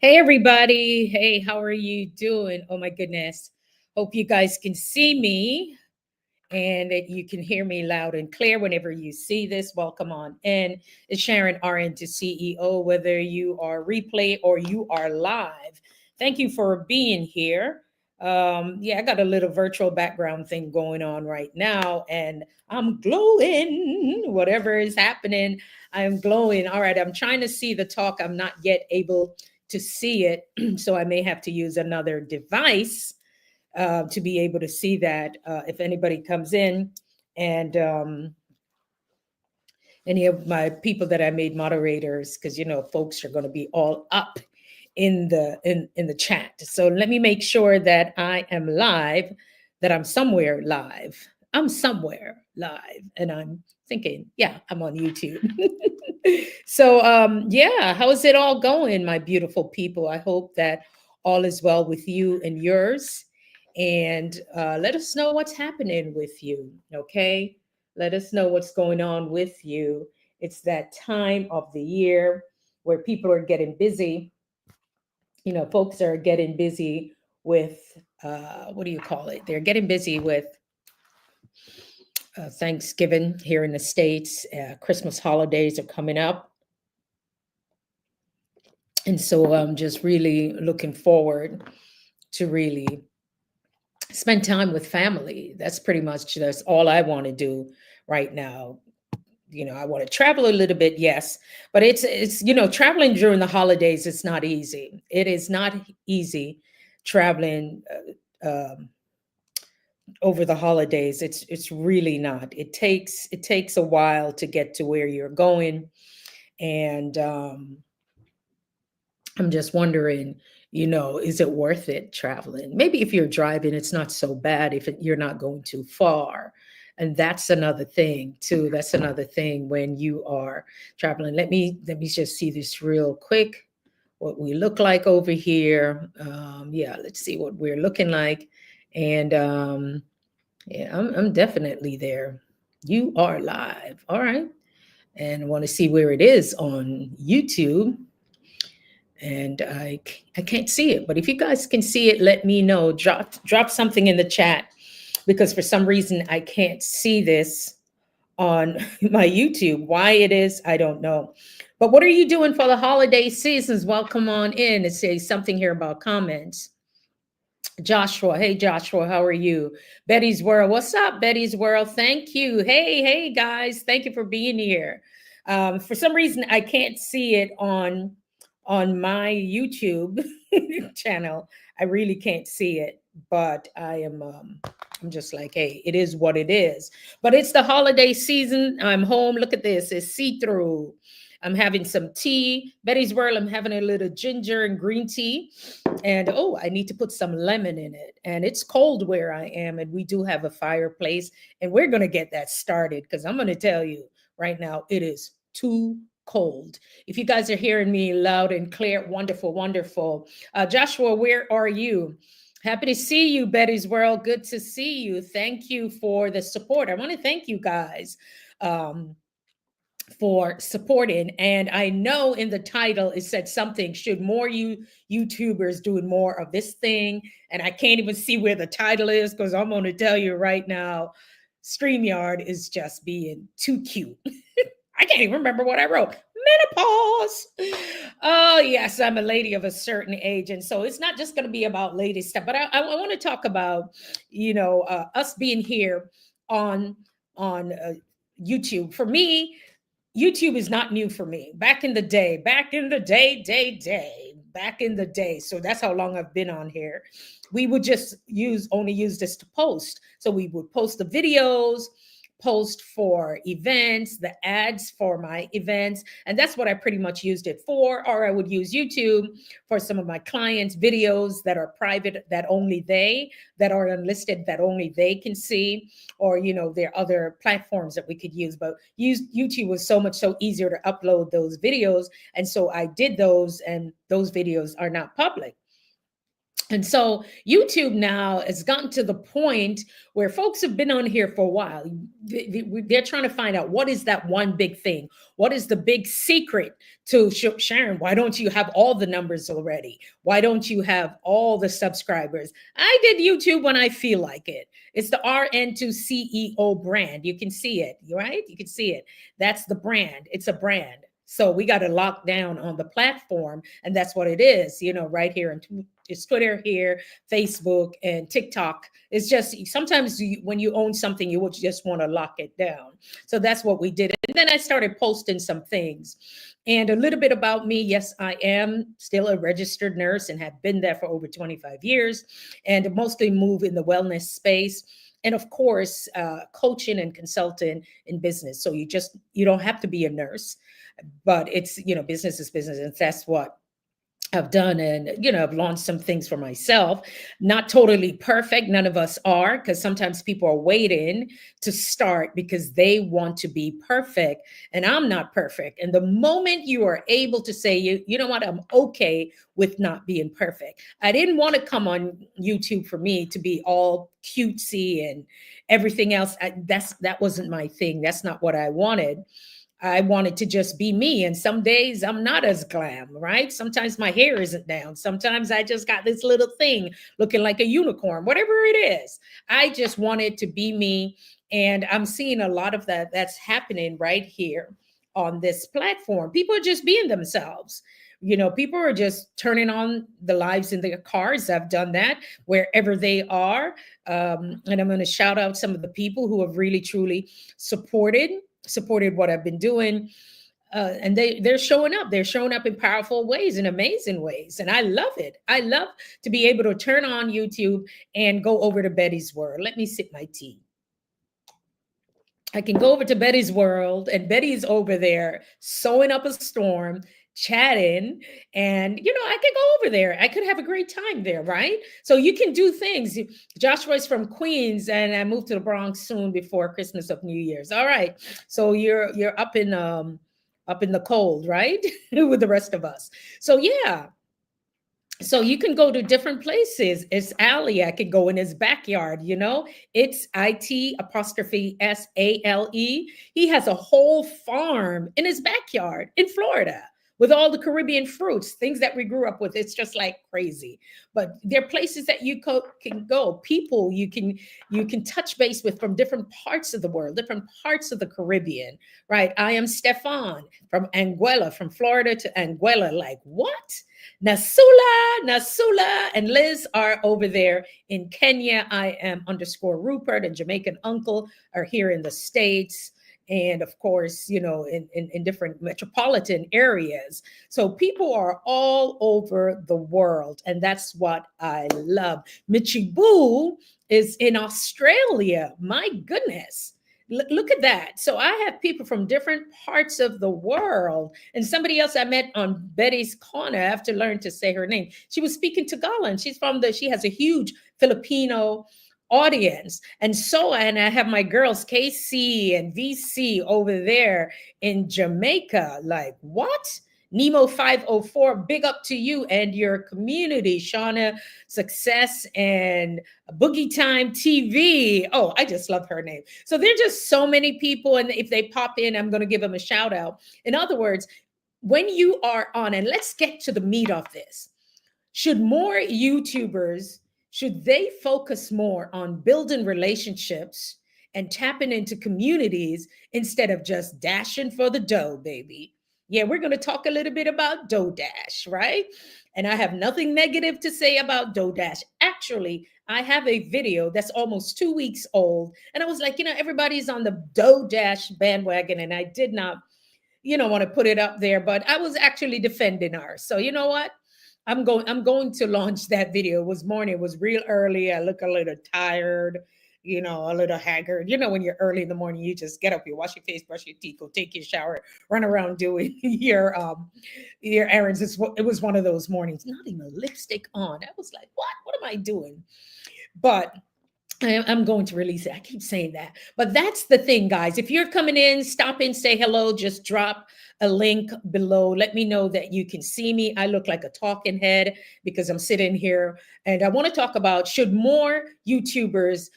Hey, everybody. Hey, how are you doing? Oh, my goodness. Hope you guys can see me and that you can hear me loud and clear whenever you see this. Welcome on in. It's Sharon RN to CEO, whether you are replay or you are live. Thank you for being here. Yeah, I got a little virtual background thing going on right now, and I'm glowing. Whatever is happening, I'm glowing. All right, I'm trying to see the talk. I'm not yet able to see it, so I may have to use another device to be able to see that if anybody comes in and any of my people that I made moderators, because folks are going to be all up in the chat. So let me make sure that I am live, that I'm somewhere live. I'm somewhere live, and I'm thinking, yeah, I'm on YouTube. So yeah, how's it all going, my beautiful people? I hope that all is well with you and yours, and let us know what's happening with you. Okay, let us know what's going on with you. It's that time of the year where people are getting busy. Folks are getting busy with what do you call it? They're getting busy with Thanksgiving here in the States. Christmas holidays are coming up. And so I'm just really looking forward to really spend time with family. That's all I want to do right now. I want to travel a little bit, yes, but it's traveling during the holidays. It's not easy. It is not easy traveling over the holidays. It's really not. It takes a while to get to where you're going, and I'm just wondering, is it worth it traveling? Maybe if you're driving, it's not so bad if you're not going too far. And that's another thing too. That's another thing when you are traveling. Let me just see this real quick. What we look like over here. Yeah, let's see what we're looking like. And yeah, I'm definitely there. You are live. All right. And I want to see where it is on YouTube, and I can't see it. But if you guys can see it, let me know. Drop something in the chat, because for some reason I can't see this on my YouTube. Why it is, I don't know. But what are you doing for the holiday seasons? Welcome on in. It says something here about comments. Joshua, hey Joshua, how are you? Betty's World, what's up, Betty's World? Thank you. Hey guys, thank you for being here. For some reason, I can't see it on my YouTube channel. I really can't see it, but I'm just like, hey, it is what it is. But it's the holiday season. I'm home. Look at this. It's see-through. I'm having some tea. Betty's World, I'm having a little ginger and green tea. And oh, I need to put some lemon in it. And it's cold where I am, and we do have a fireplace, and we're going to get that started, because I'm going to tell you right now, it is too cold. If you guys are hearing me loud and clear, wonderful, wonderful. Joshua, where are you? Happy to see you, Betty's World. Good to see you. Thank you for the support. I want to thank you guys for supporting. And I know in the title it said something, should more YouTubers doing more of this thing? And I can't even see where the title is, because I'm going to tell you right now, StreamYard is just being too cute. I can't even remember what I wrote. Menopause. Oh, yes, I'm a lady of a certain age. And so it's not just going to be about lady stuff, but I want to talk about, us being here on YouTube. For me, YouTube is not new for me. Back in the day, back in the day. So that's how long I've been on here. We would just only use this to post. So we would post the videos, post for events, the ads for my events. And that's what I pretty much used it for. Or I would use YouTube for some of my clients' videos that are private, that are unlisted, that only they can see. Or, there are other platforms that we could use. But YouTube was so easier to upload those videos. And so I did those, and those videos are not public. And so YouTube now has gotten to the point where folks have been on here for a while. They're trying to find out what is that one big thing? What is the big secret to Sharon? Why don't you have all the numbers already? Why don't you have all the subscribers? I did YouTube when I feel like it. It's the RN2CEO brand. You can see it, right? You can see it. That's the brand. It's a brand. So we got to lock down on the platform, and that's what it is, right here. And it's Twitter here, Facebook, and TikTok. It's just sometimes when you own something, you will just want to lock it down. So that's what we did. And then I started posting some things. And a little bit about me. Yes, I am still a registered nurse and have been there for over 25 years, and mostly move in the wellness space. And of course, coaching and consulting in business. So you don't have to be a nurse, but it's, business is business. And that's what I've done. And, I've launched some things for myself. Not totally perfect. None of us are, because sometimes people are waiting to start because they want to be perfect. And I'm not perfect. And the moment you are able to say, you know what, I'm okay with not being perfect. I didn't want to come on YouTube for me to be all cutesy and everything else. That wasn't my thing. That's not what I wanted. I wanted to just be me. And some days I'm not as glam, right? Sometimes my hair isn't down. Sometimes I just got this little thing looking like a unicorn, whatever it is. I just wanted to be me. And I'm seeing a lot of that's happening right here on this platform. People are just being themselves. People are just turning on the lives in their cars. I've done that wherever they are. And I'm going to shout out some of the people who have really, truly supported what I've been doing. And they're showing up. They're showing up in powerful ways, in amazing ways. And I love it. I love to be able to turn on YouTube and go over to Betty's World. Let me sip my tea. I can go over to Betty's World, and Betty's over there sewing up a storm, chatting, and I could go over there. I could have a great time there, right? So you can do things. Joshua's from Queens, and I moved to the Bronx soon before Christmas of New Year's. All right, so you're up in the cold, right, with the rest of us. So yeah, so you can go to different places. It's Ali. I could go in his backyard, It's IT''SALE. He has a whole farm in his backyard in Florida with all the Caribbean fruits, things that we grew up with. It's just like crazy. But there are places that you can go, people you can touch base with from different parts of the world, different parts of the Caribbean, right? I am Stefan from Anguilla, from Florida to Anguilla. Like, what? Nasula, and Liz are over there in Kenya. I am _Rupert, and Jamaican Uncle are here in the States. And of course, in different metropolitan areas. So people are all over the world. And that's what I love. Michi Boo is in Australia. My goodness. Look at that. So I have people from different parts of the world. And somebody else I met on Betty's Corner, I have to learn to say her name. She was speaking Tagalog. She has a huge Filipino audience. And I have my girls, KC and VC over there in Jamaica. Like, what? Nemo 504, big up to you and your community. Shauna Success and Boogie Time TV. Oh, I just love her name. So there're just so many people. And if they pop in, I'm going to give them a shout out. In other words, when you are on, and let's get to the meat of this. Should more YouTubers, should they focus more on building relationships and tapping into communities instead of just dashing for the dough, baby? Yeah, we're going to talk a little bit about DoorDash, right? And I have nothing negative to say about DoorDash. Actually, I have a video that's almost 2 weeks old. And I was like, everybody's on the DoorDash bandwagon. And I did not, want to put it up there, but I was actually defending her. So you know what? I'm going to launch that video. It was real early. I look a little tired, a little haggard. When you're early in the morning, you just get up, you wash your face, brush your teeth, go take your shower, run around doing your errands. It was one of those mornings, not even lipstick on. I was like, what am I doing? But I'm going to release it. I keep saying that. But that's the thing, guys. If you're coming in, stop in, say hello, just drop a link below. Let me know that you can see me. I look like a talking head because I'm sitting here. And I want to talk about, should more YouTubers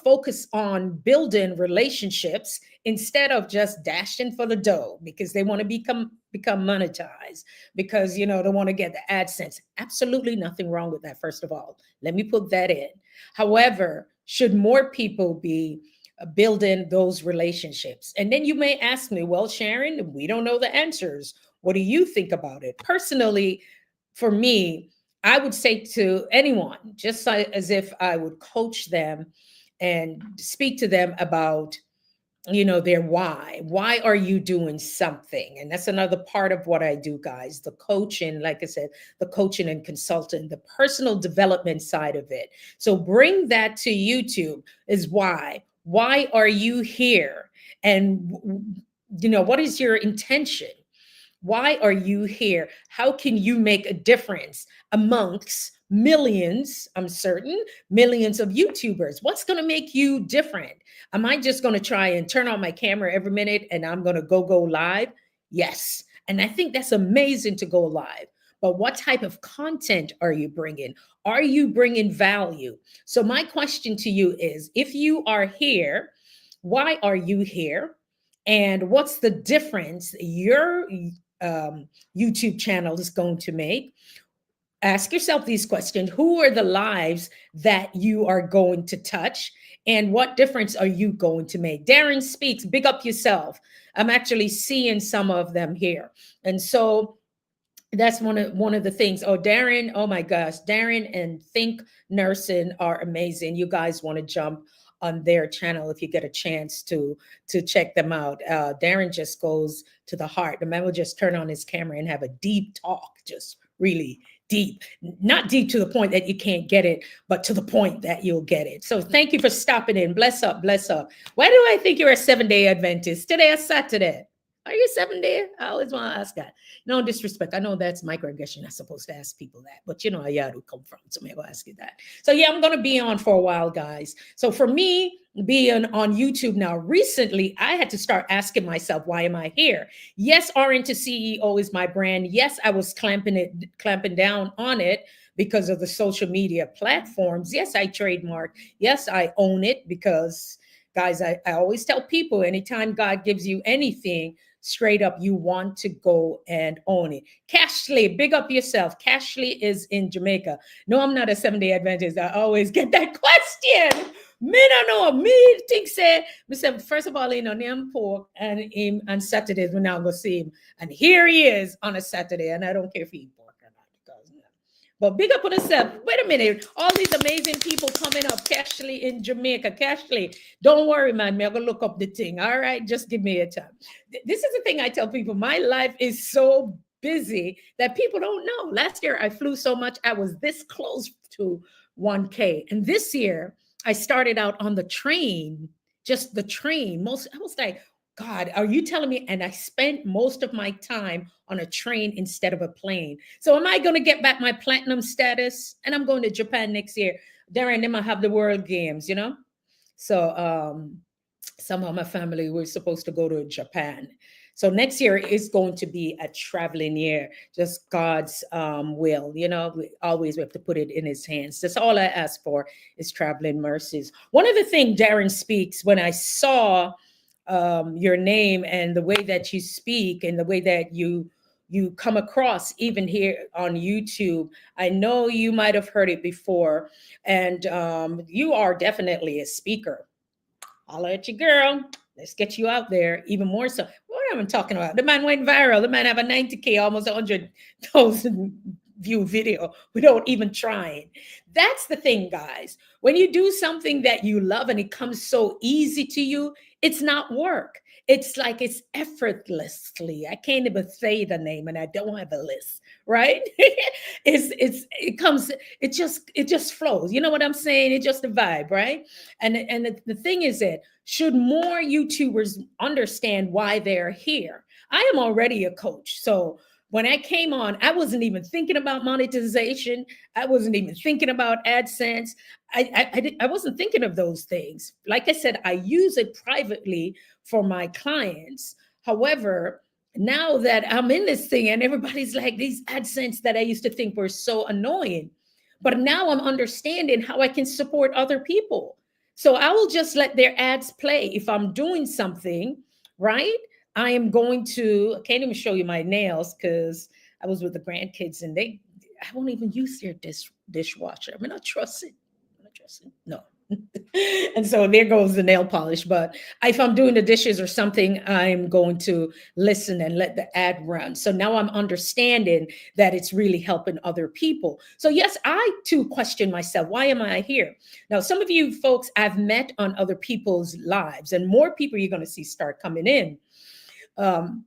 focus on building relationships instead of just dashing for the dough because they want to become monetized, because they want to get the AdSense. Absolutely nothing wrong with that, first of all. Let me put that in. However, should more people be building those relationships? And then you may ask me, well, Sharon, we don't know the answers. What do you think about it? Personally, for me, I would say to anyone, just as if I would coach them and speak to them about their why are you doing something. And that's another part of what I do, guys, the coaching, like I said, the coaching and consulting, the personal development side of it. So bring that to YouTube. Is why are you here? And what is your intention? Why are you here? How can you make a difference amongst millions, I'm certain, millions of YouTubers? What's going to make you different? Am I just going to try and turn on my camera every minute and I'm going to go live? Yes. And I think that's amazing to go live. But what type of content are you bringing? Are you bringing value? So my question to you is, if you are here, why are you here? And what's the difference your YouTube channel is going to make? Ask yourself these questions. Who are the lives that you are going to touch? And what difference are you going to make? Darren Speaks, big up yourself. I'm actually seeing some of them here. And so that's one of the things. Oh, Darren, oh my gosh, Darren and Think Nursing are amazing. You guys want to jump on their channel if you get a chance to check them out. Darren just goes to the heart. The man will just turn on his camera and have a deep talk, just really deep, not deep to the point that you can't get it, but to the point that you'll get it. So thank you for stopping in. Bless up, bless up. Why do I think you're a 7-day Adventist? Today is Saturday. Are you 7-day? I always want to ask that. No disrespect. I know that's microaggression. I'm supposed to ask people that, but I Yadu come from, so maybe I'll ask you that. So yeah, I'm going to be on for a while, guys. So for me, being on YouTube now, recently, I had to start asking myself, why am I here? Yes, RN to CEO is my brand. Yes, I was clamping down on it because of the social media platforms. Yes, I trademark. Yes, I own it because, guys, I always tell people, anytime God gives you anything, straight up, you want to go and own it. Cashley, big up yourself. Cashley is in Jamaica. No, I'm not a 7-day Adventist. I always get that question. Me no know. Me think say, first of all, name pork, and him on Saturdays we're now gonna see him. And here he is on a Saturday, and I don't care if he eat pork or not, because but big up on yourself. Wait a minute. All these amazing people coming up. Cashley in Jamaica. Cashley, don't worry, man. Me, I'm going to look up the thing. All right. Just give me a time. This is the thing I tell people. My life is so busy that people don't know. Last year, I flew so much. I was this close to 1K. And this year, I started out on the train, just the train. I was like, God, are you telling me? And I spent most of my time on a train instead of a plane. So am I going to get back my platinum status? And I'm going to Japan next year. Darren, then I have the World Games, So somehow my family, we're supposed to go to Japan. So next year is going to be a traveling year, just God's will. We have to put it in his hands. That's all I ask for is traveling mercies. One of the things Darren Speaks, when I saw your name and the way that you speak and the way that you come across, even here on YouTube, I know you might have heard it before, and you are definitely a speaker. I'll let you, girl. Let's get you out there even more so. What am I talking about? The man went viral. The man have a 90K, almost 100,000 view video without even trying. That's the thing, guys. When you do something that you love and it comes so easy to you, it's not work. It's like it's effortlessly. I can't even say the name, and I don't have a list, right? It just flows. You know what I'm saying? It's just a vibe, right? And the thing is that should more YouTubers understand why they're here? I am already a coach, so When I came on, I wasn't even thinking about monetization. I wasn't even thinking about AdSense. I wasn't thinking of those things. Like I said, I use it privately for my clients. However, now that I'm in this thing and everybody's like these AdSense that I used to think were so annoying, but now I'm understanding how I can support other people. So I will just let their ads play. If I'm doing something, right? I am going to, I can't even show you my nails because I was with the grandkids and I won't even use their dishwasher. I mean, I trust it. I trust it. No. And so there goes the nail polish. But if I'm doing the dishes or something, I'm going to listen and let the ad run. So now I'm understanding that it's really helping other people. So yes, I too question myself. Why am I here? Now, some of you folks I've met on other people's lives, and more people you're going to see start coming in. Um,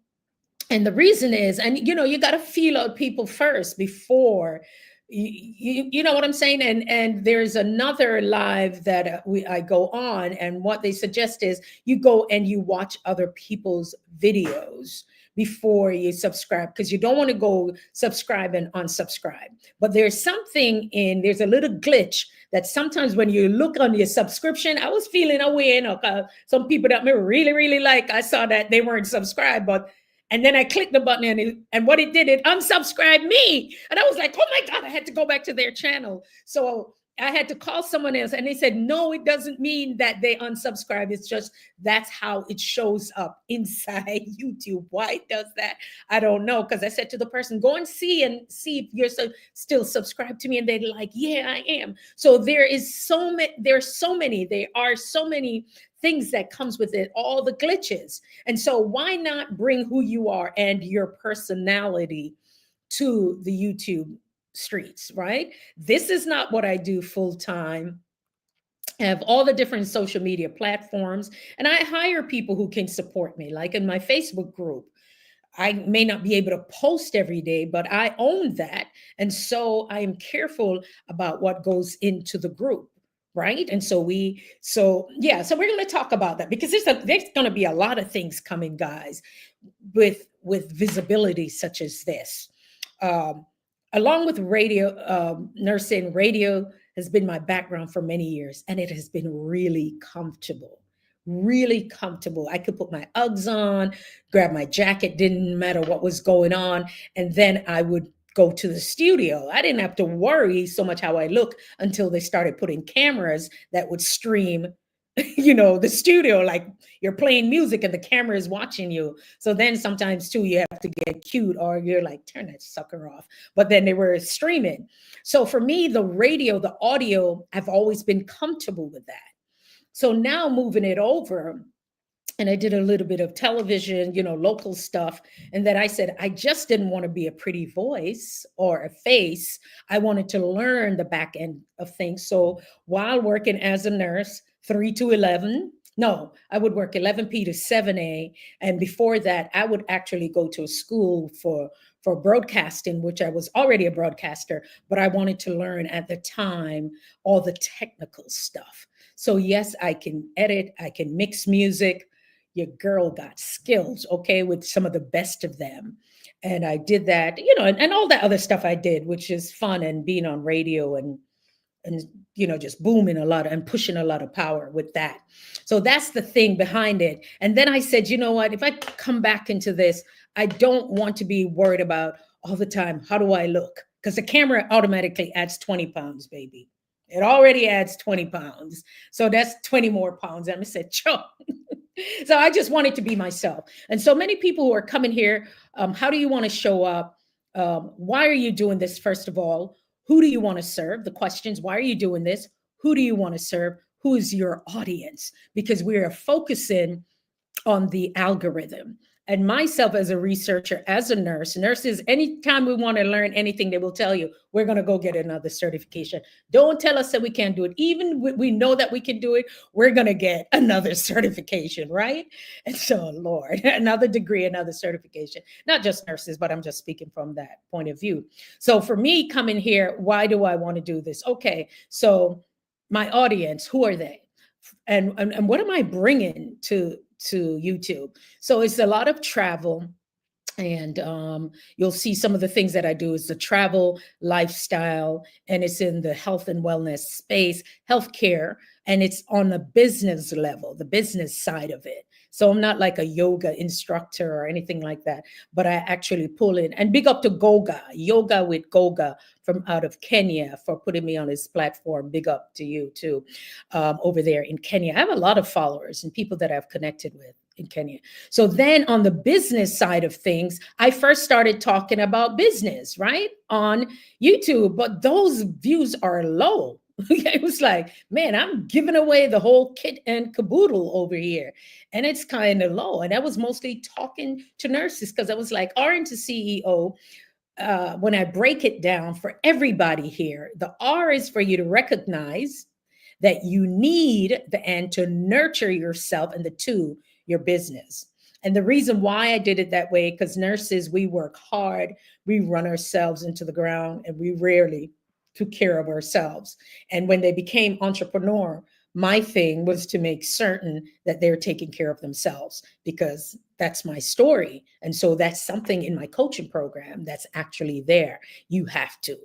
and the reason is, and you got to feel out people first before you know what I'm saying. And there's another live that I go on, and what they suggest is you go and you watch other people's videos before you subscribe, because you don't want to go subscribe and unsubscribe. But there's there's a little glitch that sometimes when you look on your subscription, I was feeling away, some people that me really, really like, I saw that they weren't subscribed, and then I clicked the button and what it did, it unsubscribed me. And I was like, oh my God, I had to go back to their channel. So I had to call someone else, and they said, no, it doesn't mean that they unsubscribe. It's just that's how it shows up inside YouTube. Why it does that, I don't know. Because I said to the person, go and see if you're still subscribed to me. And they're like, yeah, I am. So there are so many things that comes with it, all the glitches. And so why not bring who you are and your personality to the YouTube streets, right? This is not what I do full time. I have all the different social media platforms, and I hire people who can support me, like in my Facebook group. I may not be able to post every day, but I own that. And so I am careful about what goes into the group. Right. And so so we're going to talk about that, because there's going to be a lot of things coming, guys, with visibility such as this. Um, Along with radio, nursing, radio has been my background for many years, and it has been really comfortable. Really comfortable. I could put my Uggs on, grab my jacket, didn't matter what was going on, and then I would go to the studio. I didn't have to worry so much how I look until they started putting cameras that would stream the studio, like you're playing music and the camera is watching you. So then sometimes too you have to get cute, or you're like, turn that sucker off. But then they were streaming. So for me, the radio, the audio, I've always been comfortable with that. So now moving it over, and I did a little bit of television, local stuff. And then I said, I just didn't want to be a pretty voice or a face. I wanted to learn the back end of things. So while working as a nurse, 3 to 11, no, I would work 11 p to 7 a. And before that, I would actually go to a school for broadcasting, which I was already a broadcaster, but I wanted to learn at the time all the technical stuff. So yes, I can edit, I can mix music. Your girl got skills, okay, with some of the best of them. And I did that, and all that other stuff I did, which is fun, and being on radio and just booming a lot and pushing a lot of power with that. So that's the thing behind it. And then I said, you know what, if I come back into this, I don't want to be worried about all the time, how do I look? Because the camera automatically adds 20 pounds, baby. It already adds 20 pounds. So that's 20 more pounds. And I said, sure. So I just wanted to be myself. And so many people who are coming here, how do you want to show up? Why are you doing this? First of all, who do you want to serve? The questions, why are you doing this? Who do you want to serve? Who is your audience? Because we are focusing on the algorithm. And myself as a researcher, as a nurses, anytime we want to learn anything, they will tell you, we're going to go get another certification. Don't tell us that we can't do it. Even we know that we can do it, we're going to get another certification, right? And so, Lord, another degree, another certification, not just nurses, but I'm just speaking from that point of view. So for me coming here, why do I want to do this? Okay, so my audience, who are they? And what am I bringing to YouTube? So it's a lot of travel. And you'll see some of the things that I do is the travel lifestyle, and it's in the health and wellness space, healthcare, and it's on the business level, the business side of it. So I'm not like a yoga instructor or anything like that, but I actually pull in, and big up to Goga, Yoga with Goga from out of Kenya, for putting me on his platform. Big up to you too, over there in Kenya. I have a lot of followers and people that I've connected with in Kenya. So then on the business side of things, I first started talking about business, right? On YouTube, but those views are low. It was like, man, I'm giving away the whole kit and caboodle over here. And it's kind of low. And I was mostly talking to nurses because I was like, RN to CEO, when I break it down for everybody here, the R is for you to recognize that you need the N to nurture yourself, and the two, your business. And the reason why I did it that way, because nurses, we work hard, we run ourselves into the ground, and we rarely took care of ourselves. And when they became entrepreneur, my thing was to make certain that they're taking care of themselves, because that's my story. And so that's something in my coaching program that's actually there. You have to,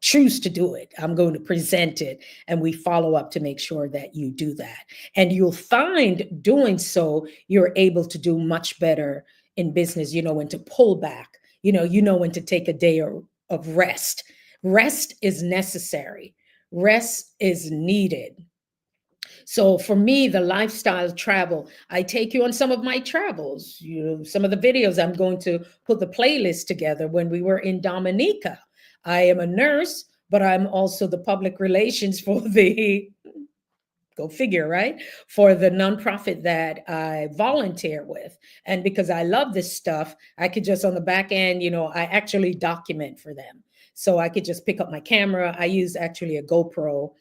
choose to do it. I'm going to present it, and we follow up to make sure that you do that. And you'll find doing so, you're able to do much better in business. You know when to pull back, you know when to take a day of rest. Rest is necessary, rest is needed. So for me, the lifestyle travel, I take you on some of my travels. Some of the videos, I'm going to put the playlist together when we were in Dominica. I am a nurse, but I'm also the public relations for the, go figure, right? For the nonprofit that I volunteer with. And because I love this stuff, I could just on the back end, I actually document for them. So I could just pick up my camera. I use actually a GoPro,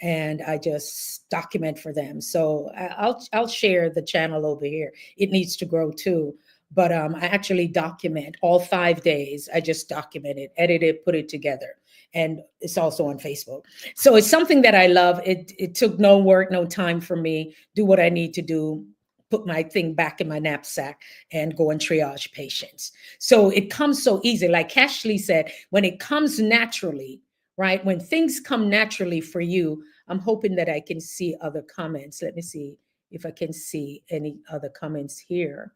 and I just document for them. So I'll share the channel over here. It needs to grow too. But I actually document all 5 days. I just document it, edit it, put it together. And it's also on Facebook. So it's something that I love. It took no work, no time for me. Do what I need to do, put my thing back in my knapsack, and go and triage patients. So it comes so easy. Like Cashley said, when it comes naturally, right? When things come naturally for you, I'm hoping that I can see other comments. Let me see if I can see any other comments here.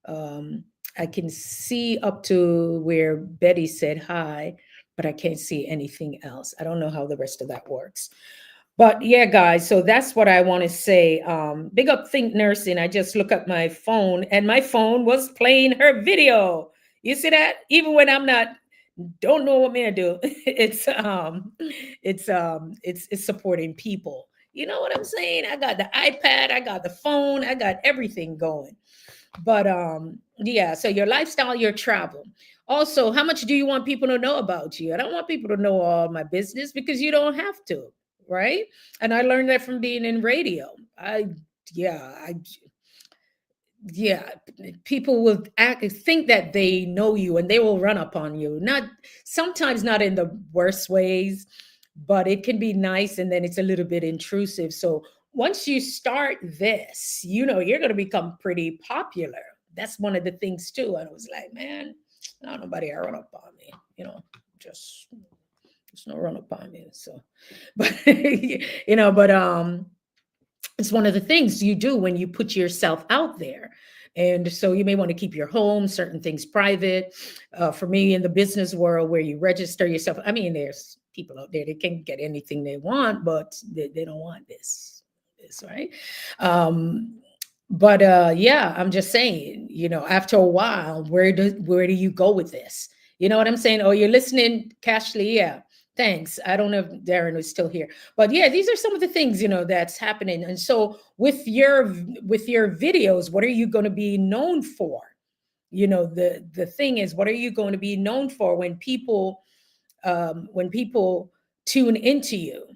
Um, I can see up to where Betty said hi, but I can't see anything else. I don't know how the rest of that works. But yeah, guys, so that's what I want to say. Big up Think Nursing. I just look at my phone, and my phone was playing her video. You see that? Even when I'm not, don't know what me to do. It's supporting people. You know what I'm saying? I got the iPad, I got the phone, I got everything going. But yeah, so your lifestyle, your travel. Also, how much do you want people to know about you? I don't want people to know all my business, because you don't have to, right? And I learned that from being in radio. Yeah, I yeah, people will think that they know you, and they will run up on you. Not sometimes, not in the worst ways, but it can be nice, and then it's a little bit intrusive. So once you start this, you're going to become pretty popular. That's one of the things too. And I was like, man, not nobody run up on me, just no run up on me. So, but it's one of the things you do when you put yourself out there. And so you may want to keep your home, certain things private. For me, in the business world, where you register yourself, I mean, there's people out there that can get anything they want, but they don't want this, right? Um, but yeah, I'm just saying, after a while, where do you go with this? You know what I'm saying? Oh, you're listening, Cashley? Yeah. Thanks. I don't know if Darren is still here, but yeah, these are some of the things that's happening. And so with your videos, what are you going to be known for? The thing is, what are you going to be known for when people tune into you?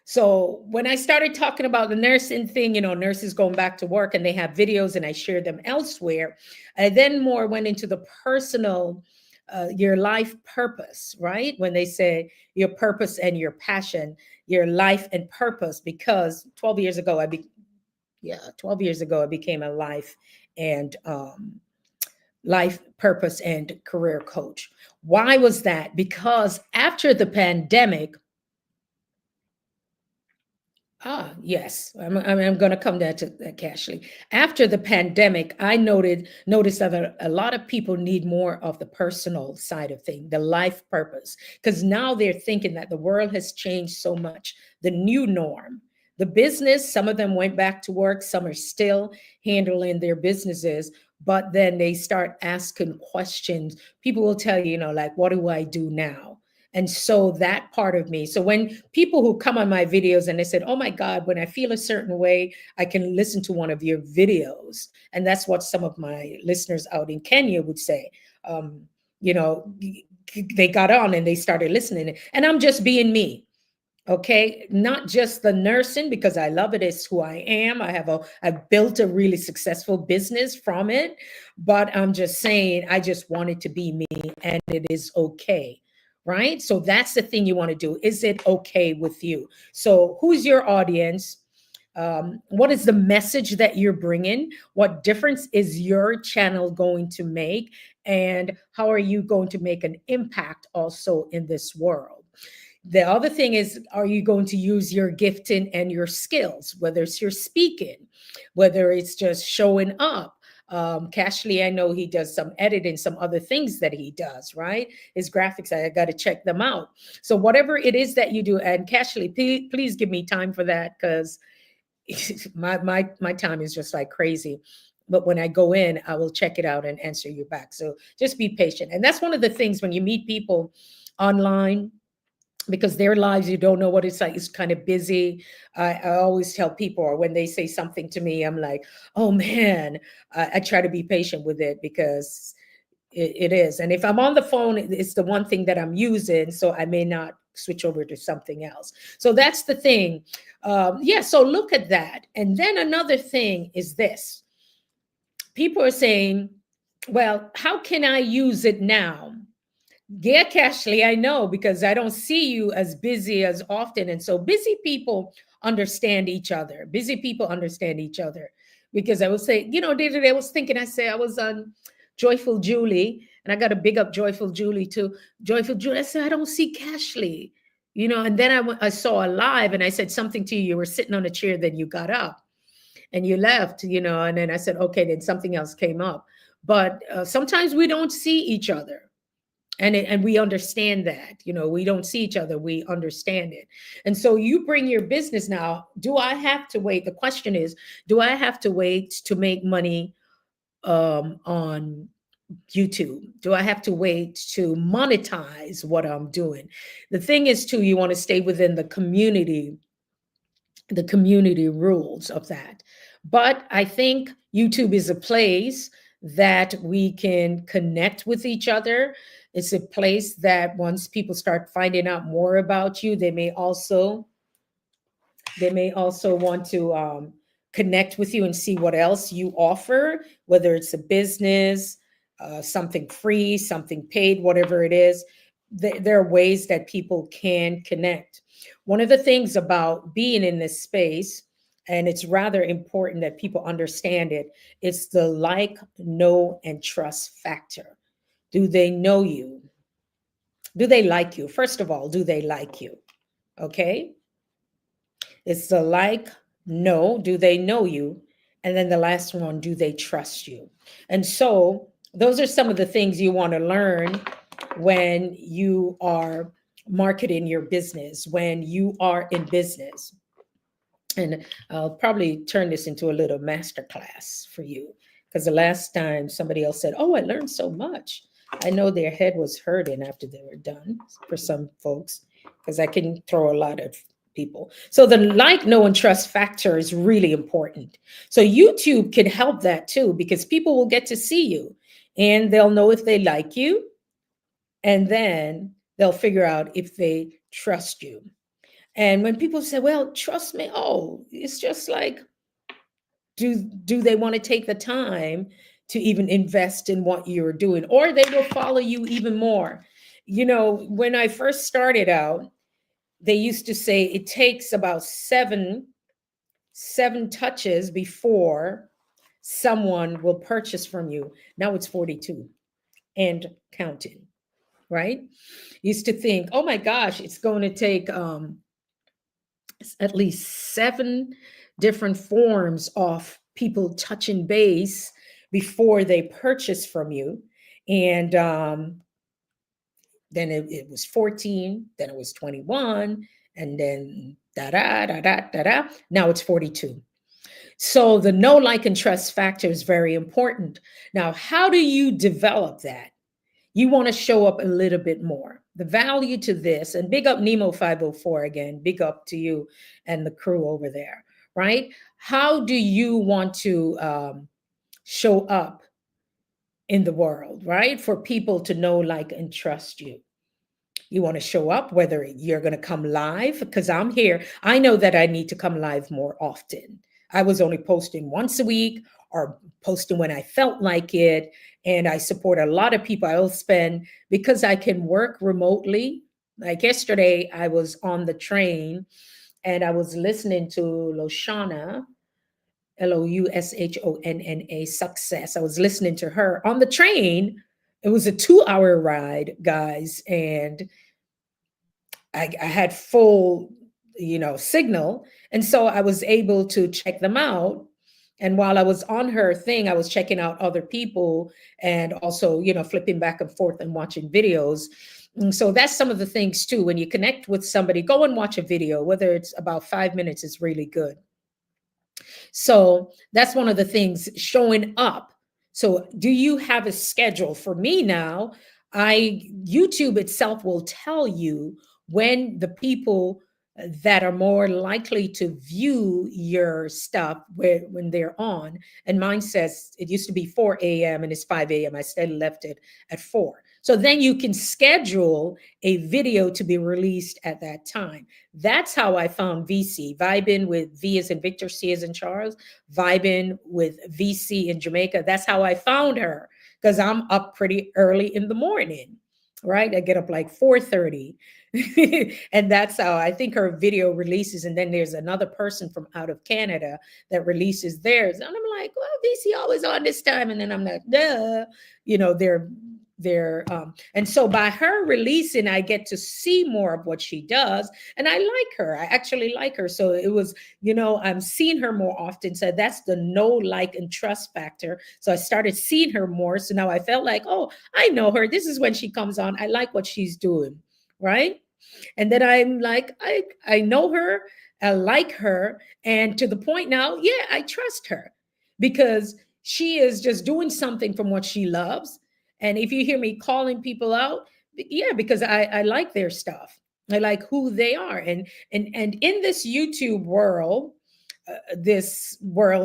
So when I started talking about the nursing thing, nurses going back to work, and they have videos, and I share them elsewhere. I then more went into the personal, your life purpose, right? When they say your purpose and your passion, your life and purpose, because 12 years ago, 12 years ago, I became a life and life purpose and career coach. Why was that? Because after the pandemic, yes, I'm going to come down to that, Cashley. After the pandemic, I noticed that a lot of people need more of the personal side of things, the life purpose, because now they're thinking that the world has changed so much, the new norm. The business, some of them went back to work, some are still handling their businesses, but then they start asking questions. People will tell you, like, what do I do now? And so that part of me. So when people who come on my videos and they said, "Oh my God, when I feel a certain way, I can listen to one of your videos." And that's what some of my listeners out in Kenya would say. Um, you know, they got on and they started listening. And I'm just being me. Okay, not just the nursing, because I love it. It's who I am. I've built a really successful business from it, but I'm just saying I just wanted to be me, and it is okay, right? So that's the thing you want to do. Is it okay with you? So who's your audience? What is the message that you're bringing? What difference is your channel going to make? And how are you going to make an impact also in this world? The other thing is, are you going to use your gifting and your skills, whether it's your speaking, whether it's just showing up? Cashley, I know he does some editing, some other things that he does, right? His graphics, I got to check them out. So whatever it is that you do, and Cashley, please give me time for that, because my time is just like crazy. But when I go in, I will check it out and answer you back. So just be patient. And that's one of the things when you meet people online, because their lives, you don't know what it's like. It's kind of busy. I always tell people, or when they say something to me, I'm like, oh man, I try to be patient with it, because it is. And if I'm on the phone, it's the one thing that I'm using, so I may not switch over to something else. So that's the thing. Yeah, so look at that. And then another thing is this. People are saying, well, how can I use it now? Yeah, Cashley, I know, because I don't see you as busy as often. And so busy people understand each other. Busy people understand each other. Because I will say, the other day I was thinking, I was on Joyful Julie, and I got to big up Joyful Julie too. Joyful Julie, I said, I don't see Cashley, and then I saw a live and I said something to you. You were sitting on a chair, then you got up and you left, and then I said, okay, then something else came up. But sometimes we don't see each other, and we understand that, we don't see each other, we understand it. And so you bring your business now. Do I have to wait? The question is, do I have to wait to make money on YouTube? Do I have to wait to monetize what I'm doing? The thing is too, you want to stay within the community rules of that. But I think YouTube is a place that we can connect with each other. It's a place that once people start finding out more about you, they may also want to connect with you and see what else you offer, whether it's a business, something free, something paid, whatever it is. There are ways that people can connect. One of the things about being in this space, and it's rather important that people understand it, it's the like, know, and trust factor. Do they know you? Do they like you? First of all, do they like you? Okay. It's the like, know, do they know you? And then the last one, do they trust you? And so those are some of the things you want to learn when you are marketing your business, when you are in business. And I'll probably turn this into a little masterclass for you, because the last time somebody else said, oh, I learned so much. I know their head was hurting after they were done, for some folks, because I can throw a lot at people. So the like, know, and trust factor is really important. So YouTube can help that too, because people will get to see you and they'll know if they like you, and then they'll figure out if they trust you. And when people say, well, trust me, oh, it's just like, do they want to take the time to even invest in what you're doing? Or they will follow you even more. When I first started out, they used to say it takes about seven touches before someone will purchase from you. Now it's 42 and counting, right? Used to think, oh my gosh, it's going to take at least 7 different forms of people touching base before they purchase from you. And then it was 14, then it was 21, and then da da da da da da. Now it's 42. So the know, like, and trust factor is very important. Now, how do you develop that? You want to show up a little bit more. The value to this, and big up Nemo 504 again, big up to you and the crew over there, right? How do you want to show up in the world, right? For people to know, like, and trust you. You want to show up, whether you're going to come live, because I'm here. I know that I need to come live more often. I was only posting once a week or posting when I felt like it. And I support a lot of people. I'll spend, because I can work remotely. Like yesterday, I was on the train and I was listening to Loshana, Loushonna, Success. I was listening to her on the train. It was a 2 hour ride, guys. And I had full, signal. And so I was able to check them out. And while I was on her thing, I was checking out other people and also, flipping back and forth and watching videos. And so that's some of the things too. When you connect with somebody, go and watch a video, whether it's about 5 minutes, it's really good. So that's one of the things, showing up. So do you have a schedule? For me now, YouTube itself will tell you when the people that are more likely to view your stuff when they're on. And mine says it used to be 4 a.m. and it's 5 a.m. I still left it at 4. So then you can schedule a video to be released at that time. That's how I found VC, vibing with V as in Victor, C as in Charles, vibing with VC in Jamaica. That's how I found her, because I'm up pretty early in the morning, right? I get up like 4:30. And that's how I think her video releases. And then there's another person from out of Canada that releases theirs. And I'm like, well, VC always on this time. And then I'm like, duh, they're and so by her releasing, I get to see more of what she does, and I like her. I actually like her. So it was, I'm seeing her more often. So that's the know, like, and trust factor. So I started seeing her more. So now I felt like, oh, I know her. This is when she comes on. I like what she's doing, right? And then I'm like, I know her, I like her, and to the point now, yeah, I trust her, because she is just doing something from what she loves. And if you hear me calling people out, yeah, because I like their stuff. I like who they are. And in this YouTube world,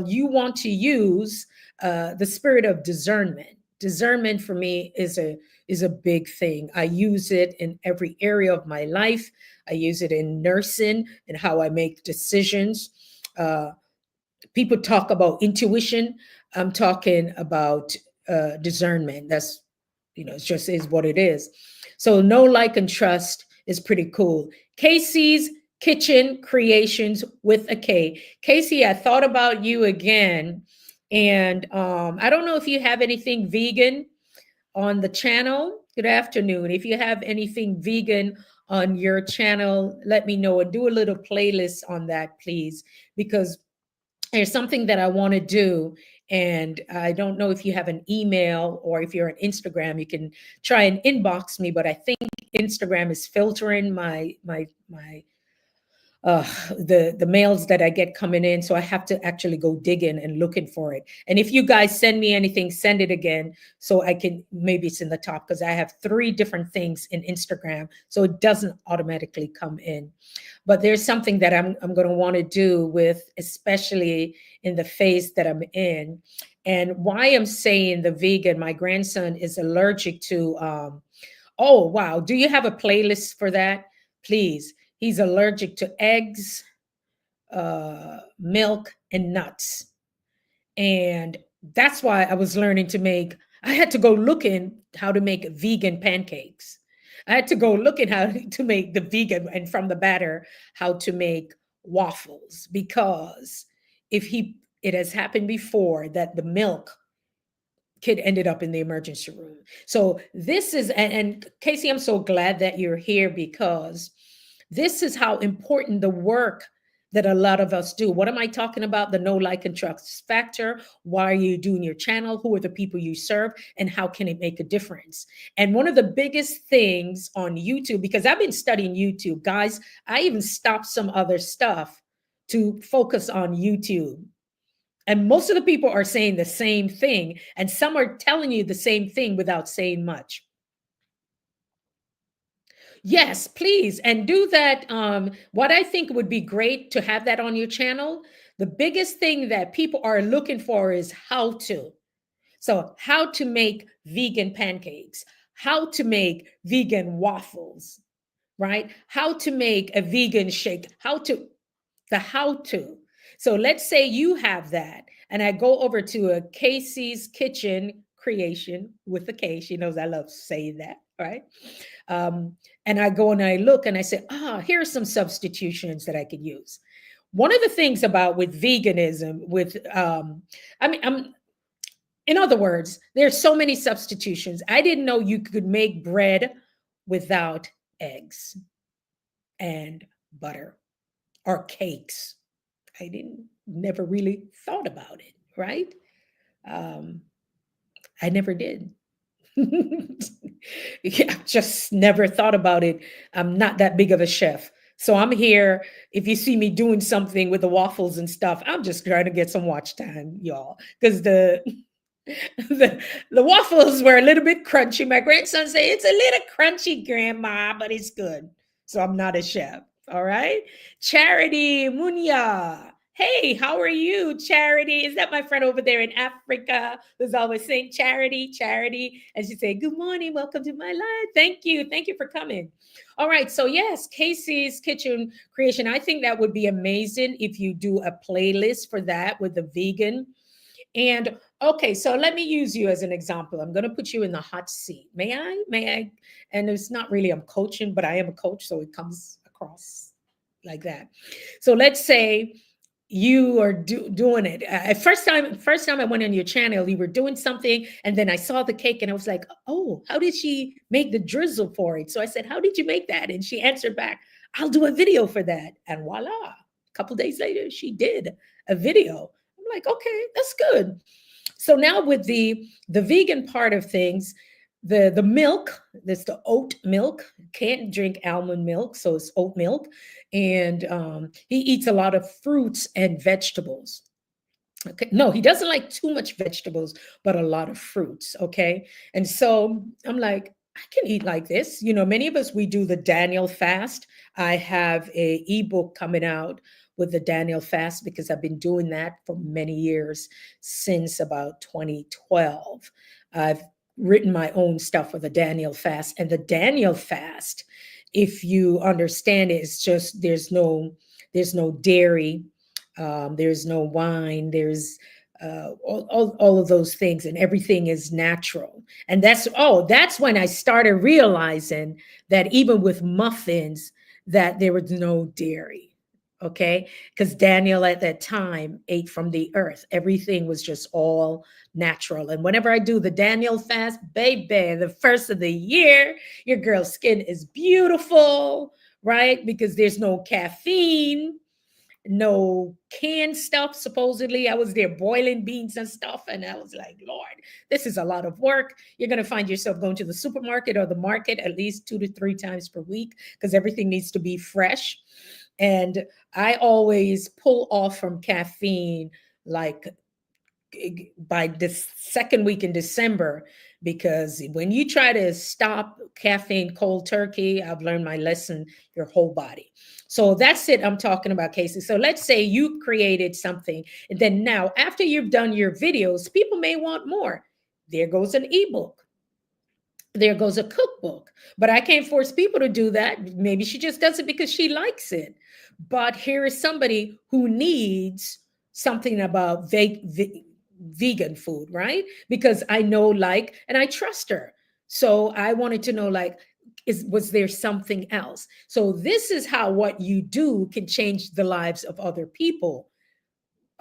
you want to use the spirit of discernment. Discernment for me is a big thing. I use it in every area of my life. I use it in nursing and how I make decisions. People talk about intuition. I'm talking about discernment. That's, it just is what it is. So know, like, and trust is pretty cool. Casey's Kitchen Creations with a K. Casey, I thought about you again. And I don't know if you have anything vegan on the channel. Good afternoon. If you have anything vegan on your channel, let me know, and do a little playlist on that, please, because there's something that I want to do. And I don't know if you have an email, or if you're on Instagram, you can try and inbox me. But I think Instagram is filtering my the mails that I get coming in. So I have to actually go digging and looking for it. And if you guys send me anything, send it again, so I can, maybe it's in the top, because I have 3 different things in Instagram, so it doesn't automatically come in. But there's something that I'm going to want to do with, especially in the phase that I'm in. And why I'm saying the vegan, my grandson is allergic to, oh, wow. Do you have a playlist for that? Please. He's allergic to eggs, milk, and nuts. And that's why I was learning to make, I had to go looking how to make vegan pancakes. I had to go looking how to make the vegan, and from the batter, how to make waffles. Because if It has happened before that the milk kid ended up in the emergency room. So this is, and Casey, I'm so glad that you're here because this is how important the work that a lot of us do. What am I talking about? The know, like, and trust factor. Why are you doing your channel? Who are the people you serve? And how can it make a difference? And one of the biggest things on YouTube, because I've been studying YouTube, guys, I even stopped some other stuff to focus on YouTube. And most of the people are saying the same thing, and some are telling you the same thing without saying much. Yes, please. And do that. What I think would be great to have that on your channel. The biggest thing that people are looking for is how to. So, how to make vegan pancakes, how to make vegan waffles, right? How to make a vegan shake, the how to. So let's say you have that, and I go over to a Casey's Kitchen creation with a K. She knows I love saying that, right? Um, and I go and I look and I say, here are some substitutions that I could use. One of the things about with veganism, in other words, there's so many substitutions. I didn't know you could make bread without eggs and butter or cakes. I didn't never really thought about it, right? Um, I never did. Yeah, just never thought about it. I'm not that big of a chef. So I'm here. If you see me doing something with the waffles and stuff, I'm just trying to get some watch time, y'all. Because the waffles were a little bit crunchy. My grandson say it's a little crunchy, grandma, but it's good. So I'm not a chef. All right. Charity Munya. Hey, how are you, Charity? Is that my friend over there in Africa who's always saying Charity, Charity? And she say, good morning, welcome to my life. Thank you. Thank you for coming. All right. So yes, Casey's Kitchen Creation. I think that would be amazing if you do a playlist for that with the vegan. And okay, so let me use you as an example. I'm going to put you in the hot seat. May I? May I? And it's not really I'm coaching, but I am a coach, so it comes across like that. So let's say you are doing it. First time I went on your channel, you were doing something, and then I saw the cake, and I was like, "Oh, how did she make the drizzle for it?" So I said, "How did you make that?" And she answered back, "I'll do a video for that." And voila, a couple days later, she did a video. I'm like, "Okay, that's good." So now with the vegan part of things, the milk, that's the oat milk. Can't drink almond milk, so it's oat milk. And he eats a lot of fruits and vegetables. Okay. No, he doesn't like too much vegetables, but a lot of fruits. Okay. And so I'm like, I can eat like this. You know, many of us, we do the Daniel fast. I have a ebook coming out with the Daniel fast because I've been doing that for many years, since about 2012. I've written my own stuff for the Daniel fast, and the Daniel fast, if you understand it, it's just there's no dairy, there's no wine, there's all of those things, and everything is natural. And that's when I started realizing that even with muffins, that there was no dairy. Okay, because Daniel at that time ate from the earth. Everything was just all natural. And whenever I do the Daniel fast, baby, the first of the year, your girl's skin is beautiful, right? Because there's no caffeine, no canned stuff. Supposedly, I was there boiling beans and stuff, and I was like, Lord, this is a lot of work. You're going to find yourself going to the supermarket or the market at least 2 to 3 times per week because everything needs to be fresh. And I always pull off from caffeine like by this second week in December, because when you try to stop caffeine cold turkey, I've learned my lesson, your whole body. So that's it. I'm talking about cases. So let's say you created something, and then now after you've done your videos, people may want more. There goes an ebook. There goes a cookbook. But I can't force people to do that. Maybe she just does it because she likes it. But here is somebody who needs something about vegan food, right? Because I know, like, and I trust her. So I wanted to know, like, was there something else? So this is how what you do can change the lives of other people.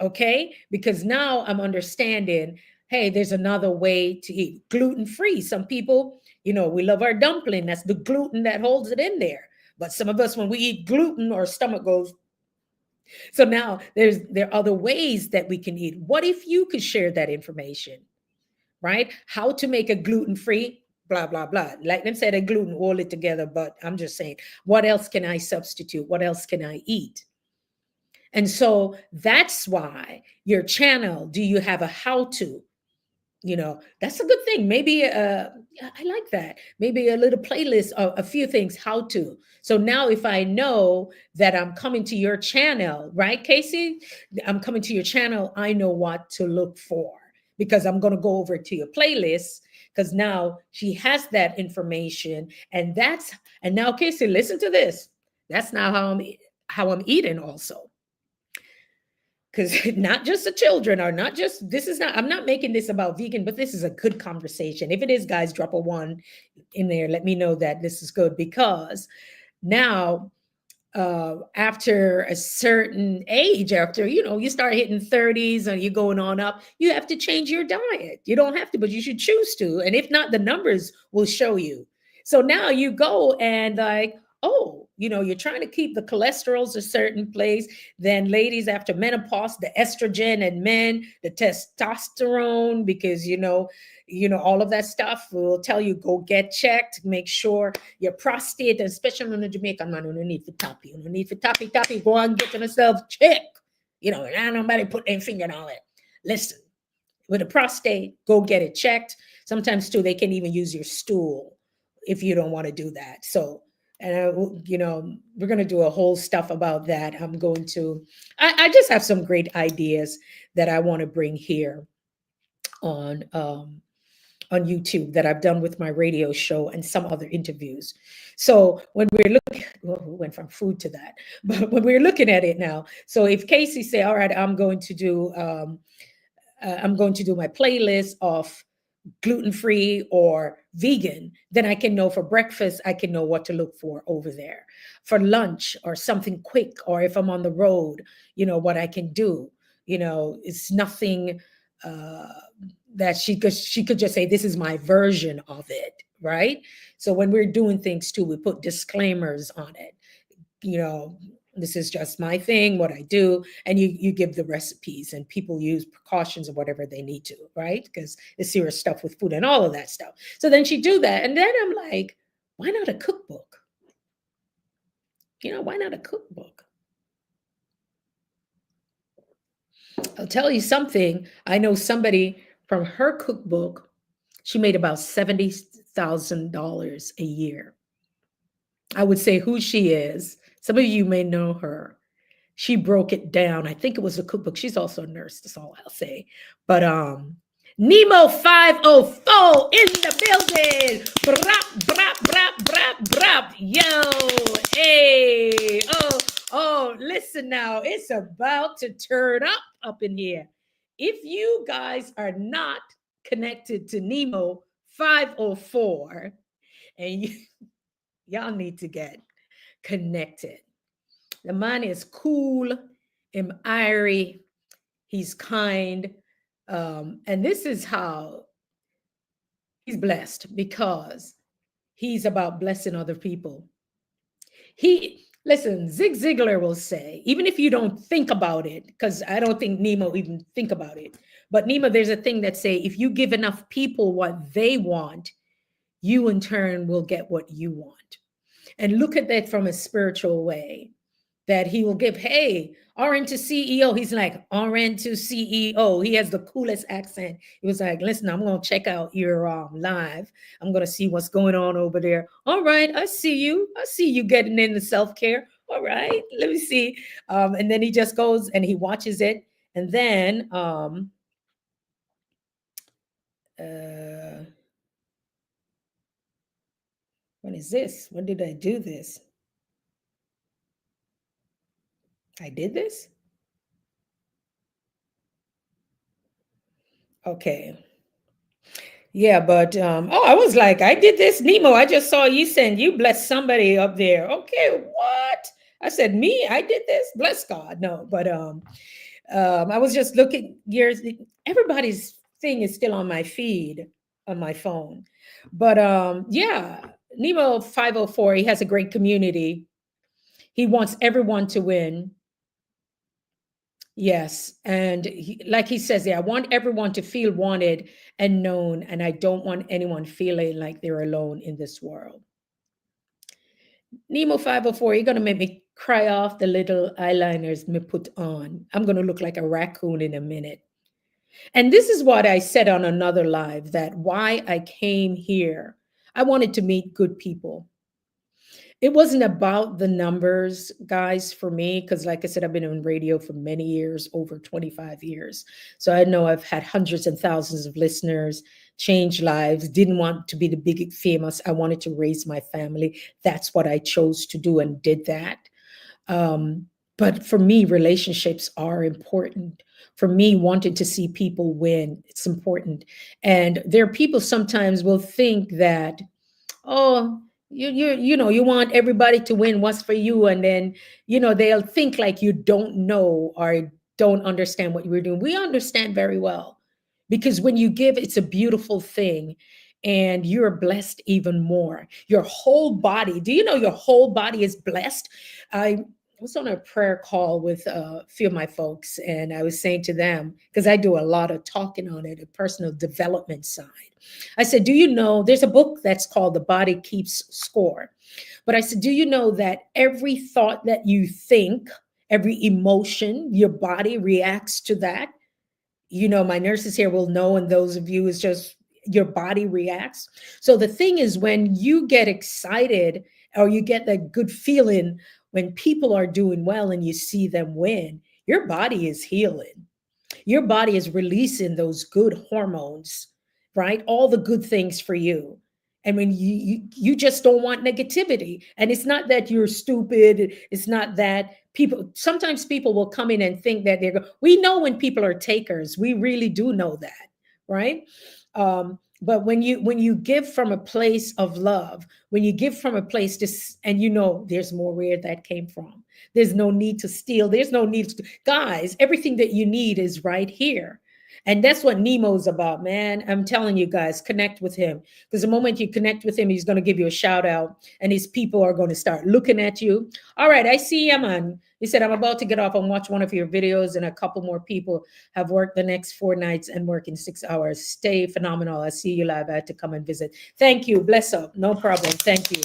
Okay, because now I'm understanding, hey, there's another way to eat gluten free. Some people, we love our dumpling, that's the gluten that holds it in there. But some of us, when we eat gluten, our stomach goes. So now there are other ways that we can eat. What if you could share that information, right? How to make a gluten free, blah blah blah. Like them say, they gluten all it together, but I'm just saying, what else can I substitute? What else can I eat? And so that's why your channel, do you have a how to? That's a good thing. Maybe I like that. Maybe a little playlist of a few things, how to. So now if I know that I'm coming to your channel, right, Casey? I'm coming to your channel, I know what to look for because I'm going to go over to your playlist because now she has that information. And now, Casey, listen to this. That's now how I'm eating also, because not just the children are not just, this is not, I'm not making this about vegan, but this is a good conversation. If it is, guys, drop a one in there, let me know that this is good, because now after a certain age, after you start hitting 30s and you're going on up, you have to change your diet. You don't have to, but you should choose to, and if not, the numbers will show you. So now you go and like, oh, you're trying to keep the cholesterols a certain place. Then ladies, after menopause, the estrogen, and men, the testosterone, because all of that stuff will tell you, go get checked, make sure your prostate, especially on the Jamaican man, you don't need for toppy, you don't need for toppy, go on, get yourself checked. And nobody put their finger on it. Listen, with a prostate, go get it checked. Sometimes too, they can even use your stool if you don't want to do that. So, and we're going to do a whole stuff about that. I just have some great ideas that I want to bring here on YouTube that I've done with my radio show and some other interviews. So when we're looking, well, we went from food to that, but when we're looking at it now, so if Casey say, all right, I'm going to do my playlist of gluten-free or vegan, then I can know for breakfast, I can know what to look for over there. For lunch or something quick, or if I'm on the road, what I can do. It's nothing that she could just say, this is my version of it, right? So when we're doing things too, we put disclaimers on it. This is just my thing, what I do, and you give the recipes, and people use precautions or whatever they need to, right? Because it's serious stuff with food and all of that stuff. So then she do that, and then I'm like, why not a cookbook? Why not a cookbook? I'll tell you something. I know somebody from her cookbook, she made about $70,000 a year. I would say who she is. Some of you may know her. She broke it down. I think it was a cookbook. She's also a nurse. That's all I'll say. But Nemo 504 in the building. Brap, brap, brap, brap, brap. Yo, hey. Oh, listen now. It's about to turn up in here. If you guys are not connected to Nemo 504, and y'all need to get connected. The man is cool, and airy. He's kind. And this is how he's blessed, because he's about blessing other people. Listen, Zig Ziglar will say, even if you don't think about it, because I don't think Nemo even think about it, but Nemo, there's a thing that say, if you give enough people what they want, you in turn will get what you want. And look at that from a spiritual way, that he will give, hey, RN to CEO. He's like, RN to CEO. He has the coolest accent. He was like, listen, I'm going to check out your live. I'm going to see what's going on over there. All right, I see you. I see you getting into self-care. All right, let me see. And then he just goes and he watches it. And then, when is this? When did I do this? I did this? Okay. Yeah, but I was like, I did this, Nemo. I just saw you send, you blessed somebody up there. Okay, what? I said, me, I did this. Bless God. No, but I was just looking years. Everybody's thing is still on my feed on my phone, but yeah, Nemo 504. He has a great community. He wants everyone to win. Yes, and like he says, yeah, I want everyone to feel wanted and known, and I don't want anyone feeling like they're alone in this world. Nemo 504, you're gonna make me cry off the little eyeliners me put on. I'm gonna look like a raccoon in a minute. And this is what I said on another live, that why I came here. I wanted to meet good people. It wasn't about the numbers, guys, for me, because like I said, I've been in radio for many years, over 25 years. So I know I've had hundreds and thousands of listeners, changed lives, didn't want to be the big famous. I wanted to raise my family. That's what I chose to do and did that. Um, but for me, relationships are important. For me, wanting to see people win, it's important. And there are people sometimes will think that, oh, you want everybody to win what's for you, and then they'll think like you don't know or don't understand what you were doing. We understand very well, because when you give, it's a beautiful thing, and you're blessed even more. Your whole body, do you know your whole body is blessed? I was on a prayer call with a few of my folks, and I was saying to them, because I do a lot of talking on it, a personal development side. I said, do you know there's a book that's called The Body Keeps Score? But I said, do you know that every thought that you think, every emotion, your body reacts to that? My nurses here will know, and those of you, is just your body reacts. So the thing is, when you get excited or you get that good feeling when people are doing well and you see them win, your body is healing. Your body is releasing those good hormones, right? All the good things for you. And when you just don't want negativity. And it's not that you're stupid. It's not that sometimes people will come in and think that we know when people are takers. We really do know that, right? But when you give from a place of love, when you give from a place and there's more where that came from. There's no need to steal. There's no need to, guys, everything that you need is right here. And that's what Nemo's about, man. I'm telling you guys, connect with him. Because the moment you connect with him, he's going to give you a shout out, and his people are going to start looking at you. All right, I see you, man. He said, I'm about to get off and watch one of your videos, and a couple more people have worked the next 4 nights and working 6 hours. Stay phenomenal. I see you live. I had to come and visit. Thank you. Bless up. No problem. Thank you.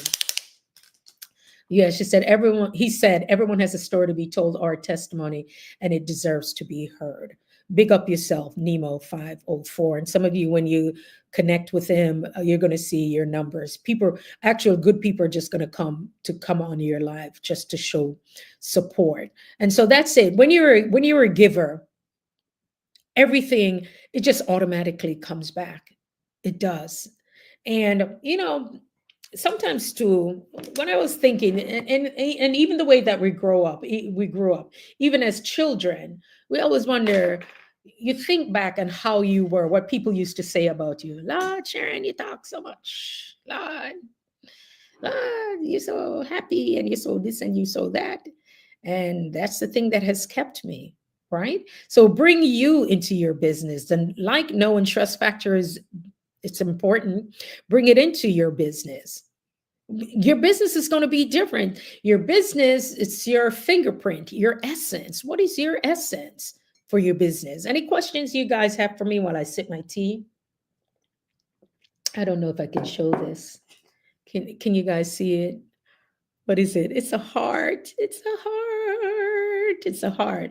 Yeah, he said, everyone has a story to be told or a testimony, and it deserves to be heard. Big up yourself, Nemo 504. And some of you, when you connect with him, you're going to see your numbers. People, actual good people, are just going to come on your live just to show support. And so that's it. When you're a giver, everything, it just automatically comes back. It does. And sometimes too, when I was thinking, and even the way that we grew up, even as children, we always wonder. You think back on how you were, what people used to say about you. Lord, Sharon, you talk so much. Lord, you're so happy, and you're so this and you so that. And that's the thing that has kept me, right? So bring you into your business, and like, know, and trust factor it's important. Bring it into your business. Your business is going to be different. Your business, it's your fingerprint, your essence. What is your essence for your business? Any questions you guys have for me while I sip my tea? I don't know if I can show this. Can you guys see it? What is it? It's a heart. It's a heart. It's a heart.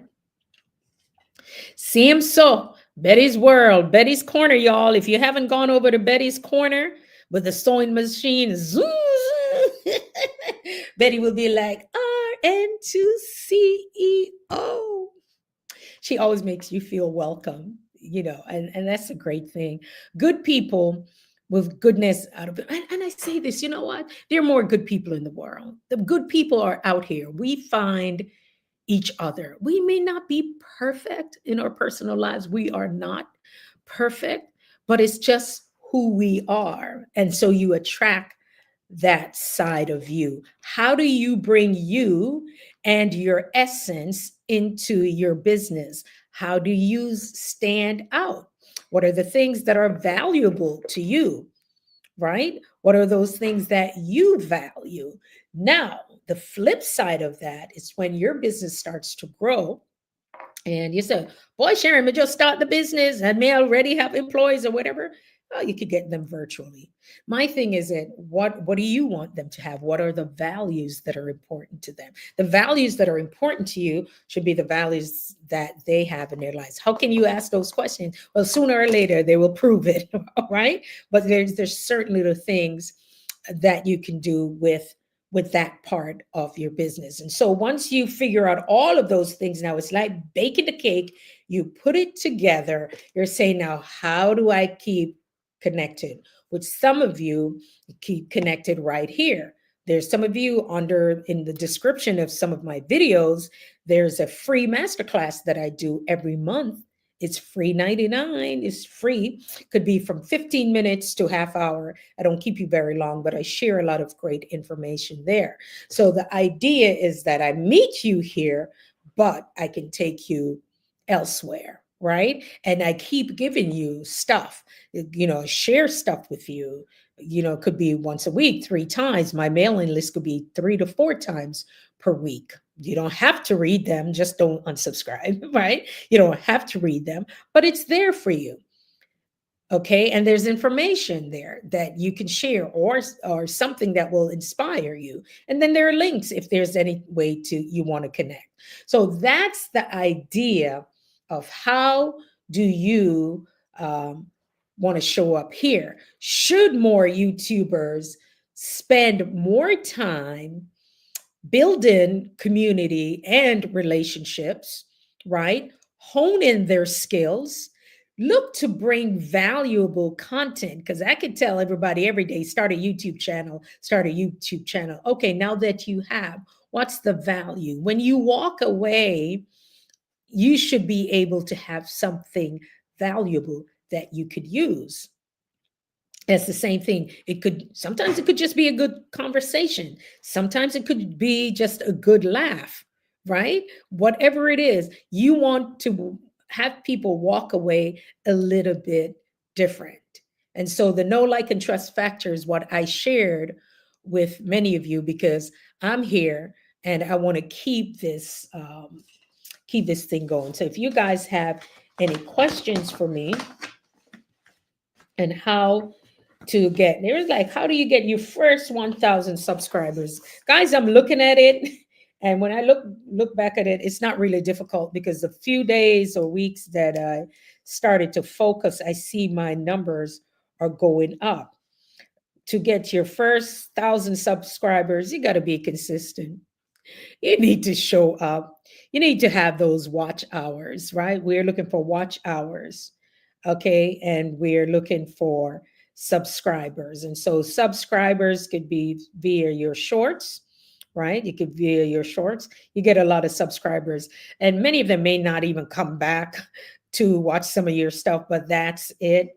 See him so. Betty's World, Betty's Corner, y'all. If you haven't gone over to Betty's Corner with the sewing machine, zoom, Betty will be like, RN2CEO. She always makes you feel welcome, and that's a great thing. Good people with goodness out of it. And I say this, you know what? There are more good people in the world. The good people are out here. We find each other. We may not be perfect in our personal lives. We are not perfect, but it's just who we are. And so you attract that side of you. How do you bring you and your essence into your business? How do you stand out? What are the things that are valuable to you? Right? What are those things that you value? Now, the flip side of that is when your business starts to grow and you say, boy, Sharon, we just start the business and may already have employees or whatever. Oh, you could get them virtually. My thing is that what do you want them to have? What are the values that are important to them? The values that are important to you should be the values that they have in their lives. How can you ask those questions? Well, sooner or later they will prove it, right? But there's certainly the things that you can do with that part of your business. And so once you figure out all of those things, now it's like baking the cake, you put it together, you're saying, now, how do I keep connected? Which some of you keep connected right here. There's some of you under in the description of some of my videos, there's a free masterclass that I do every month. It's free 99. It's free. Could be from 15 minutes to half hour. I don't keep you very long, but I share a lot of great information there. So the idea is that I meet you here, but I can take you elsewhere, right? And I keep giving you stuff, share stuff with you. It could be once a week, 3 times. My mailing list could be 3 to 4 times per week. You don't have to read them, just don't unsubscribe, right? You don't have to read them, but it's there for you. Okay, and there's information there that you can share, or something that will inspire you. And then there are links if there's any way to you want to connect. So that's the idea of how do you want to show up here. Should more YouTubers spend more time building community and relationships, right? Hone in their skills, look to bring valuable content, because I could tell everybody every day, start a YouTube channel, start a YouTube channel. Okay, now that you have, what's the value? When you walk away, you should be able to have something valuable that you could use. It's the same thing. Sometimes it could just be a good conversation. Sometimes it could be just a good laugh, right? Whatever it is, you want to have people walk away a little bit different. And so the know, like, and trust factor is what I shared with many of you, because I'm here and I want to keep this thing going. So if you guys have any questions for me and how to get there's like, how do you get your first 1,000 subscribers? Guys, I'm looking at it, and when I look back at it, it's not really difficult, because the few days or weeks that I started to focus, I see my numbers are going up. To get your first 1,000 subscribers, you got to be consistent. You need to show up. You need to have those watch hours, right? We're looking for watch hours. Okay. And we're looking for subscribers. And so subscribers could be via your shorts, right? You could via your shorts. You get a lot of subscribers, and many of them may not even come back to watch some of your stuff, but that's it.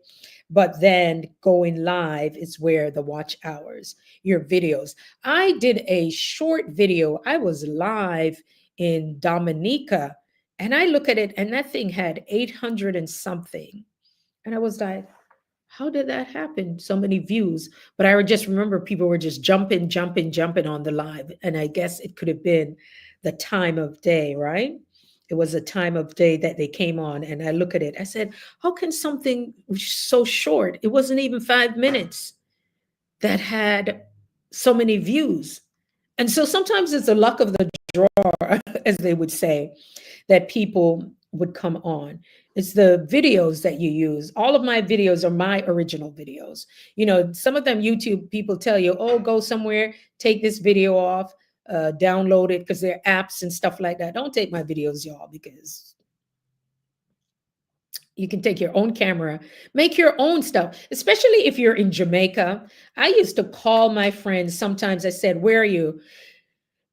But then going live is where the watch hours, your videos. I did a short video. I was live in Dominica, and I look at it, and that thing had 800 and something. And I was like, how did that happen? So many views. But I would just remember people were just jumping on the live. And I guess it could have been the time of day, right? It was a time of day that they came on. And I look at it, I said, how can something so short, it wasn't even 5 minutes, that had so many views? And so sometimes it's the luck of the draw, as they would say, that people would come on. It's the videos that you use. All of my videos are my original videos. Some of them YouTube people tell you, oh, go somewhere, take this video off, download it, because they're apps and stuff like that. Don't take my videos, y'all, because you can take your own camera, make your own stuff, especially if you're in Jamaica. I used to call my friends. Sometimes I said, where are you?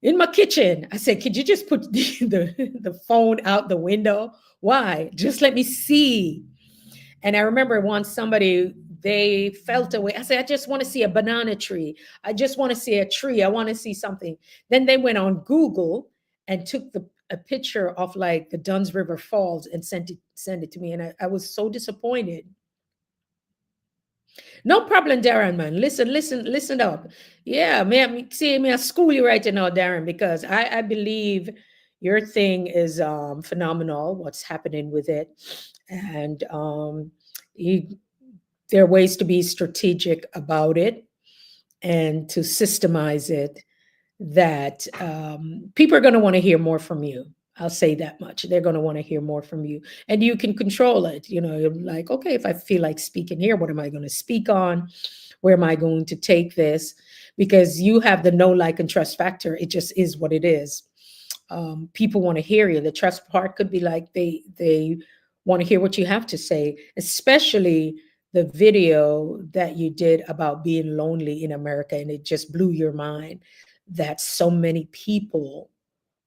In my kitchen. I said, could you just put the phone out the window? Why? Just let me see. And I remember once somebody, they felt away. I said, I just want to see a banana tree. I just want to see a tree. I want to see something. Then they went on Google and took a picture of like the Duns River Falls and send it to me. And I was so disappointed. No problem, Darren, man. Listen up. Yeah, man, see me, I school you right now, Darren, because I believe your thing is phenomenal, what's happening with it. And you, there are ways to be strategic about it and to systemize it that people are going to want to hear more from you. I'll say that much. They're going to want to hear more from you, and you can control it. You know, you're like, okay, if I feel like speaking here, what am I going to speak on? Where am I going to take this? Because you have the know, like, and trust factor. It just is what it is. People want to hear you. The trust part could be like they want to hear what you have to say, especially the video that you did about being lonely in America, and it just blew your mind that so many people,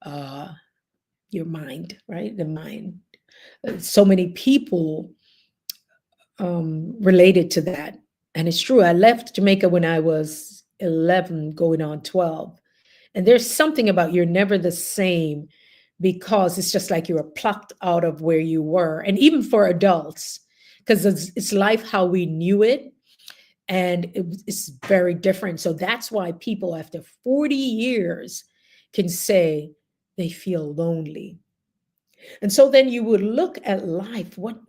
uh, your mind, right? The mind, so many people related to that. And it's true. I left Jamaica when I was 11, going on 12. And there's something about you're never the same because it's just like you were plucked out of where you were. And even for adults, because it's life how we knew it. And it's very different. So that's why people after 40 years can say they feel lonely. And so then you would look at life. What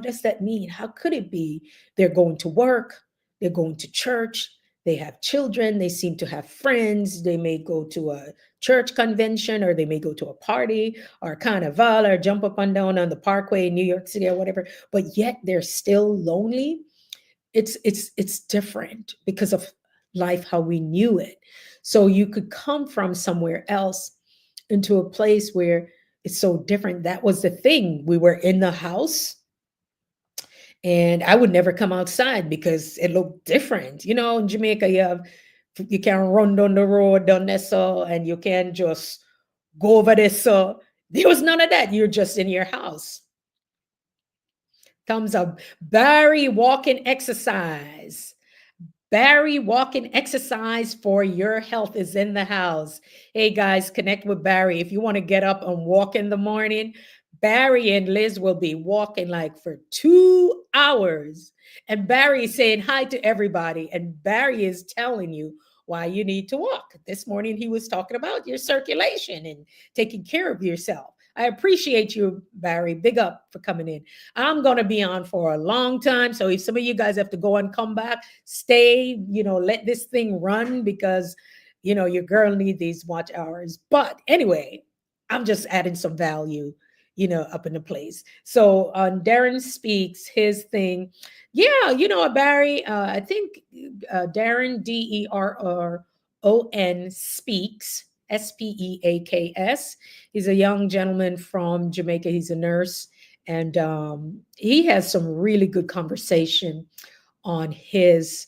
does that mean? How could it be? They're going to work, they're going to church, they have children, they seem to have friends, they may go to a church convention, or they may go to a party or a carnival, or jump up and down on the parkway in New York City or whatever, but yet they're still lonely. It's different because of life how we knew it. So you could come from somewhere else into a place where it's so different. That was the thing. We were in the house, and I would never come outside because it looked different. You know, in Jamaica, you can run down the road down there, so, and you can just go over there. So there was none of that. You're just in your house. Thumbs up. Barry, walking exercise. Barry, walking exercise for your health is in the house. Hey guys, connect with Barry. If you want to get up and walk in the morning, Barry and Liz will be walking like for 2 hours. And Barry is saying hi to everybody. And Barry is telling you why you need to walk. This morning, he was talking about your circulation and taking care of yourself. I appreciate you, Barry. Big up for coming in. I'm going to be on for a long time. So if some of you guys have to go and come back, stay, let this thing run because, your girl need these watch hours. But anyway, I'm just adding some value, up in the place. So Darren speaks his thing. Yeah, Barry, I think Darren, Deron speaks, Speaks. He's a young gentleman from Jamaica. He's a nurse, and he has some really good conversation on his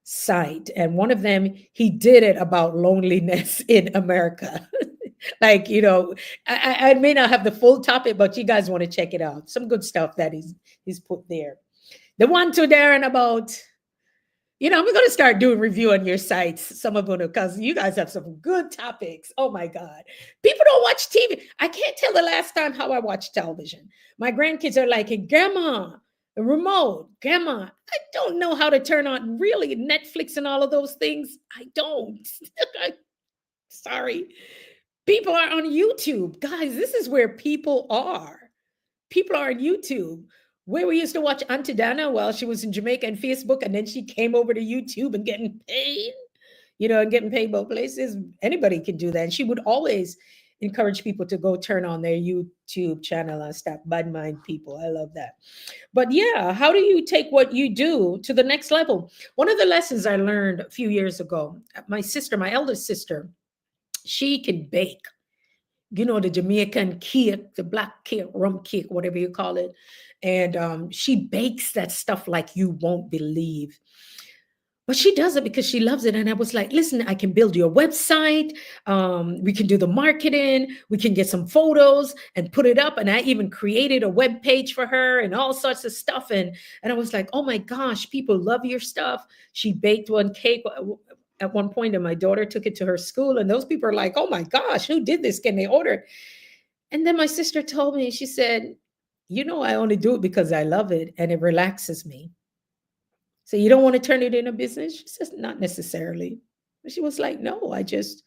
site. And one of them, he did it about loneliness in America. Like, I may not have the full topic, but you guys want to check it out. Some good stuff that he's put there. The one to Darren about, we're going to start doing review on your sites, some of them, because you guys have some good topics. Oh my God. People don't watch TV. I can't tell the last time how I watched television. My grandkids are like, hey, Grandma, a remote, Grandma, I don't know how to turn on really Netflix and all of those things. I don't. Sorry. People are on YouTube. Guys, this is where people are. People are on YouTube. Where we used to watch Auntie Dana while she was in Jamaica and Facebook, and then she came over to YouTube and getting paid, and getting paid both places. Anybody can do that. And she would always encourage people to go turn on their YouTube channel and stop bad mind people. I love that. But yeah, how do you take what you do to the next level? One of the lessons I learned a few years ago, my eldest sister, she can bake. The Jamaican cake, the black cake, rum cake, whatever you call it. And she bakes that stuff like you won't believe. But she does it because she loves it. And I was like, listen, I can build you a website. We can do the marketing. We can get some photos and put it up. And I even created a web page for her and all sorts of stuff. And I was like, oh my gosh, people love your stuff. She baked one cake at one point, and my daughter took it to her school. And those people are like, oh my gosh, who did this? Can they order it? And then my sister told me, she said, I only do it because I love it and it relaxes me. So you don't want to turn it into business? She says, not necessarily. She was like, no, I just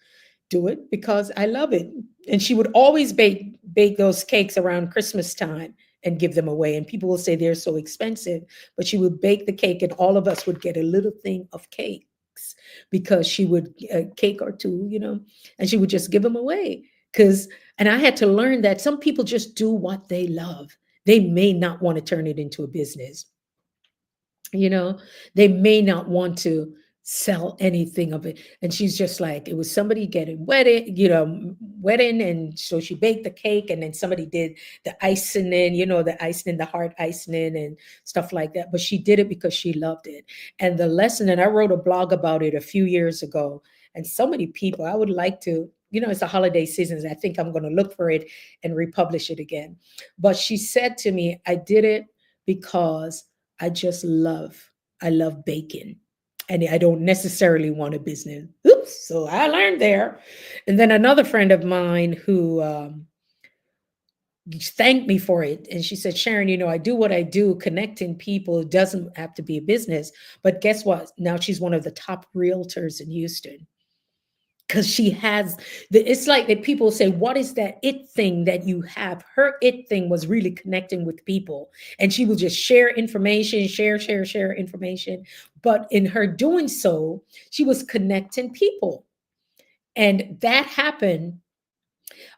do it because I love it. And she would always bake those cakes around Christmas time and give them away. And people will say they're so expensive, but she would bake the cake and all of us would get a little thing of cakes because she would a cake or two, and she would just give them away. Because and I had to learn that some people just do what they love. They may not want to turn it into a business, you know they may not want to sell anything of it. And she's just like, it was somebody getting wedded, wedding, and so she baked the cake, and then somebody did the icing in, the icing in, the heart icing in, and stuff like that. But she did it because she loved it. And the lesson, and I wrote a blog about it a few years ago, and so many people, I would like to, it's the holiday seasons, I think I'm going to look for it and republish it again. But she said to me, I did it because I just I love baking. And I don't necessarily want a business. Oops. So I learned there. And then another friend of mine who thanked me for it. And she said, Sharon, I do what I do, connecting people. It doesn't have to be a business. But guess what? Now she's one of the top realtors in Houston because she has it's like that people say, what is that it thing that you have? Her it thing was really connecting with people, and she will just share information, share information. But in her doing so, she was connecting people, and that happened.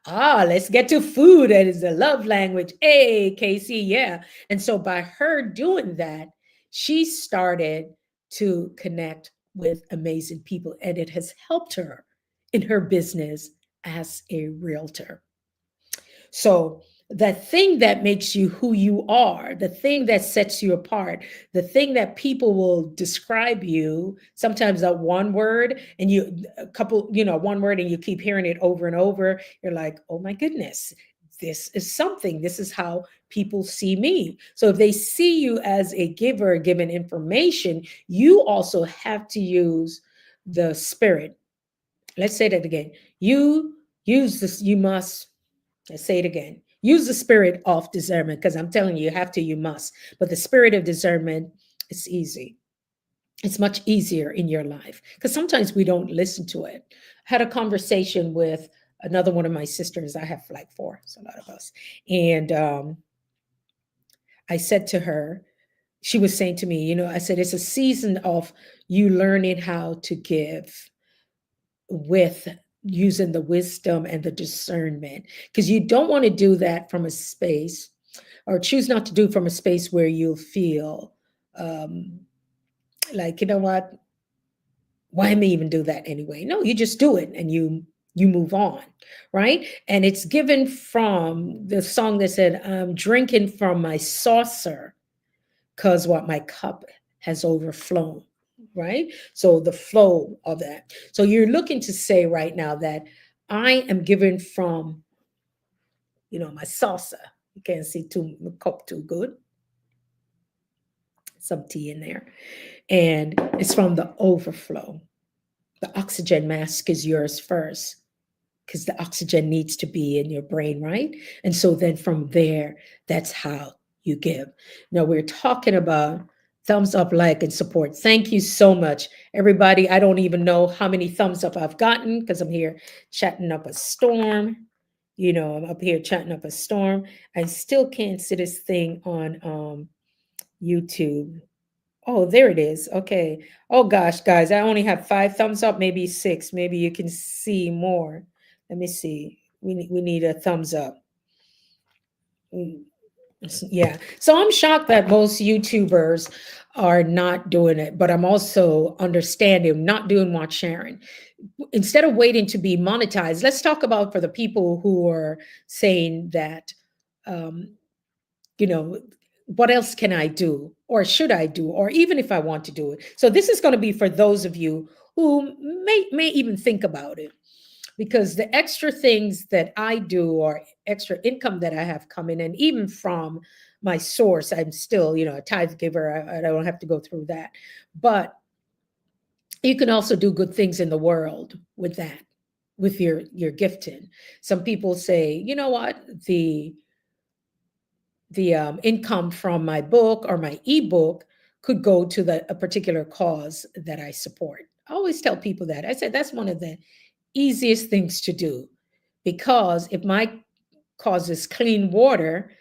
Let's get to food. That is the love language. Hey, Casey, yeah. And so by her doing that, she started to connect with amazing people, and it has helped her in her business as a realtor. So the thing that makes you who you are, the thing that sets you apart, the thing that people will describe you, sometimes that one word, and a couple, one word, and you keep hearing it over and over. You're like, oh my goodness, this is something. This is how people see me. So if they see you as a giver, giving information, you also have to use the spirit. Let's say that again. You use this, you must. Let's say it again. Use the spirit of discernment, because I'm telling you, you have to, you must. But the spirit of discernment, it's easy. It's much easier in your life because sometimes we don't listen to it. I had a conversation with another one of my sisters. I have like four, so a lot of us. And I said to her, she was saying to me, I said, it's a season of you learning how to give with using the wisdom and the discernment, because you don't want to do that from a space, or choose not to do from a space where you'll feel um, like, what, why am I even do that anyway? No, you just do it and you move on, right? And it's given from the song that said, I'm drinking from my saucer because what, my cup has overflown, right? So the flow of that. So you're looking to say right now that I am given from, my salsa. You can't see too the cup too good. Some tea in there. And it's from the overflow. The oxygen mask is yours first, because the oxygen needs to be in your brain, right? And so then from there, that's how you give. Now we're talking about thumbs up, like, and support. Thank you so much, everybody. I don't even know how many thumbs up I've gotten because I'm here chatting up a storm. I'm up here chatting up a storm. I still can't see this thing on YouTube. Oh, there it is. Okay. Oh gosh, guys, I only have 5 thumbs up, maybe 6. Maybe you can see more. Let me see. We need a thumbs up. Mm, yeah. So I'm shocked that most YouTubers are not doing it, but I'm also understanding not doing what Sharon. Instead of waiting to be monetized, let's talk about for the people who are saying that um, you know, what else can I do or should I do, or even if I want to do it. So this is going to be for those of you who may even think about it, because the extra things that I do or extra income that I have coming in, even from my source, I'm still, a tithe giver. I don't have to go through that. But you can also do good things in the world with that, with your gifting. Some people say, you know what, the income from my book or my ebook could go to a particular cause that I support. I always tell people that. I said that's one of the easiest things to do, because if my cause is clean water,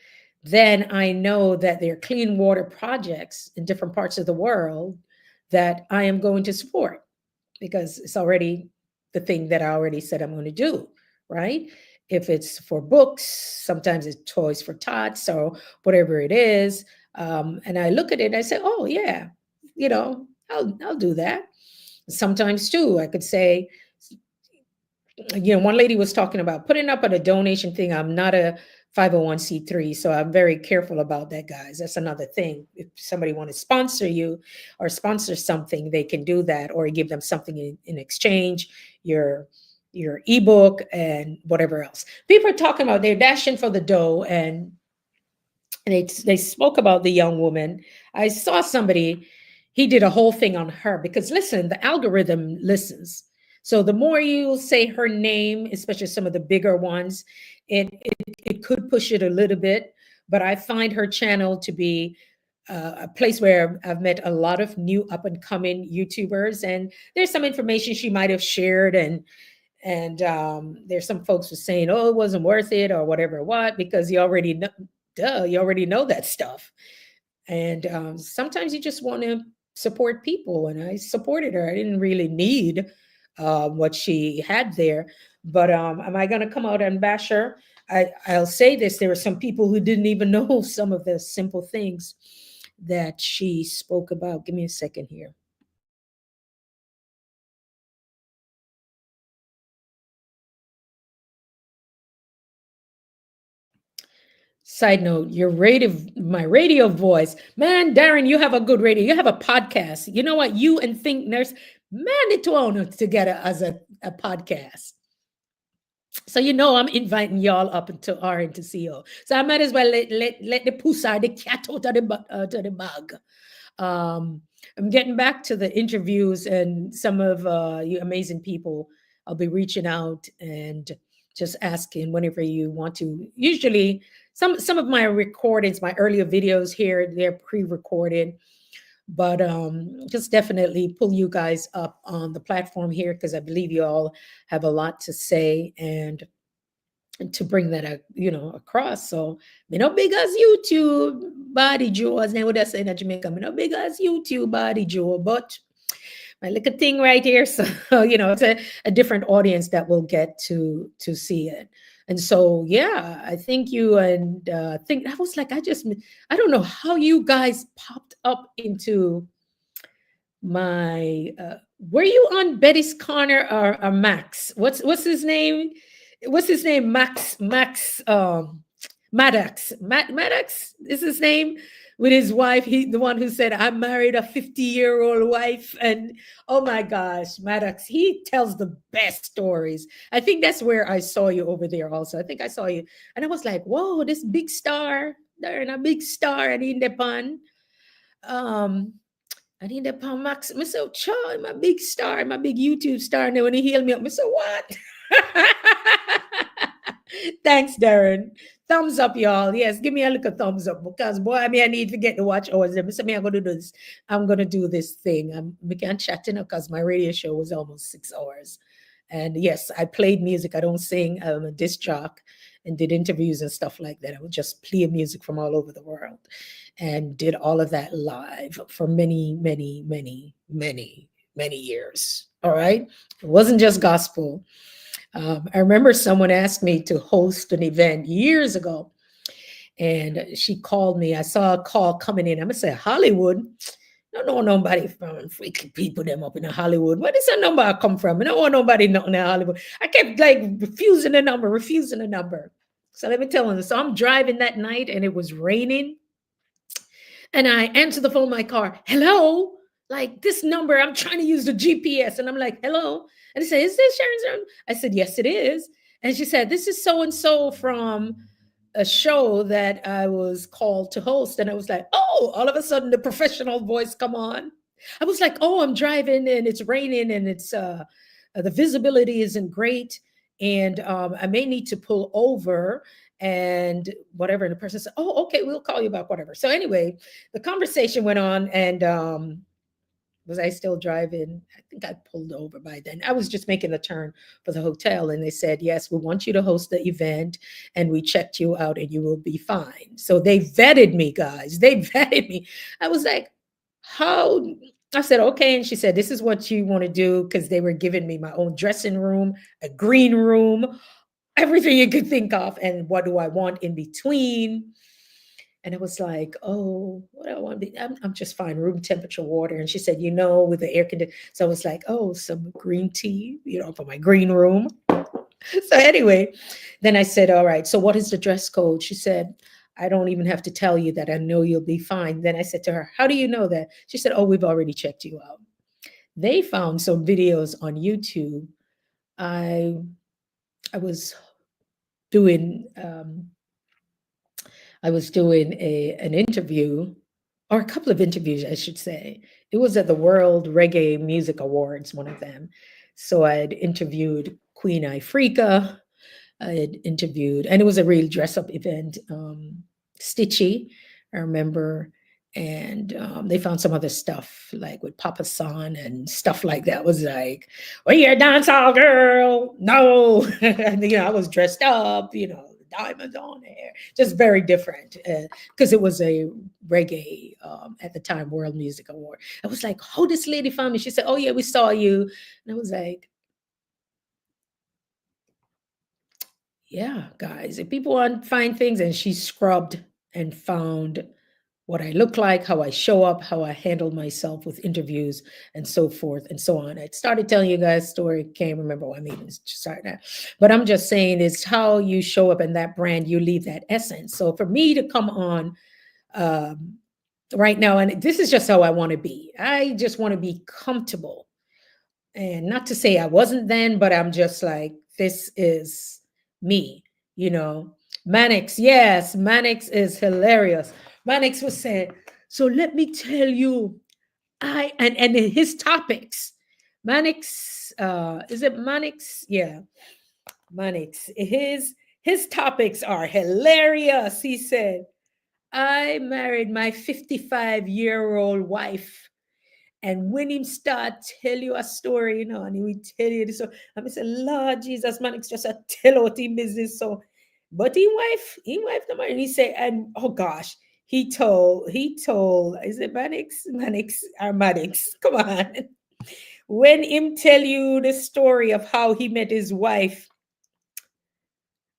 then I know that there are clean water projects in different parts of the world that I am going to support, because it's already the thing that I already said I'm going to do, right? If it's for books, sometimes it's toys for tots or whatever it is. And I look at it and I say, oh, yeah, I'll do that. Sometimes too, I could say, one lady was talking about putting up at a donation thing. I'm not a 501c3, so I'm very careful about that, guys. That's another thing. If somebody want to sponsor you or sponsor something, they can do that, or give them something in exchange, your ebook and whatever else. People are talking about they're dashing for the dough, and they spoke about the young woman. I saw somebody, he did a whole thing on her, because listen, the algorithm listens. So the more you say her name, especially some of the bigger ones, it could push it a little bit. But I find her channel to be a place where I've met a lot of new up and coming YouTubers, and there's some information she might have shared, and there's some folks who saying, oh, it wasn't worth it or whatever, what, because you already know, you already know that stuff. And sometimes you just want to support people, and I supported her. I didn't really need what she had there, but am I going to come out and bash her? I'll say this: there were some people who didn't even know some of the simple things that she spoke about. Give me a second here. Side note, my radio voice, man, Darren, you have a good radio. You have a podcast. You know what? You and Think Nurse, man, it own together as a podcast. So I'm inviting y'all up into R into CO. So I might as well let the pussy, the cat out of to the bag. I'm getting back to the interviews and some of you amazing people. I'll be reaching out and just asking whenever you want to. Usually, some of my recordings, my earlier videos here, they're pre-recorded, but just definitely pull you guys up on the platform here, because I believe you all have a lot to say and to bring that across. So me no big as YouTube body Joe, as they would have said in Jamaica. Me no big as YouTube body Joe, but my little thing right here. So it's a different audience that will get to see it. And so yeah, I think you and think I was like, I don't know how you guys popped up into my were you on Betty's Corner or Max? What's his name? What's his name? Max Maddox. Maddox is his name, with his wife. He the one who said, I married a 50-year-old wife. And oh my gosh, Maddox, he tells the best stories. I think that's where I saw you over there also. I think I saw you and I was like, whoa, this big star. They're in a big star and in the pan. I need that pound max. I said, "Child, I'm a big star, I'm a big YouTube star." And then when he healed me up, I said, "What?" Thanks, Darren. Thumbs up, y'all. Yes, give me a little thumbs up, because boy, I need to get the watch hours. I said, I'm gonna do this. I'm gonna do this thing. I can't chat because my radio show was almost 6 hours. And yes, I played music. I don't sing. I'm a disc jock and did interviews and stuff like that. I would just play music from all over the world and did all of that live for many, many, many, many, many years. All right. It wasn't just gospel. I remember someone asked me to host an event years ago, and she called me. I saw a call coming in. I'm going to say, Hollywood. I don't know nobody from freaky people them up in Hollywood. Where does that number come from? I don't want nobody nothing in Hollywood. I kept like refusing the number. So let me tell you. So I'm driving that night and it was raining. And I answer the phone in my car. Hello? Like this number, I'm trying to use the GPS. And I'm like, hello? And they say, is this Sharon? I said, yes, it is. And she said, this is so-and-so from a show that I was called to host. And I was like, oh, all of a sudden the professional voice come on. I was like, oh, I'm driving and it's raining and it's the visibility isn't great. and I may need to pull over and whatever. And the person said, oh, okay, we'll call you back, whatever. So anyway, the conversation went on, and was I still driving? I think I pulled over by then. I was just making the turn for the hotel, and they said, yes, we want you to host the event, and we checked you out, and you will be fine. So they vetted me, guys. They vetted me. I was like, how? I said, okay. And she said, this is what you want to do, because they were giving me my own dressing room, a green room, everything you could think of. And what do I want in between? And it was like, oh, what do I want to be? I'm just fine, room temperature water. And she said, with the air conditioner. So I was like, oh, some green tea, for my green room. So anyway, then I said, all right, so what is the dress code? She said, I don't even have to tell you that. I know you'll be fine. Then I said to her, how do you know that? She said, oh, we've already checked you out. They found some videos on YouTube. I I was doing an interview, or a couple of interviews, I should say. It was at the World Reggae Music Awards, one of them. So I had interviewed Queen Ifrica. I had interviewed, and it was a real dress up event. Stitchy, I remember, and they found some other stuff like with Papa San and stuff like that. Was like, well, you're a dance hall girl. No, and, I was dressed up, diamonds on hair, just very different, because it was a reggae, at the time, World Music Award. I was like, oh, this lady found me. She said, oh yeah, we saw you. And I was like, yeah, guys, if people want to find things, and she scrubbed and found what I look like, how I show up, how I handle myself with interviews, and so forth and so on. I started telling you guys story, can't remember what I mean, start that. But I'm just saying, it's how you show up in that brand, you leave that essence. So for me to come on, um, right now, and this is just how I want to be. I just want to be comfortable, and not to say I wasn't then, but I'm just like, this is me, you know. Mannix, yes, Mannix is hilarious. Mannix was saying, so let me tell you, and his topics. Mannix, is it Mannix? Yeah, Mannix. His topics are hilarious. He said, I married my 55-year-old wife. And when him start tell you a story, and he will tell you this, so I say, Lord Jesus, man, it's just a tell out him business. So, but he wife, no man. And he say, and oh gosh, he told, is it Mannix or Maddox? Come on. When him tell you the story of how he met his wife,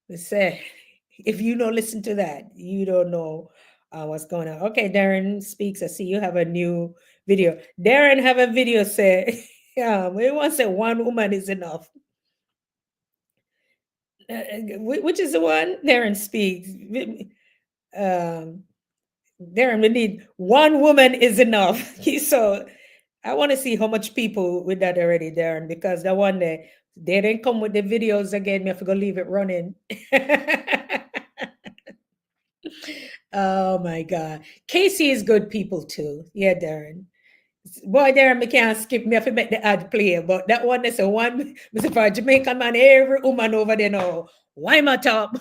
they say, if you don't listen to that, you don't know what's going on. Okay, Darren speaks. I see you have a new video. Darren have a video say, we want to say one woman is enough. Which is the one? Darren speaks. Um, Darren, we need one woman is enough. So I want to see how much people with that already, Darren, because the one they didn't come with the videos again. Me have to go leave it running. Oh my God. Casey is good people too. Yeah, Darren. Boy, Darren, me can't skip me. I have to make the ad play. But that one is a one, Mr. For Jamaican man, every woman over there know. Why my top?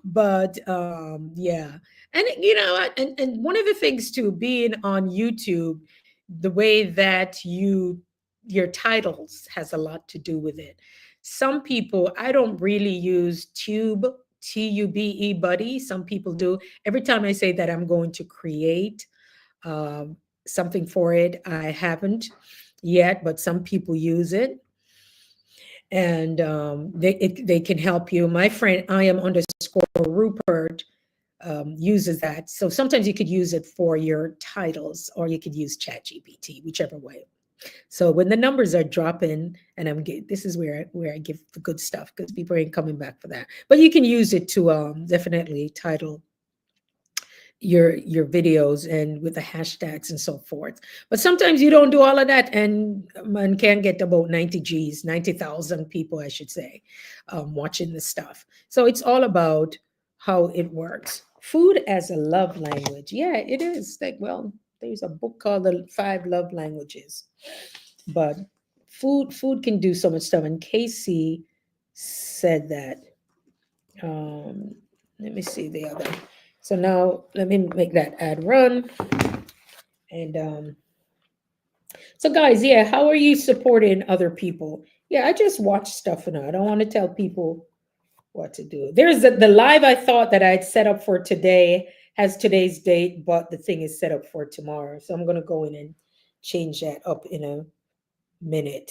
But yeah. And and one of the things too, being on YouTube, the way that your titles has a lot to do with it. Some people, I don't really use Tube buddy. Some people do. Every time I say that I'm going to create um, something for it, I haven't yet, but some people use it, and they can help you. My friend I am underscore Rupert uses that. So sometimes you could use it for your titles, or you could use ChatGPT, whichever way. So when the numbers are dropping, and this is where I give the good stuff, because people ain't coming back for that. But you can use it to definitely title your videos, and with the hashtags and so forth. But sometimes you don't do all of that, and man can get about 90,000 people, I should say, watching this stuff. So it's all about how it works. Food as a love language. Yeah, it is. Like, well, there's a book called The 5 Love Languages. But food can do so much stuff. And Casey said that. Um, let me see the other. So now let me make that ad run. And so guys, yeah, how are you supporting other people? Yeah, I just watch stuff and I don't want to tell people what to do. There's the live I thought that I'd set up for today has today's date, but the thing is set up for tomorrow. So I'm gonna go in and change that up in a minute.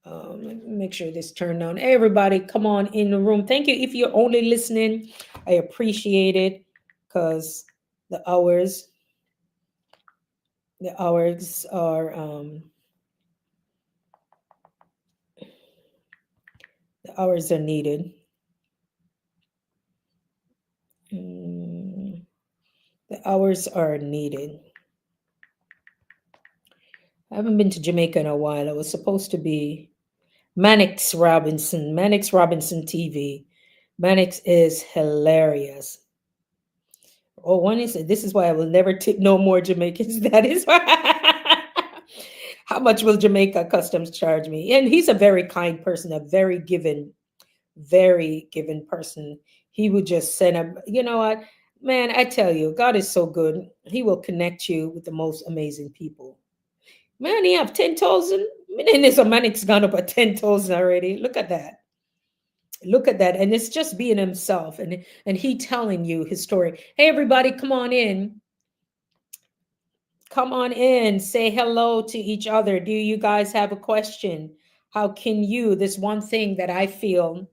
Let me make sure this turned on. Hey, everybody, come on in the room. Thank you. If you're only listening, I appreciate it because the hours, the hours are the hours are needed. Mm, the hours are needed. I haven't been to Jamaica in a while. I was supposed to be Mannix Robinson TV. Mannix is hilarious. Oh, one is this is why I will never tip no more Jamaicans. That is why. How much will Jamaica Customs charge me? And he's a very kind person, a very given person. He would just send a, you know what, man, I tell you, God is so good. He will connect you with the most amazing people. Man, he have 10,000. And there's a man it's gone up at 10,000 already. Look at that. Look at that. And it's just being himself and he telling you his story. Hey, everybody, come on in. Come on in. Say hello to each other. Do you guys have a question? How can you, this one thing that I feel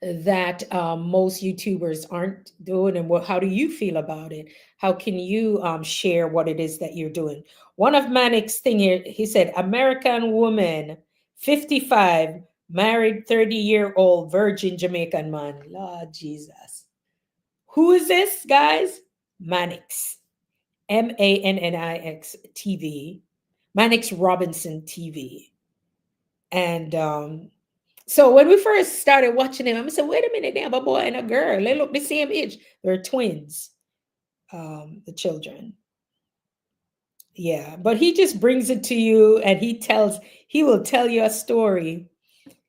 that most YouTubers aren't doing, and how do you feel about it? How can you share what it is that you're doing? One of Manic's thing here, he said, American woman, 55, married 30-year-old virgin Jamaican man. Lord Jesus. Who is this, guys? Mannix. Mannix TV. Mannix Robinson TV. And so when we first started watching him, I said, wait a minute, they have a boy and a girl. They look the same age. They're twins, the children. Yeah, but he just brings it to you and he will tell you a story.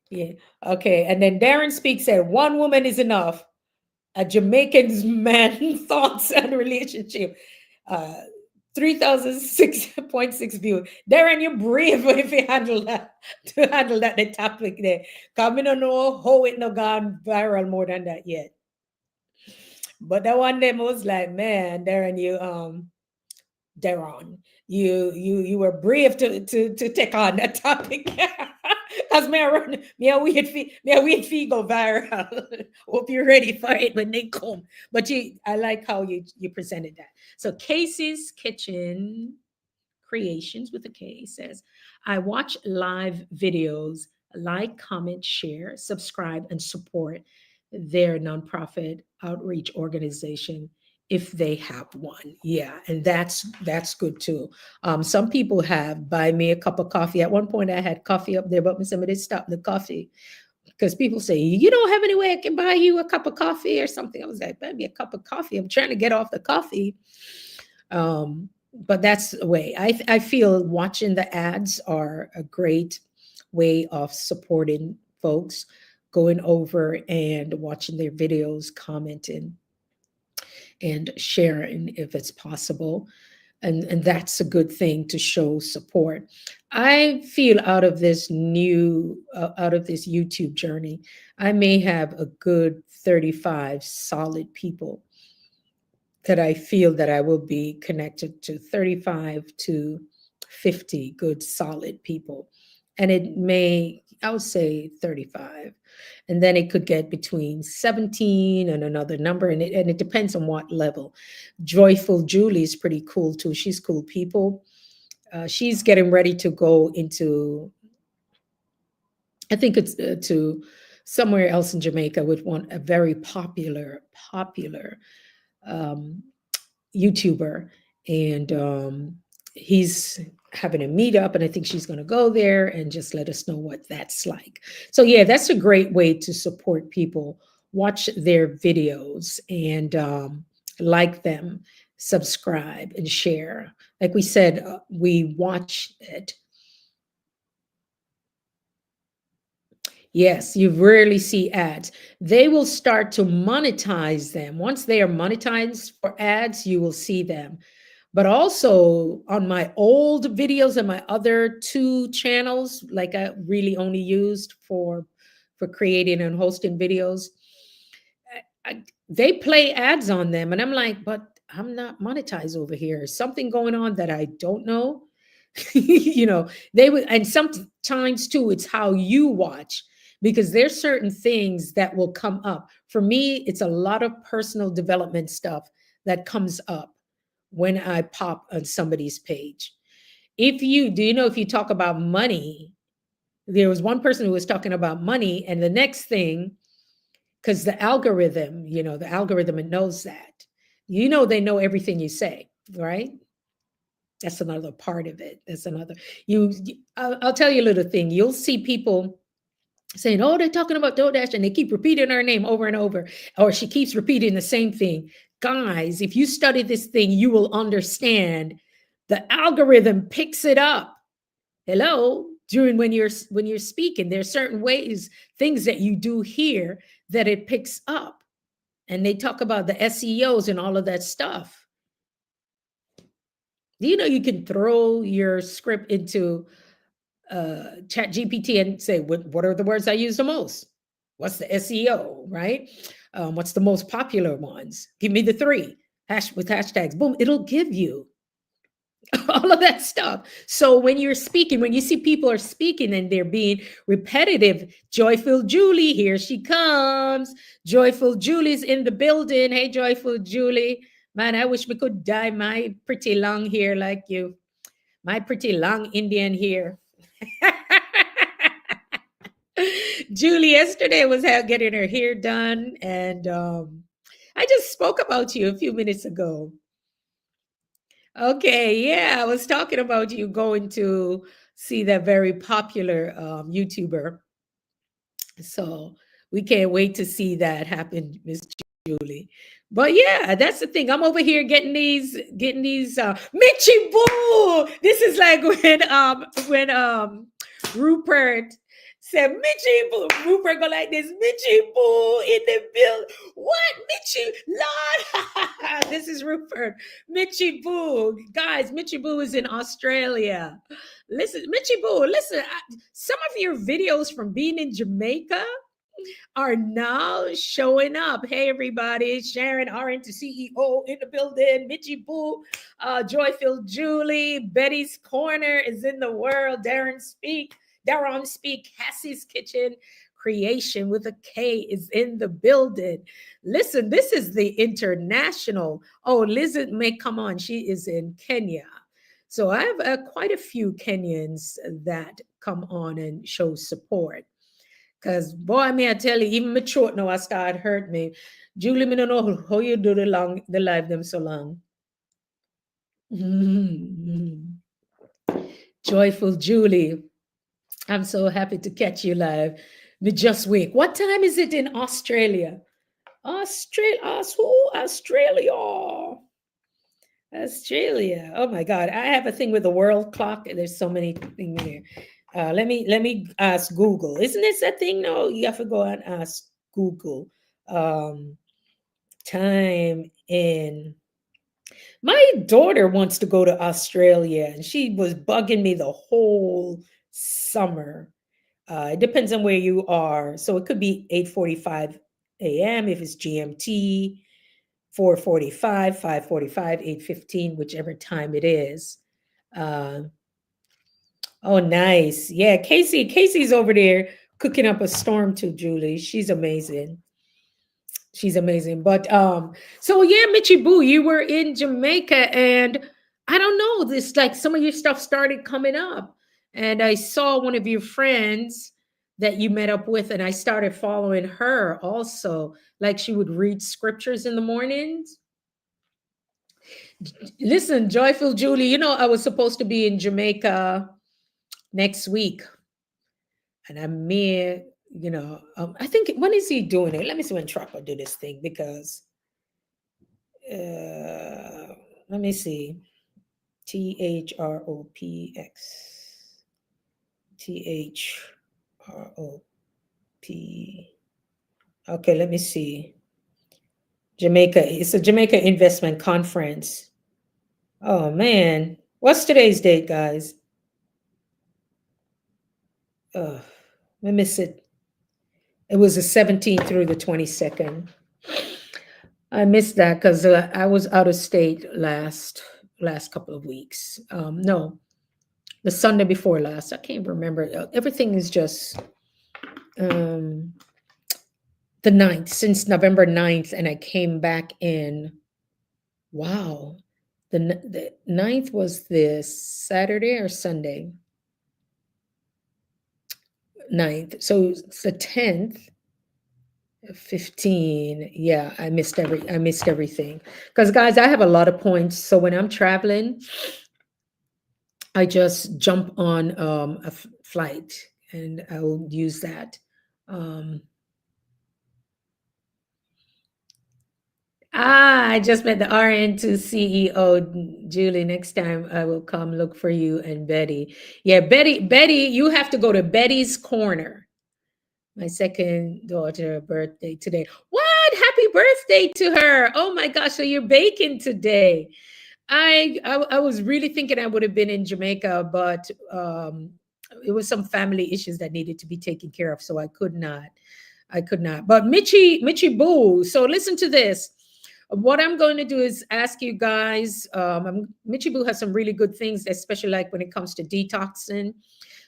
Yeah. Okay. And then Darren Speaks said, one woman is enough. A Jamaican's man thoughts and relationship. 3,006.6 view. Darren, you're brave if you handle that to handle that the topic there. Cause I don't know how it not gone viral more than that yet. But that one them was like, man, Darren, you were brave to take on that topic. Cause me I wait for you go viral. Hope you're ready for it when they come. But I like how you presented that. So Casey's Kitchen Creations with a K says, I watch live videos, like, comment, share, subscribe, and support their nonprofit outreach organization if they have one. Yeah, and that's good too. Some people have buy me a cup of coffee. At one point I had coffee up there, but somebody stopped the coffee because people say, you don't have any way I can buy you a cup of coffee or something. I was like, buy me a cup of coffee. I'm trying to get off the coffee. But that's the way I feel watching the ads are a great way of supporting folks, going over and watching their videos, commenting and sharing if it's possible. And that's a good thing to show support. I feel out of this YouTube journey, I may have a good 35 solid people that I feel that I will be connected to, 35 to 50 good solid people. And it may, I would say 35. And then it could get between 17 and another number. And it depends on what level. Joyful Julie is pretty cool too. She's cool people. She's getting ready to go into, I think it's to somewhere else in Jamaica with a very popular um, YouTuber, and he's having a meetup, and I think she's going to go there and just let us know what that's like. So yeah, that's a great way to support people. Watch their videos and like them, subscribe and share. Like we said, we watch it Yes, you rarely see ads. They will start to monetize them. Once they are monetized for ads, you will see them. But also on my old videos and my other two channels, like I really only used for creating and hosting videos, they play ads on them, and I'm like, but I'm not monetized over here. Is something going on that I don't know? You know, they would, and sometimes too, it's how you watch, because there's certain things that will come up. For me, it's a lot of personal development stuff that comes up when I pop on somebody's page. If you do, you know, if you talk about money, there was one person who was talking about money, and the next thing, because the algorithm, you know, the algorithm, it knows that. You know, they know everything you say, right? That's another part of it. That's another. I'll tell you a little thing. You'll see people saying, "Oh, they're talking about DoorDash," and they keep repeating her name over and over, or she keeps repeating the same thing. Guys, if you study this thing, you will understand. The algorithm picks it up. Hello, during when you're speaking, there's certain ways, things that you do here that it picks up, and they talk about the SEOs and all of that stuff. Do you know you can throw your script into chat gpt and say, what are the words I use the most? What's the SEO, right? What's the most popular ones? Give me the three with hashtags. Boom, it'll give you all of that stuff. So when you're speaking, when you see people are speaking and they're being repetitive, Joyful Julie, here she comes. Joyful Julie's in the building. Hey, Joyful Julie. Man, I wish we could dye my pretty long hair like you. My pretty long Indian hair. Julie yesterday was getting her hair done, and I just spoke about you a few minutes ago. Okay, yeah, I was talking about you going to see that very popular YouTuber. So we can't wait to see that happen, Miss Julie. But yeah, that's the thing. I'm over here getting these Mitchy Boo. This is like when Rupert said Mitchy Boo. Rupert go like this, Mitchy Boo in the bill. What Mitchy Lord? This is Rupert. Mitchy Boo. Guys, Mitchy Boo is in Australia. Listen, Mitchy Boo, listen, some of your videos from being in Jamaica are now showing up. Hey, everybody, Sharon Arendt, the CEO in the building, Mitchy Boo, Joyful Julie, Betty's Corner is in the world, Darren Speak, Cassie's Kitchen, Creation with a K is in the building. Listen, this is the international. Oh, Liz may come on. She is in Kenya. So I have quite a few Kenyans that come on and show support. Because boy, may I tell you, even my throat now I start hurt me. Julie, me don't know how you do the live them so long. Mhm. Joyful Julie, I'm so happy to catch you live. Me just wake. What time is it in Australia? Australia. Australia. Oh my God. I have a thing with the world clock. There's so many things here. Let me ask Google. Isn't this a thing? No, you have to go and ask Google. Um, time in. My daughter wants to go to Australia, and she was bugging me the whole summer. It depends on where you are. So it could be 8:45 a.m. if it's GMT, 4:45, 5:45, 8:15, whichever time it is. Uh, oh, nice. Yeah, Casey's over there cooking up a storm too, Julie. She's amazing. She's amazing. But so yeah, Mitchie Boo, you were in Jamaica, and I don't know, this like some of your stuff started coming up. And I saw one of your friends that you met up with, and I started following her also. Like she would read scriptures in the mornings. Listen, Joyful Julie, you know, I was supposed to be in Jamaica next week, and I may, I think, when is he doing it? Let me see when Trump will do this thing, because let me see. THROPX. THRO. P. Okay, let me see. Jamaica. It's a Jamaica Investment Conference. Oh man. What's today's date, guys? Oh, I miss it. It was the 17th through the 22nd. I missed that because I was out of state last couple of weeks. No, the Sunday before last. I can't remember. Everything is just um, the 9th, since November 9th, and I came back in. Wow. The 9th was this Saturday or Sunday? 9th. So it's the 10th, 15. Yeah, I missed everything. Because guys, I have a lot of points. So when I'm traveling, I just jump on a flight and I will use that. Um, I just met the RN2 CEO, Julie. Next time I will come look for you and Betty. Yeah, Betty, you have to go to Betty's Corner. My second daughter birthday today. What? Happy birthday to her. Oh my gosh, so you're baking today. I was really thinking I would have been in Jamaica, but it was some family issues that needed to be taken care of, so I could not. I could not. But Mitchie Boo. So listen to this. What I'm going to do is ask you guys. Mitchie Boo has some really good things, especially like when it comes to detoxing.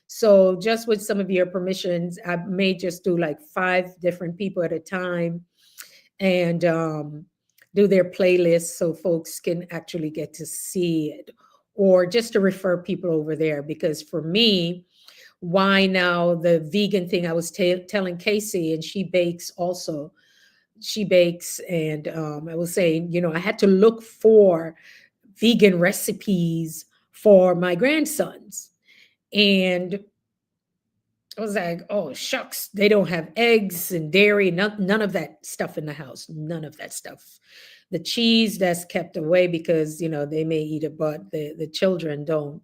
So just with some of your permissions, I may just do like 5 different people at a time and do their playlist so folks can actually get to see it, or just to refer people over there. Because for me, why now the vegan thing, I was telling Casey, and she bakes also. She bakes, and I was saying, I had to look for vegan recipes for my grandsons. And I was like, oh, shucks, they don't have eggs and dairy, none of that stuff in the house, none of that stuff. The cheese, that's kept away because, they may eat it, but the children don't.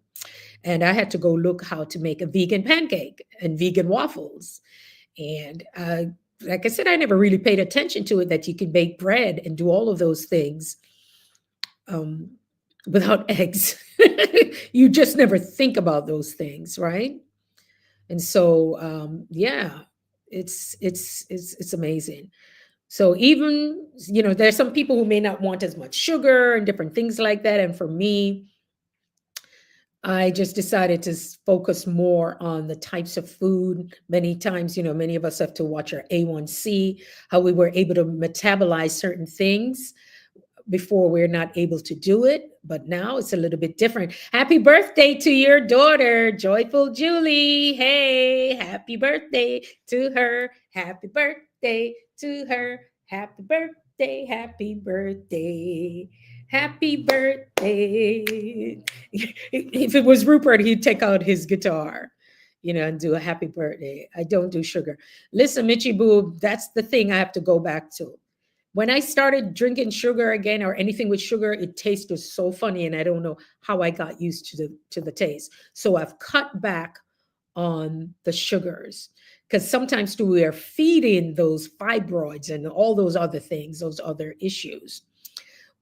And I had to go look how to make a vegan pancake and vegan waffles. And like I said, I never really paid attention to it, that you can bake bread and do all of those things um, without eggs. You just never think about those things, right? And so yeah, it's amazing. So even, there's some people who may not want as much sugar and different things like that, and for me, I just decided to focus more on the types of food. Many times, many of us have to watch our A1C, how we were able to metabolize certain things before we're not able to do it, but now it's a little bit different. Happy birthday to your daughter, Joyful Julie. Hey, happy birthday to her. Happy birthday to her. Happy birthday, happy birthday. Happy birthday. If it was Rupert, he'd take out his guitar, and do a happy birthday. I don't do sugar. Listen, Mitchie Boo, that's the thing I have to go back to. When I started drinking sugar again, or anything with sugar, it tasted so funny, and I don't know how I got used to the taste. So I've cut back on the sugars, because sometimes too, we are feeding those fibroids and all those other things, those other issues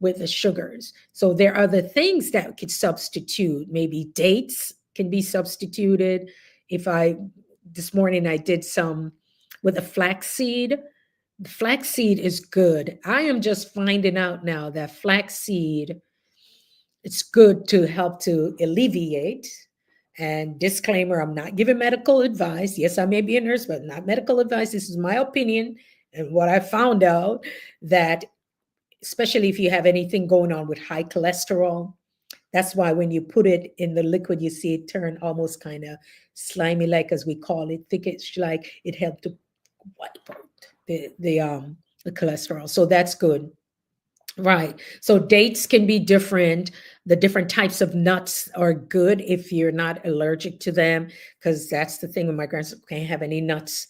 with the sugars. So there are other things that could substitute. Maybe dates can be substituted. If I This morning I did some with a flaxseed. Flaxseed is good. I am just finding out now that flaxseed, it's good to help to alleviate. And disclaimer, I'm not giving medical advice. Yes, I may be a nurse, but not medical advice. This is my opinion and what I found out, that especially if you have anything going on with high cholesterol, that's why when you put it in the liquid, you see it turn almost kind of slimy, like, as we call it, thickish, like it helped to wipe out the cholesterol. So that's good. Right. So dates can be different. The different types of nuts are good if you're not allergic to them, because that's the thing when my grandson can't have any nuts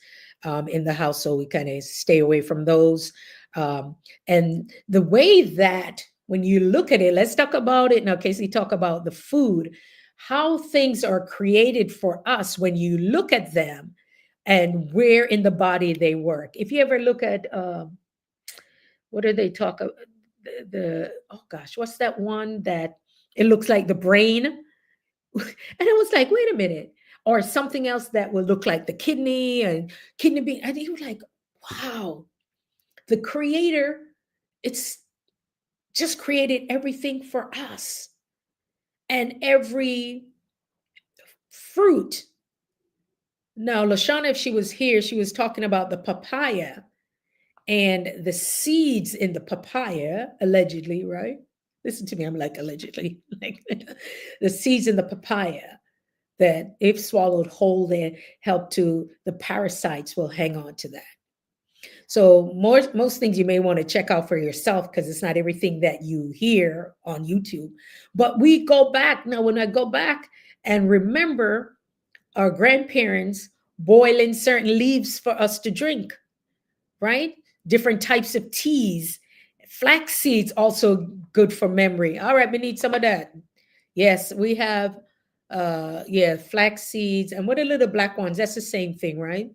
in the house. So we kind of stay away from those. And the way that when you look at it, let's talk about it now, Casey, talk about the food, how things are created for us when you look at them and where in the body they work. If you ever look at what do they talk about? Oh gosh, what's that one that it looks like the brain? And I was like, wait a minute. Or something else that will look like the kidney and kidney bean. And he was like, wow, the creator, it's just created everything for us. And every fruit. Now, Lashana, if she was here, she was talking about the papaya and the seeds in the papaya, allegedly, right? Listen to me, I'm like allegedly, like the seeds in the papaya that if swallowed whole, they help to the parasites will hang on to that. So most things you may want to check out for yourself because it's not everything that you hear on YouTube. But we go back now. When I go back and remember our grandparents boiling certain leaves for us to drink, right? Different types of teas. Flax seeds also good for memory. All right, we need some of that. Yes, we have yeah, flax seeds. And what are little black ones? That's the same thing, right?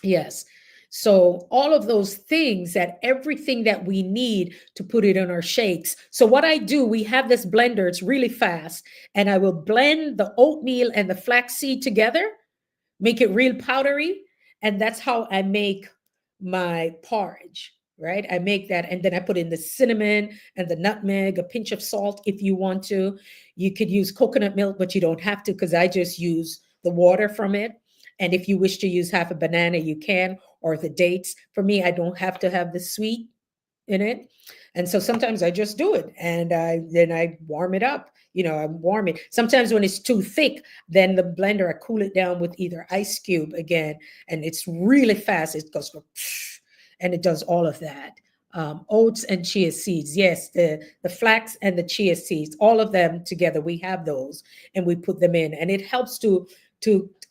Yes. So all of those things, that everything that we need to put it in our shakes. So what I do, we have this blender, it's really fast, and I will blend the oatmeal and the flaxseed together, make it real powdery, and that's how I make my porridge, right? I make that, and then I put in the cinnamon and the nutmeg, a pinch of salt if you want to. You could use coconut milk, but you don't have to because I just use the water from it. And if you wish to use half a banana, you can, or the dates. For me, I don't have to have the sweet in it. And so sometimes I just do it and then I warm it up. I warm it. Sometimes when it's too thick, then the blender, I cool it down with either ice cube again, and it's really fast. It goes and it does all of that. Oats and chia seeds. Yes, the flax and the chia seeds, all of them together. We have those and we put them in, and it helps to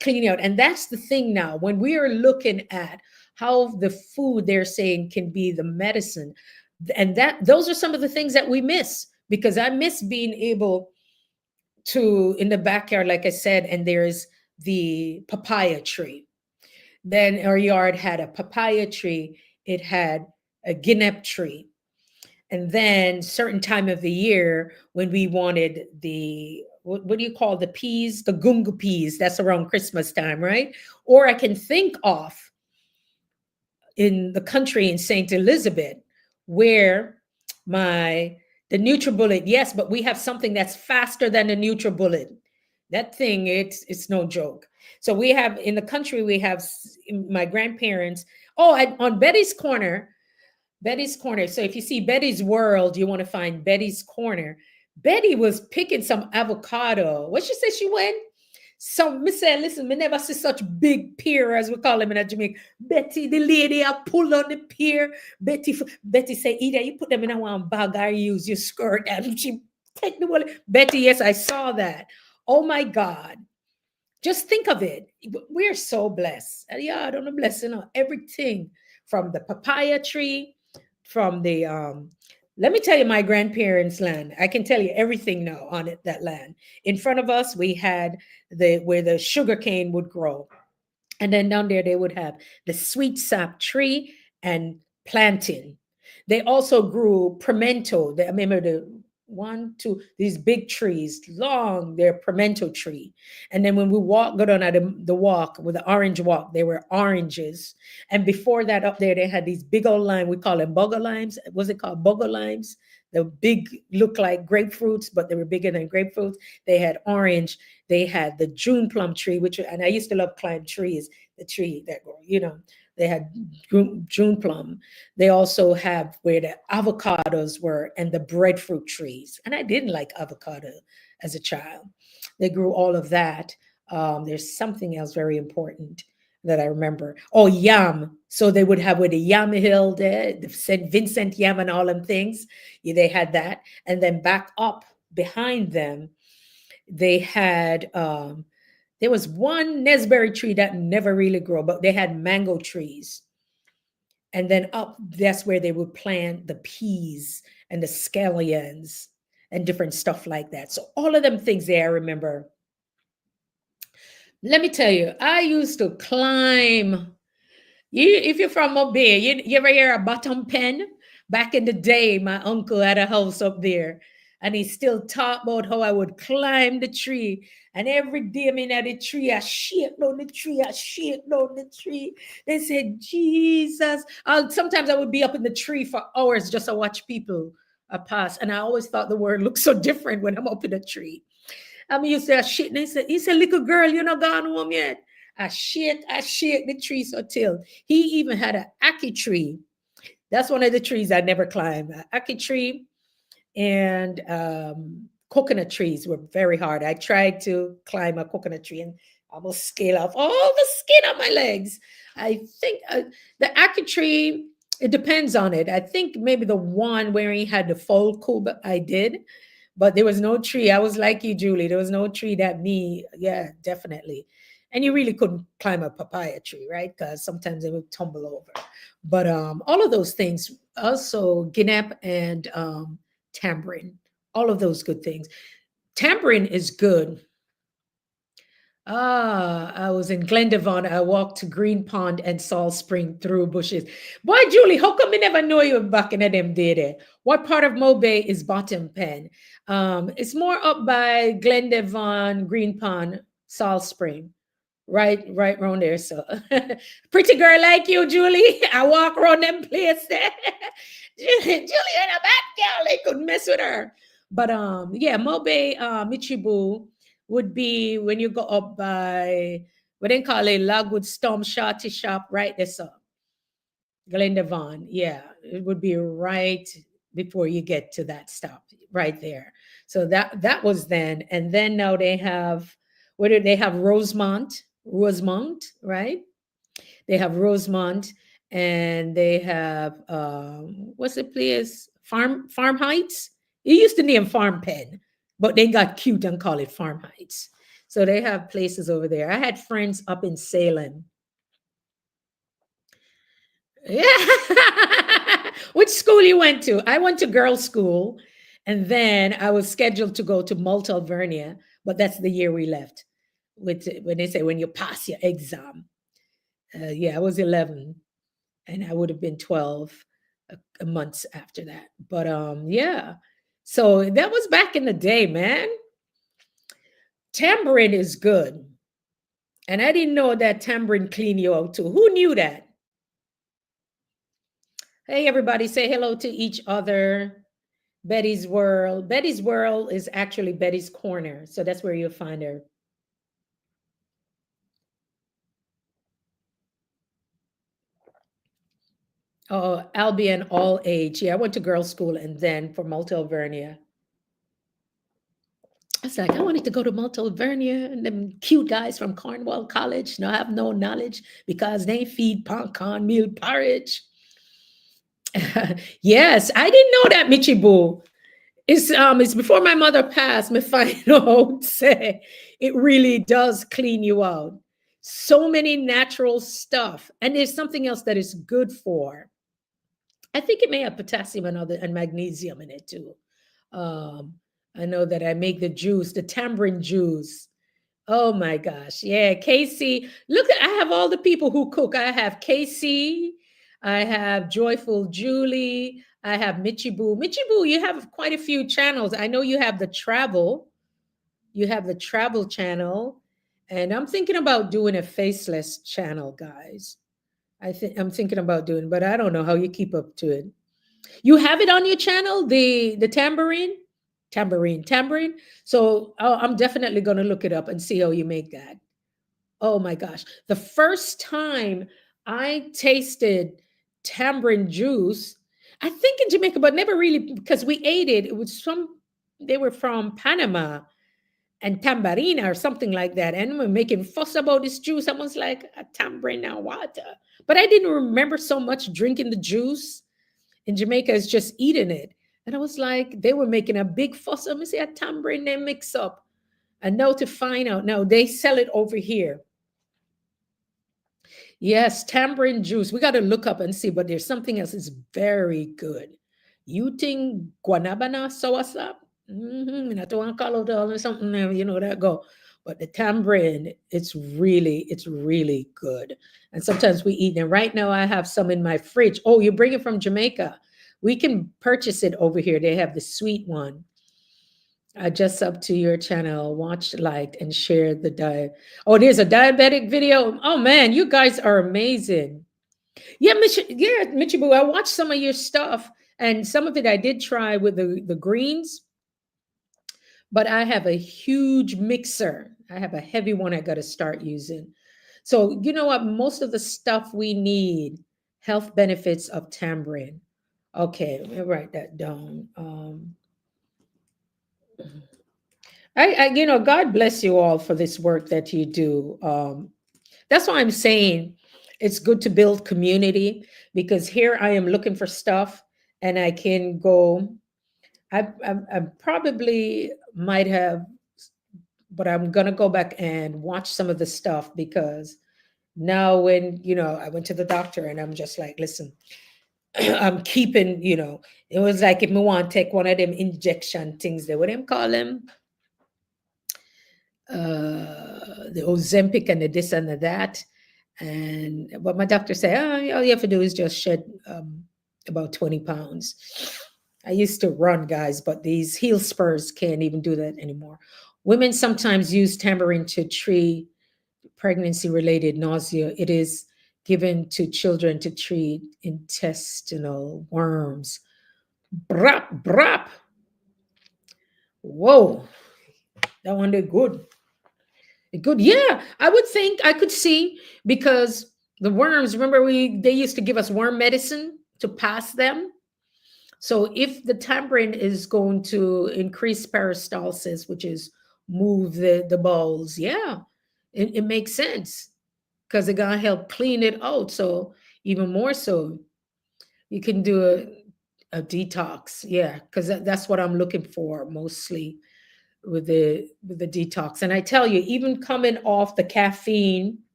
clean out. And that's the thing now. When we are looking at how the food they're saying can be the medicine, and that those are some of the things that we miss, because I miss being able to in the backyard, like I said, and there's the papaya tree. Then our yard had a papaya tree, it had a guinep tree, and then certain time of the year when we wanted the what do you call the peas, the gunga peas, that's around Christmas time, right? Or I can think of in the country in St. Elizabeth, where my the NutriBullet, yes, but we have something that's faster than the NutriBullet. That thing, it's no joke. So we have in the country, we have my grandparents. Oh, on Betty's Corner, Betty's Corner. So if you see Betty's World, you want to find Betty's Corner. Betty was picking some avocado. What she said she went? So me say, listen, me never see such big pear as we call them in Jamaica. Betty, the lady, I pull on the pear. Betty say, either you put them in a one bag or you use your skirt. And she take the wallet. Betty, yes, I saw that. Oh my God. Just think of it. We're so blessed. Yeah, I don't know, blessing on everything from the papaya tree, from the let me tell you my grandparents' land. I can tell you everything now on it, that land. In front of us, we had the where the sugar cane would grow. And then down there, they would have the sweet sap tree and plantain. They also grew pimento. I remember the one, two, these big trees, long, they're pimento tree. And then when we go down at the walk with the orange walk, they were oranges. And before that, up there, they had these big old lime. We call them bogo limes. What's it called? Bogo limes. The big, look like grapefruits, but they were bigger than grapefruits. They had orange. They had the June plum tree, and I used to love climb trees, the tree that grow, they had June plum. They also have where the avocados were and the breadfruit trees. And I didn't like avocado as a child. They grew all of that. There's something else very important that I remember. Oh, yam. So they would have with the yam hill there, the St. Vincent yam and all them things. Yeah, they had that. And then back up behind them, they had there was one Nesberry tree that never really grew, but they had mango trees. And then up, that's where they would plant the peas and the scallions and different stuff like that. So all of them things there, I remember Let me tell you, I used to climb. If you're from Mobile, you ever hear a bottom pen? Back in the day, my uncle had a house up there, and he still talk about how I would climb the tree. And every day I'm in at the tree, I shake down the tree, I shake down the tree. They said, Jesus. Sometimes I would be up in the tree for hours just to watch people pass. And I always thought the world looked so different when I'm up in a tree. I'm used to a shit. And he said, little girl, you're not gone home yet. I shake the tree so till. He even had an ackee tree. That's one of the trees I never climbed. An ackee tree and coconut trees were very hard. I tried to climb a coconut tree and almost scale off all the skin on my legs. I think the ackee tree, it depends on it. I think maybe the one where he had the full cube I did, but there was no tree. I was like you, Julie. There was no tree that me, yeah, definitely. And you really couldn't climb a papaya tree, right? Because sometimes they would tumble over. But all of those things, also Guinep and tambourine, all of those good things. Tambourine is good. I was in Glendavon. I walked to Green Pond and Salt Spring through bushes. Boy, Julie, how come I never know you back in them day there? What part of Mobay is Bottom Pen? It's more up by Glendavon, Green Pond, Salt Spring. Right around there. So pretty girl like you, Julie. I walk around them place there. Julie ain't a bad girl. They couldn't mess with her. But yeah, Mobay Michibu would be when you go up by what they call it, Lagwood Storm Shorty Shop, right there. So Glendavon. Yeah, it would be right before you get to that stop, right there. So that was then, and then now they have, what do they have? Rosemont, right? They have Rosemont, and they have what's the place? Farm Heights. It used to name Farm Pen, but they got cute and call it Farm Heights. So they have places over there. I had friends up in Salem. Yeah. Which school you went to? I went to girls' school, and then I was scheduled to go to Malta, Alvernia, but that's the year we left. With when they say when you pass your exam. Yeah, I was 11, and I would have been 12 months after that. But yeah. So that was back in the day, man. Tambourine is good. And I didn't know that tambourine clean you out too. Who knew that? Hey, everybody, say hello to each other. Betty's World. Betty's World is actually Betty's Corner. So that's where you'll find her. Oh, Albion All Age. Yeah, I went to girls' school and then for Malta Alvernia. I was like, I wanted to go to Malta Alvernia and them cute guys from Cornwall College. No, I have no knowledge because they feed popcorn meal porridge. Yes, I didn't know that, Michibu. It's before my mother passed, me find out say it really does clean you out. So many natural stuff. And there's something else that is good for. I think it may have potassium and other and magnesium in it too. Um, I know that I make the juice, the tamarind juice. Oh my gosh. Yeah, Casey. Look, I have all the people who cook. I have Casey, I have Joyful Julie, I have Michibu. Michibu, you have quite a few channels. I know you have the travel. You have the travel channel. And I'm thinking about doing a faceless channel, guys. I'm thinking about doing, but I don't know how you keep up to it. You have it on your channel, the tambourine. So I'm definitely going to look it up and see how you make that. Oh my gosh. The first time I tasted tamarind juice, I think in Jamaica, but never really because we ate it. It was they were from Panama and tambarina or something like that. And we're making fuss about this juice. I was like, a tamarind and water. But I didn't remember so much drinking the juice in Jamaica is just eating it. And I was like, they were making a big fuss. Let me see a tamarind they mix up. And now to find out, now they sell it over here. Yes, tamarind juice. We got to look up and see, but there's something else. It's very good. You think guanabana soursop? Mm-hmm. I don't want to call it all or something, you know, that go. But the tamarind, it's really good. And sometimes we eat. And right now I have some in my fridge. Oh, you bring it from Jamaica. We can purchase it over here. They have the sweet one. Just up to your channel, watch, like, and share the diet. Oh, there's a diabetic video. Oh man, you guys are amazing. Yeah, Michibu, I watched some of your stuff, and some of it I did try with the greens, but I have a huge mixer. I have a heavy one I got to start using. So, you know what? Most of the stuff we need, health benefits of tamarind. Okay, let me write that down. God bless you all for this work that you do. That's why I'm saying it's good to build community, because here I am looking for stuff and I can go. I probably might have, but I'm gonna go back and watch some of the stuff, because now when I went to the doctor and I'm just like, listen, I'm keeping, it was like if me want to take one of them injection things, they what them call them, the Ozempic and the this and the that. And what my doctor said, oh, all you have to do is just shed about 20 pounds. I used to run, guys, but these heel spurs can't even do that anymore. Women sometimes use tamarind to treat pregnancy related nausea. It is given to children to treat intestinal worms. Brap, brap. Whoa, that one did good. Good. Yeah, I would think I could see, because the worms, remember they used to give us worm medicine to pass them. So if the tamarind is going to increase peristalsis, which is move the bowels, yeah, it makes sense, because it's gonna help clean it out. So even more so, you can do a detox. Yeah, because that's what I'm looking for mostly with the detox. And I tell you, even coming off the caffeine,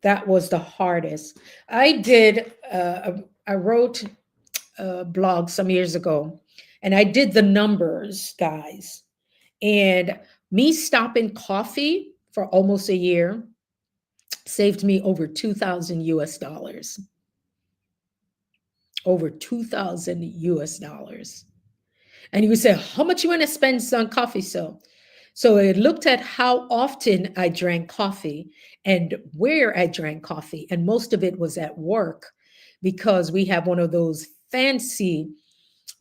that was the hardest. I wrote a blog some years ago, and I did the numbers, guys. And me stopping coffee for almost a year saved me over 2,000 US dollars. Over 2,000 US dollars. And you would say, how much you want to spend on coffee? So I looked at how often I drank coffee and where I drank coffee. And most of it was at work, because we have one of those fancy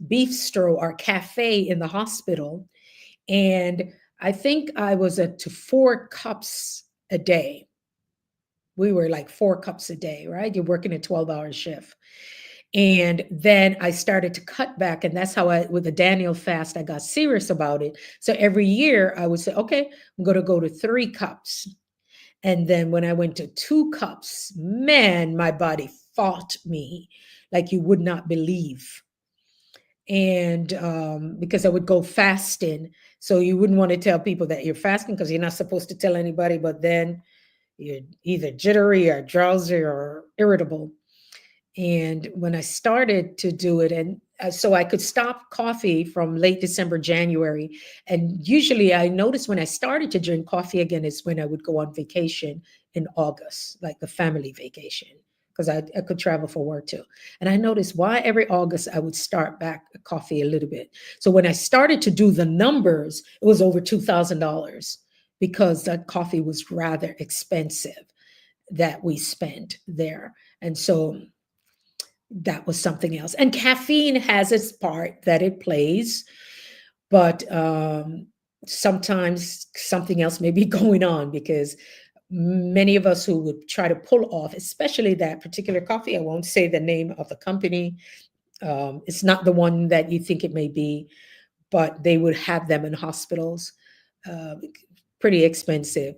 bistro or cafe in the hospital. And I think I was at to 4 cups a day. We were like 4 cups a day, right? You're working a 12-hour shift. And then I started to cut back. And that's how with the Daniel fast, I got serious about it. So every year I would say, okay, I'm going to go to 3 cups. And then when I went to 2 cups, man, my body fought me like you would not believe. And because I would go fasting. So you wouldn't want to tell people that you're fasting, because you're not supposed to tell anybody, but then you're either jittery or drowsy or irritable. And when I started to do it, and so I could stop coffee from late December, January. And usually I noticed when I started to drink coffee again is when I would go on vacation in August, like the family vacation, because I could travel for work too. And I noticed why every August I would start back coffee a little bit. So when I started to do the numbers, it was over $2,000, because that coffee was rather expensive that we spent there. And so that was something else. And caffeine has its part that it plays, but sometimes something else may be going on, because many of us who would try to pull off, especially that particular coffee, I won't say the name of the company. It's not the one that you think it may be, but they would have them in hospitals, uh, pretty expensive.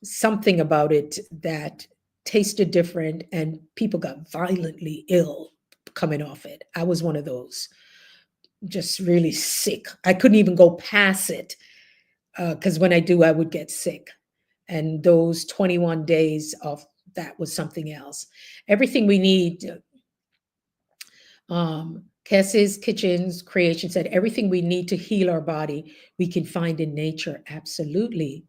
Something about it that tasted different, and people got violently ill coming off it. I was one of those, just really sick. I couldn't even go past it, because when I do, I would get sick. And those 21 days of that was something else. Everything we need Cassie's Kitchen's creation said everything we need to heal our body, we can find in nature. Absolutely.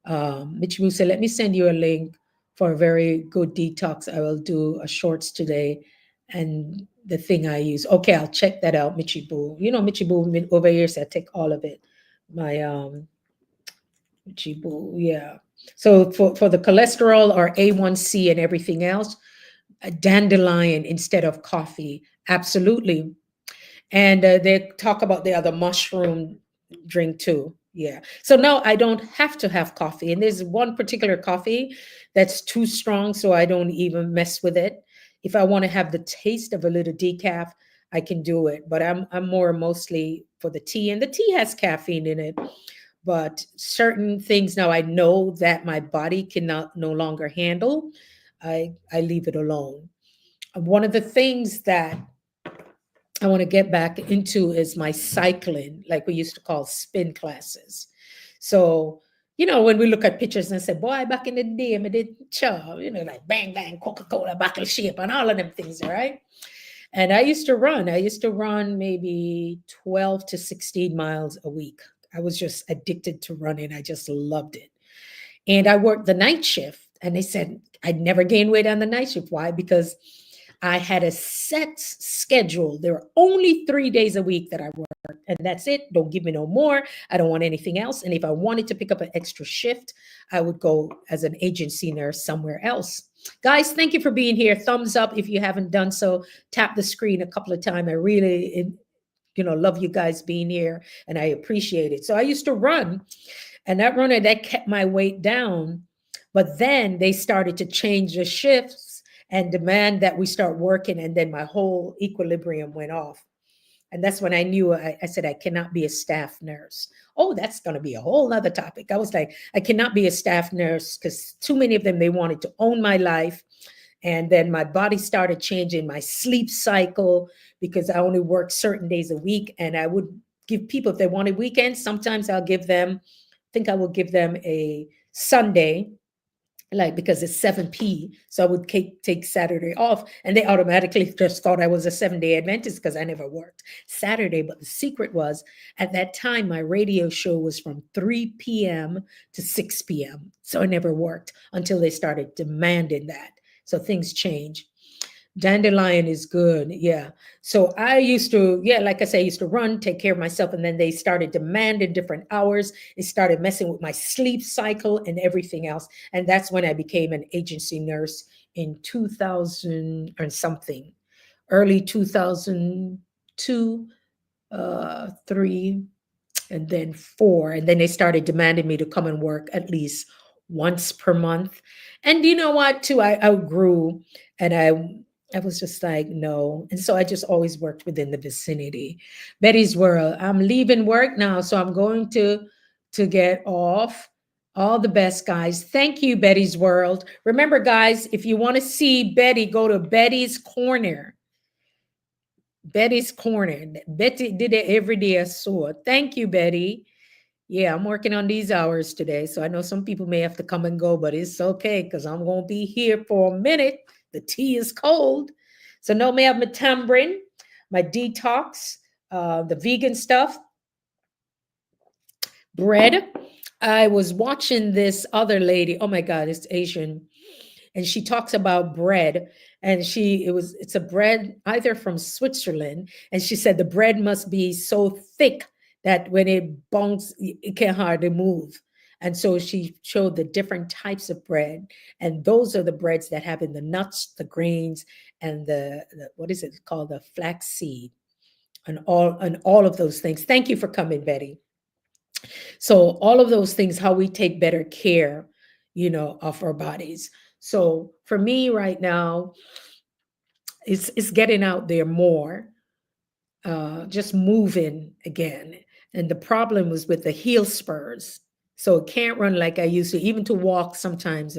Mitch Wu said, let me send you a link for a very good detox. I will do a shorts today and the thing I use. Okay, I'll check that out, Mitchy Boo. You know, Mitchy Boo over here said, take all of it. My Mitchy Boo, yeah. So for the cholesterol or A1C and everything else, a dandelion instead of coffee. Absolutely. And they talk about the other mushroom drink too. Yeah. So now I don't have to have coffee. And there's one particular coffee that's too strong, so I don't even mess with it. If I want to have the taste of a little decaf, I can do it. But I'm more mostly for the tea, and the tea has caffeine in it. But certain things now I know that my body cannot no longer handle. I leave it alone. One of the things that I want to get back into is my cycling, like we used to call spin classes. So, when we look at pictures and say, boy, back in the day, I did chow, like bang, bang, Coca-Cola, bottle shape, and all of them things, right? And I used to run. I used to run maybe 12 to 16 miles a week. I was just addicted to running. I just loved it. And I worked the night shift. And they said I'd never gain weight on the night shift. Why? Because I had a set schedule. There were only 3 days a week that I worked, and that's it. Don't give me no more. I don't want anything else. And if I wanted to pick up an extra shift, I would go as an agency nurse somewhere else. Guys, thank you for being here. Thumbs up if you haven't done so. Tap the screen a couple of times. I really, love you guys being here, and I appreciate it. So I used to run, and that runner that kept my weight down. But then they started to change the shifts and demand that we start working, and then my whole equilibrium went off. And that's when I knew, I said, I cannot be a staff nurse. Oh, that's going to be a whole other topic. I was like, I cannot be a staff nurse because too many of them, they wanted to own my life. And then my body started changing, my sleep cycle, because I only worked certain days a week. And I would give people, if they wanted weekends, sometimes I'll give them, I think I will give them a Sunday, like because it's 7p. So I would take Saturday off, and they automatically just thought I was a 7-day Adventist because I never worked Saturday. But the secret was, at that time, my radio show was from 3 p.m. to 6 p.m. So I never worked until they started demanding that. So things change. Dandelion is good. Yeah. So I used to, yeah, like I say, I used to run, take care of myself. And then they started demanding different hours. It started messing with my sleep cycle and everything else. And that's when I became an agency nurse in 2000 or something, early 2002, 3, and then 4. And then they started demanding me to come and work at least once per month. And you know what, too? I outgrew, and I was just like, no. And so I just always worked within the vicinity. Betty's World. I'm leaving work now, so I'm going to get off. All the best, guys. Thank you, Betty's World. Remember, guys, if you want to see Betty, go to Betty's Corner. Betty's Corner. Betty did it every day I saw. Thank you, Betty. Yeah, I'm working on these hours today. So I know some people may have to come and go, but it's okay because I'm going to be here for a minute. The tea is cold. So no, may I have my tambourine, my detox, the vegan stuff, bread. I was watching this other lady. Oh my God, it's Asian. And she talks about bread. And it's a bread either from Switzerland. And she said the bread must be so thick that when it bonks, it can hardly move. And so she showed the different types of bread. And those are the breads that have in the nuts, the grains, and the what is it called? The flaxseed, and all of those things. Thank you for coming, Betty. So all of those things, how we take better care, of our bodies. So for me right now, it's getting out there more, just moving again. And the problem was with the heel spurs. So it can't run like I used to. Even to walk sometimes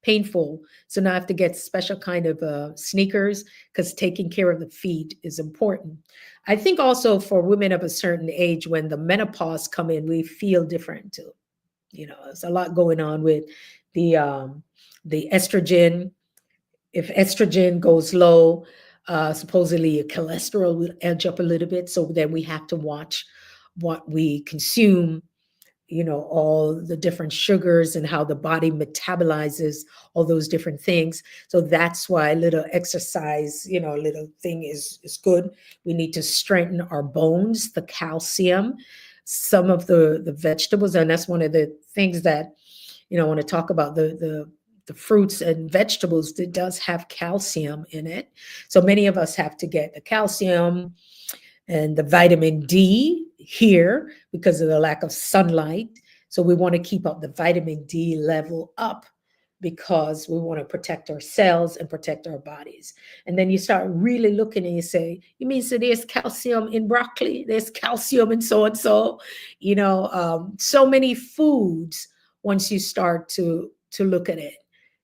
painful. So now I have to get special kind of sneakers because taking care of the feet is important. I think also for women of a certain age, when the menopause come in, we feel different too. There's a lot going on with the estrogen. If estrogen goes low, Supposedly your cholesterol will edge up a little bit. So then we have to watch what we consume, all the different sugars and how the body metabolizes all those different things. So that's why a little exercise, a little thing is good. We need to strengthen our bones, the calcium, some of the vegetables, and that's one of the things that, I want to talk about the fruits and vegetables that does have calcium in it. So many of us have to get the calcium and the vitamin D here because of the lack of sunlight. So we want to keep up the vitamin D level up because we want to protect our cells and protect our bodies. And then you start really looking and you say, you mean so there's calcium in broccoli, there's calcium in so and so, so many foods. Once you start to look at it,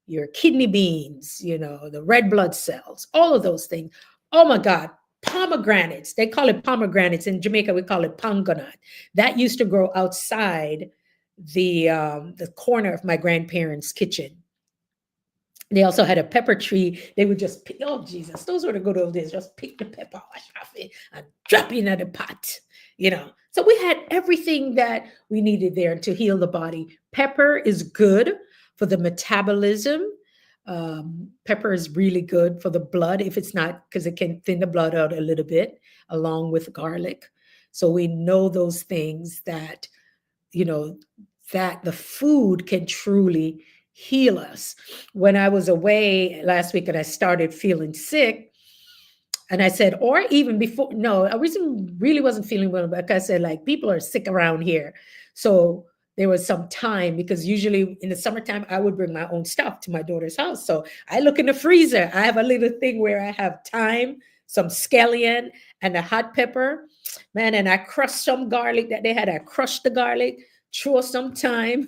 your kidney beans, the red blood cells, all of those things. Oh my God, pomegranates. They call it pomegranates. In Jamaica, we call it pangonat. That used to grow outside the corner of my grandparents' kitchen. They also had a pepper tree. They would just pick, oh Jesus, those were the good old days. Just pick the pepper off it and drop it in the pot, So we had everything that we needed there to heal the body. Pepper is good for the metabolism. Pepper is really good for the blood if it's not, because it can thin the blood out a little bit, along with garlic. So we know those things that, that the food can truly heal us. When I was away last week and I started feeling sick, and I said, or even before, no, I really wasn't feeling well, but I said, like, people are sick around here. So there was some time, because usually in the summertime, I would bring my own stuff to my daughter's house. So I look in the freezer. I have a little thing where I have thyme, some scallion, and a hot pepper. Man, and I crushed some garlic that they had. I crushed the garlic, threw some thyme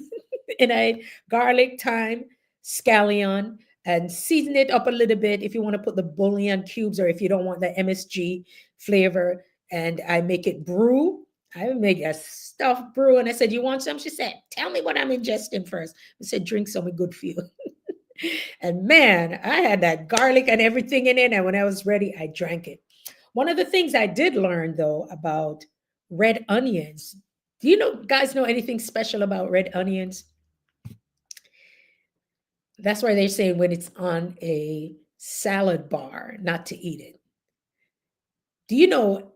in a garlic, thyme, scallion, and season it up a little bit if you want to put the bouillon cubes, or if you don't want the MSG flavor. And I make it brew. I make a stuffed brew. And I said, you want some? She said, tell me what I'm ingesting first. I said, drink some, good for you. And man, I had that garlic and everything in it. And when I was ready, I drank it. One of the things I did learn, though, about red onions. Do you guys know anything special about red onions? That's why they're saying when it's on a salad bar, not to eat it. Do you know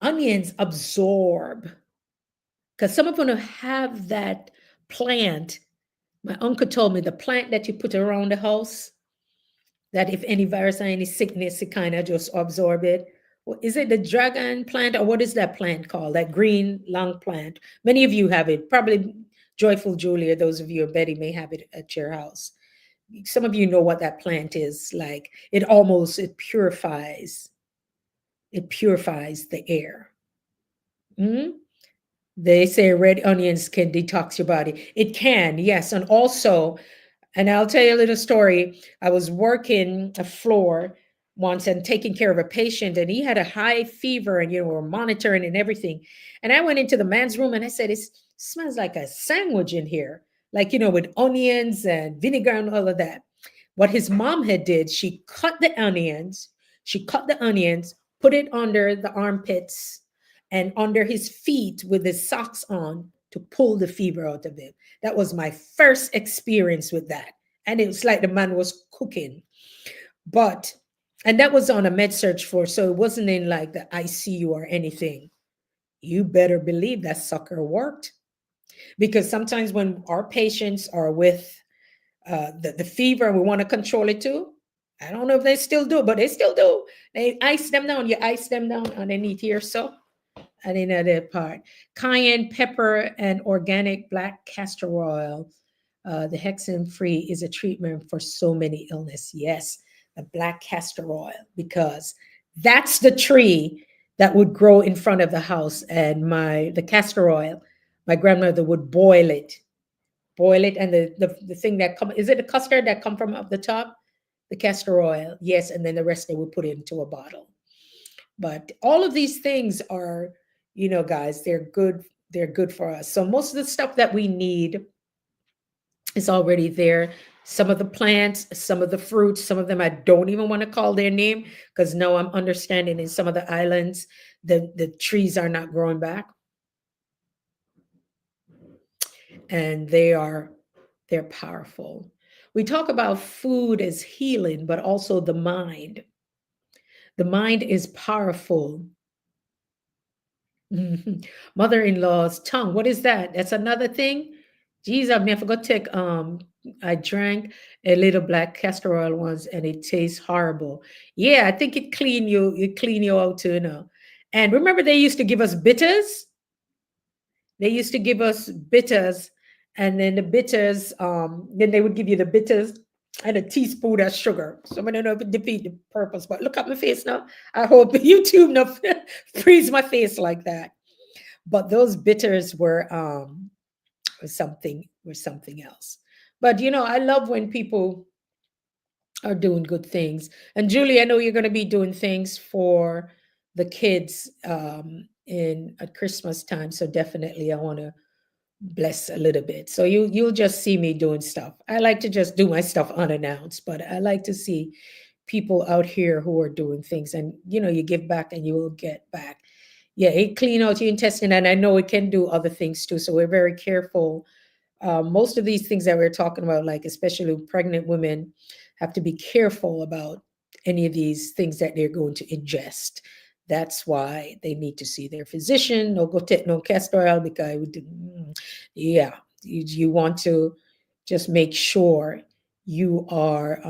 onions absorb? Because some of them have that plant. My uncle told me the plant that you put around the house, that if any virus or any sickness, it kind of just absorb it. Is it the dragon plant, or what is that plant called? That green long plant. Many of you have it. Probably Joyful Julia, those of you, or Betty may have it at your house. Some of you know what that plant is like. It purifies the air. They say red onions can detox your body. It can, yes. And also, and I'll tell you a little story. I was working a floor once and taking care of a patient, and he had a high fever, and we're monitoring and everything. And I went into the man's room and I said, it smells like a sandwich in here, like, with onions and vinegar and all of that. What his mom had did, she cut the onions, put it under the armpits and under his feet with his socks on to pull the fever out of him. That was my first experience with that. And it was like the man was cooking. And that was on a med surg floor, so it wasn't in like the ICU or anything. You better believe that sucker worked. Because sometimes when our patients are with the fever and we want to control it too, I don't know if they still do, but they still do. They ice them down. You ice them down underneath here, so. And another part, cayenne pepper and organic black castor oil. The hexane-free is a treatment for so many illness. Yes, the black castor oil, because that's the tree that would grow in front of the house. And the castor oil, my grandmother would boil it, and the thing that is it a custard that come from up the top? The castor oil, yes, and then the rest they would put into a bottle. But all of these things are, guys, they're good for us. So most of the stuff that we need is already there. Some of the plants, some of the fruits, some of them I don't even want to call their name because now I'm understanding in some of the islands the trees are not growing back, and they're powerful. We talk about food as healing, but also the mind. The mind is powerful. Mhm. Mother-in-law's tongue. What is that? That's another thing. Geez, I mean, I forgot to take I drank a little black castor oil once and it tastes horrible. Yeah, I think it clean you out too, you know. And remember they used to give us bitters? They used to give us bitters, and then the bitters, then they would give you the bitters and a teaspoon of sugar. So I don't know if it defeat the purpose, but look at my face now. I hope YouTube not freeze my face like that. But those bitters were something else. But you know, I love when people are doing good things. And Julie, I know you're going to be doing things for the kids in at Christmas time. So definitely, I want to bless a little bit. So you'll just see me doing stuff. I like to just do my stuff unannounced, but I like to see people out here who are doing things, and you know, you give back and you will get back. Yeah, it clean out your intestine, and I know it can do other things too. So we're very careful. Most of these things that we're talking about, like especially pregnant women, have to be careful about any of these things that they're going to ingest. That's why they need to see their physician. No, go take no castor oil because yeah, you want to just make sure you are,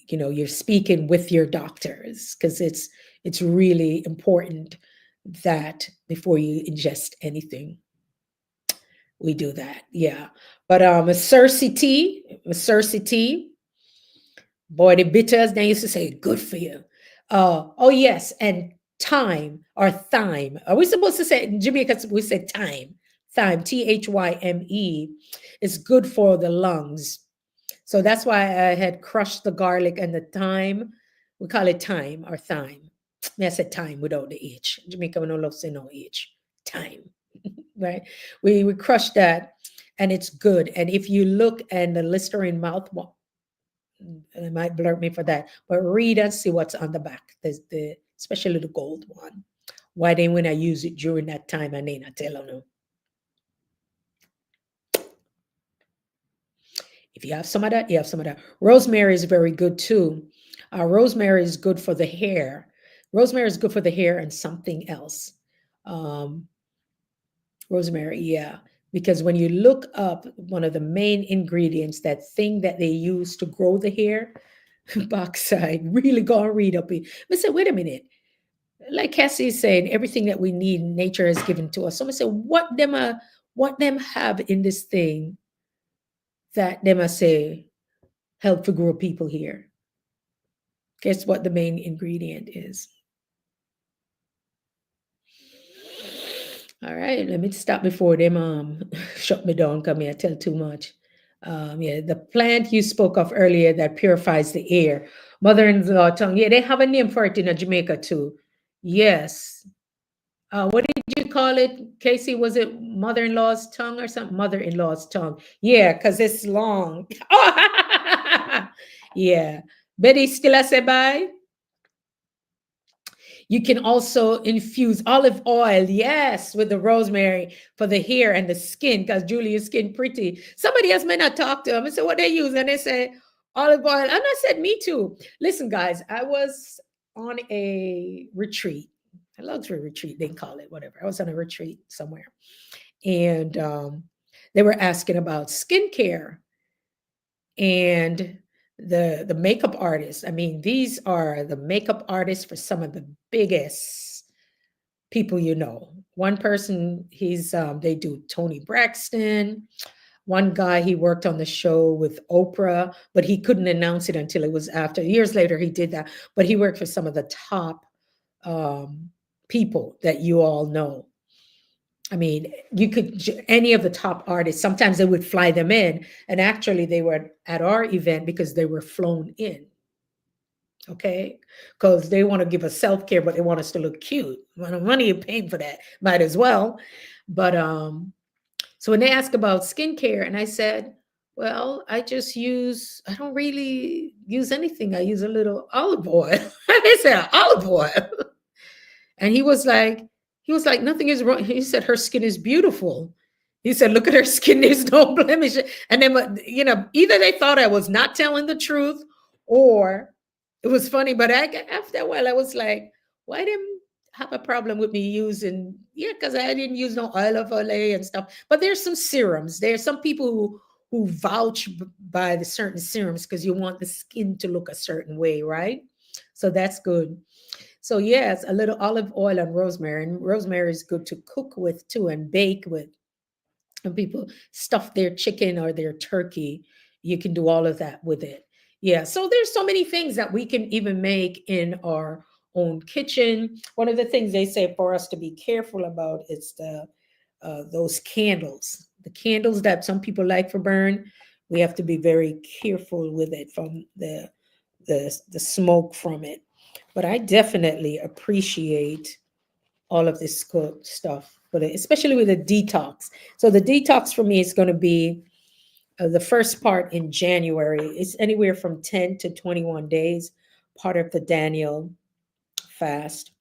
you know, you're speaking with your doctors because it's really important that before you ingest anything we do that. Yeah. But a Cersei tea, boy, the bitters, they used to say good for you. Oh yes, and thyme or thyme. Are we supposed to say in Jamaica we say thyme? Thyme, Thyme, is good for the lungs. So that's why I had crushed the garlic and the thyme. We call it thyme or thyme. Me, I said thyme without the H. Jamaica, we don't love saying no H. Thyme. Right? We crush that, and it's good. And if you look at the Listerine mouthwash, it might blur me for that, but read and see what's on the back. There's the especially the gold one. Why then when I use it during that time, I need not tell you. If you have some of that, you have some of that. Rosemary is very good too. Rosemary is good for the hair. Rosemary is good for the hair and something else. Um, Rosemary, yeah. Because when you look up one of the main ingredients, that thing that they use to grow the hair, backside, really go and read up it. I said, wait a minute. Like Cassie is saying, everything that we need, nature has given to us. Someone said, what them have in this thing that them I say help to grow people here? Guess what the main ingredient is? All right, let me stop before them shut me down. Come here, I tell too much. Yeah, the plant you spoke of earlier that purifies the air, mother-in-law tongue. Yeah, they have a name for it in Jamaica too. Yes. What did you call it, Casey? Was it mother-in-law's tongue or something? Mother-in-law's tongue. Yeah, because it's long. Yeah. Betty, still I say bye. You can also infuse olive oil, yes, with the rosemary for the hair and the skin, because Julia's skin pretty. Somebody else may not talk to them. I said, what they use? And they say olive oil. And I said, me too. Listen, guys, I was on a retreat, a luxury retreat, they call it, whatever. I was on a retreat somewhere. And they were asking about skincare and the makeup artists. I mean, these are the makeup artists for some of the biggest people you know. One person, he's they do Tony Braxton. One guy, he worked on the show with Oprah, but he couldn't announce it until it was after. Years later, he did that, but he worked for some of the top people that you all know. I mean, you could any of the top artists. Sometimes they would fly them in, and actually, they were at our event because they were flown in. Okay, because they want to give us self care, but they want us to look cute. Well, money you're paying for that, might as well. But so when they ask about skincare, and I said, Well, I don't really use anything. I use a little olive oil. They said olive oil. And he was like, nothing is wrong. He said, her skin is beautiful. He said, look at her skin, there's no blemish. And then, either they thought I was not telling the truth or it was funny. But after a while, I was like, why didn't have a problem with me using, yeah, because I didn't use no oil of Olay and stuff. But there's some serums. There's some people who vouch by the certain serums because you want the skin to look a certain way, right? So that's good. So yes, a little olive oil and rosemary. And rosemary is good to cook with too and bake with. And people stuff their chicken or their turkey. You can do all of that with it. Yeah. So there's so many things that we can even make in our own kitchen. One of the things they say for us to be careful about is the those candles. The candles that some people like for burn. We have to be very careful with it from the smoke from it. But I definitely appreciate all of this good stuff, but especially with the detox. So the detox for me is going to be the first part in January. It's anywhere from 10 to 21 days, part of the Daniel fast.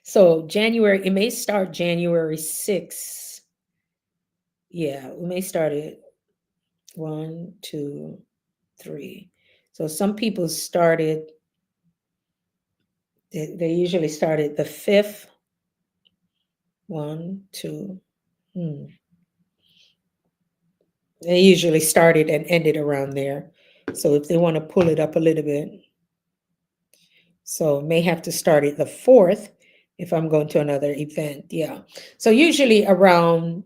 So January, it may start January 6th. Yeah, we may start it one, two, three. So some people started, they usually started the 5th. One, two. They usually started and ended around there. So if they want to pull it up a little bit, so may have to start it the 4th if I'm going to another event. Yeah. So usually around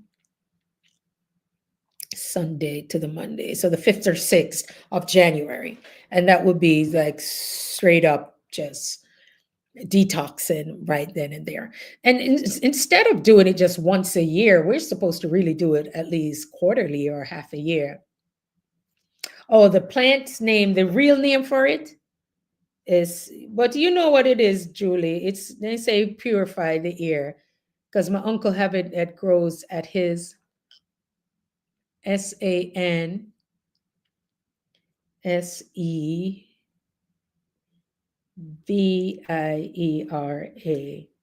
Sunday to the Monday. So the 5th or 6th of January. And that would be like straight up just detoxing right then and there. And instead of doing it just once a year, we're supposed to really do it at least quarterly or half a year. Oh, the plant's name, the real name for it is, but you know what it is, Julie. It's, they say purify the ear because my uncle have it that grows at his Sanseviera.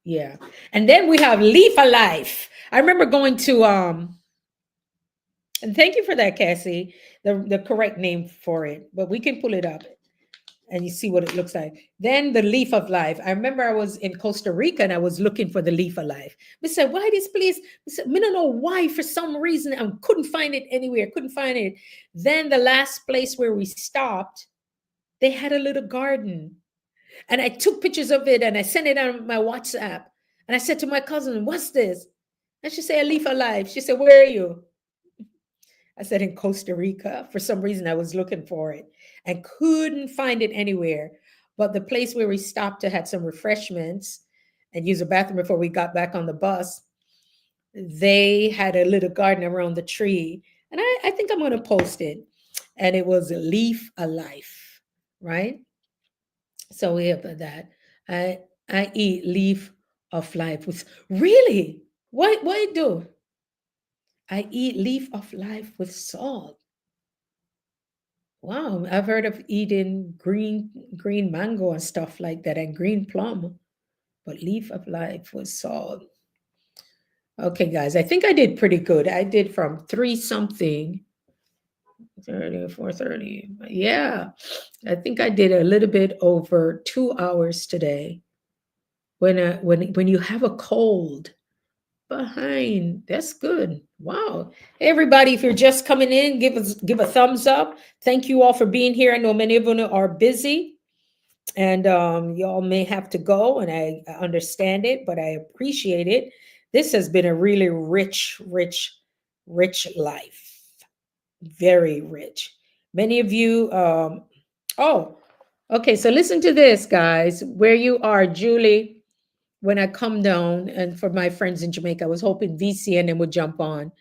Yeah. And then we have Leaf of Life. I remember going to and thank you for that, Cassie. The correct name for it, but we can pull it up and you see what it looks like. Then the leaf of life. I remember I was in Costa Rica and I was looking for the leaf of life. We said, why this place? We said, we don't know why, for some reason, I couldn't find it anywhere, couldn't find it. Then the last place where we stopped, they had a little garden. And I took pictures of it and I sent it on my WhatsApp. And I said to my cousin, what's this? And she said, a leaf of life. She said, where are you? I said, in Costa Rica. For some reason, I was looking for it and couldn't find it anywhere. But the place where we stopped to had some refreshments and use a bathroom before we got back on the bus, they had a little garden around the tree. And I think I'm going to post it. And it was Leaf a Life, right? So we have that. I I eat leaf of life with, really? Why do? I eat leaf of life with salt. Wow, I've heard of eating green mango and stuff like that and green plum, but leaf of life with salt. Okay, guys, I think I did pretty good. I did from 3 something, 30, 4:30. Yeah, I think I did a little bit over 2 hours today. When you have a cold behind, that's good. Wow. Hey, everybody, if you're just coming in, give a thumbs up. Thank you all for being here. I know many of you are busy and y'all may have to go, and I understand it, but I appreciate it. This has been a really rich life, very rich. Many of you, oh, okay, so listen to this, guys. Where you are, Julie, when I come down, and for my friends in Jamaica, I was hoping VCNM would jump on.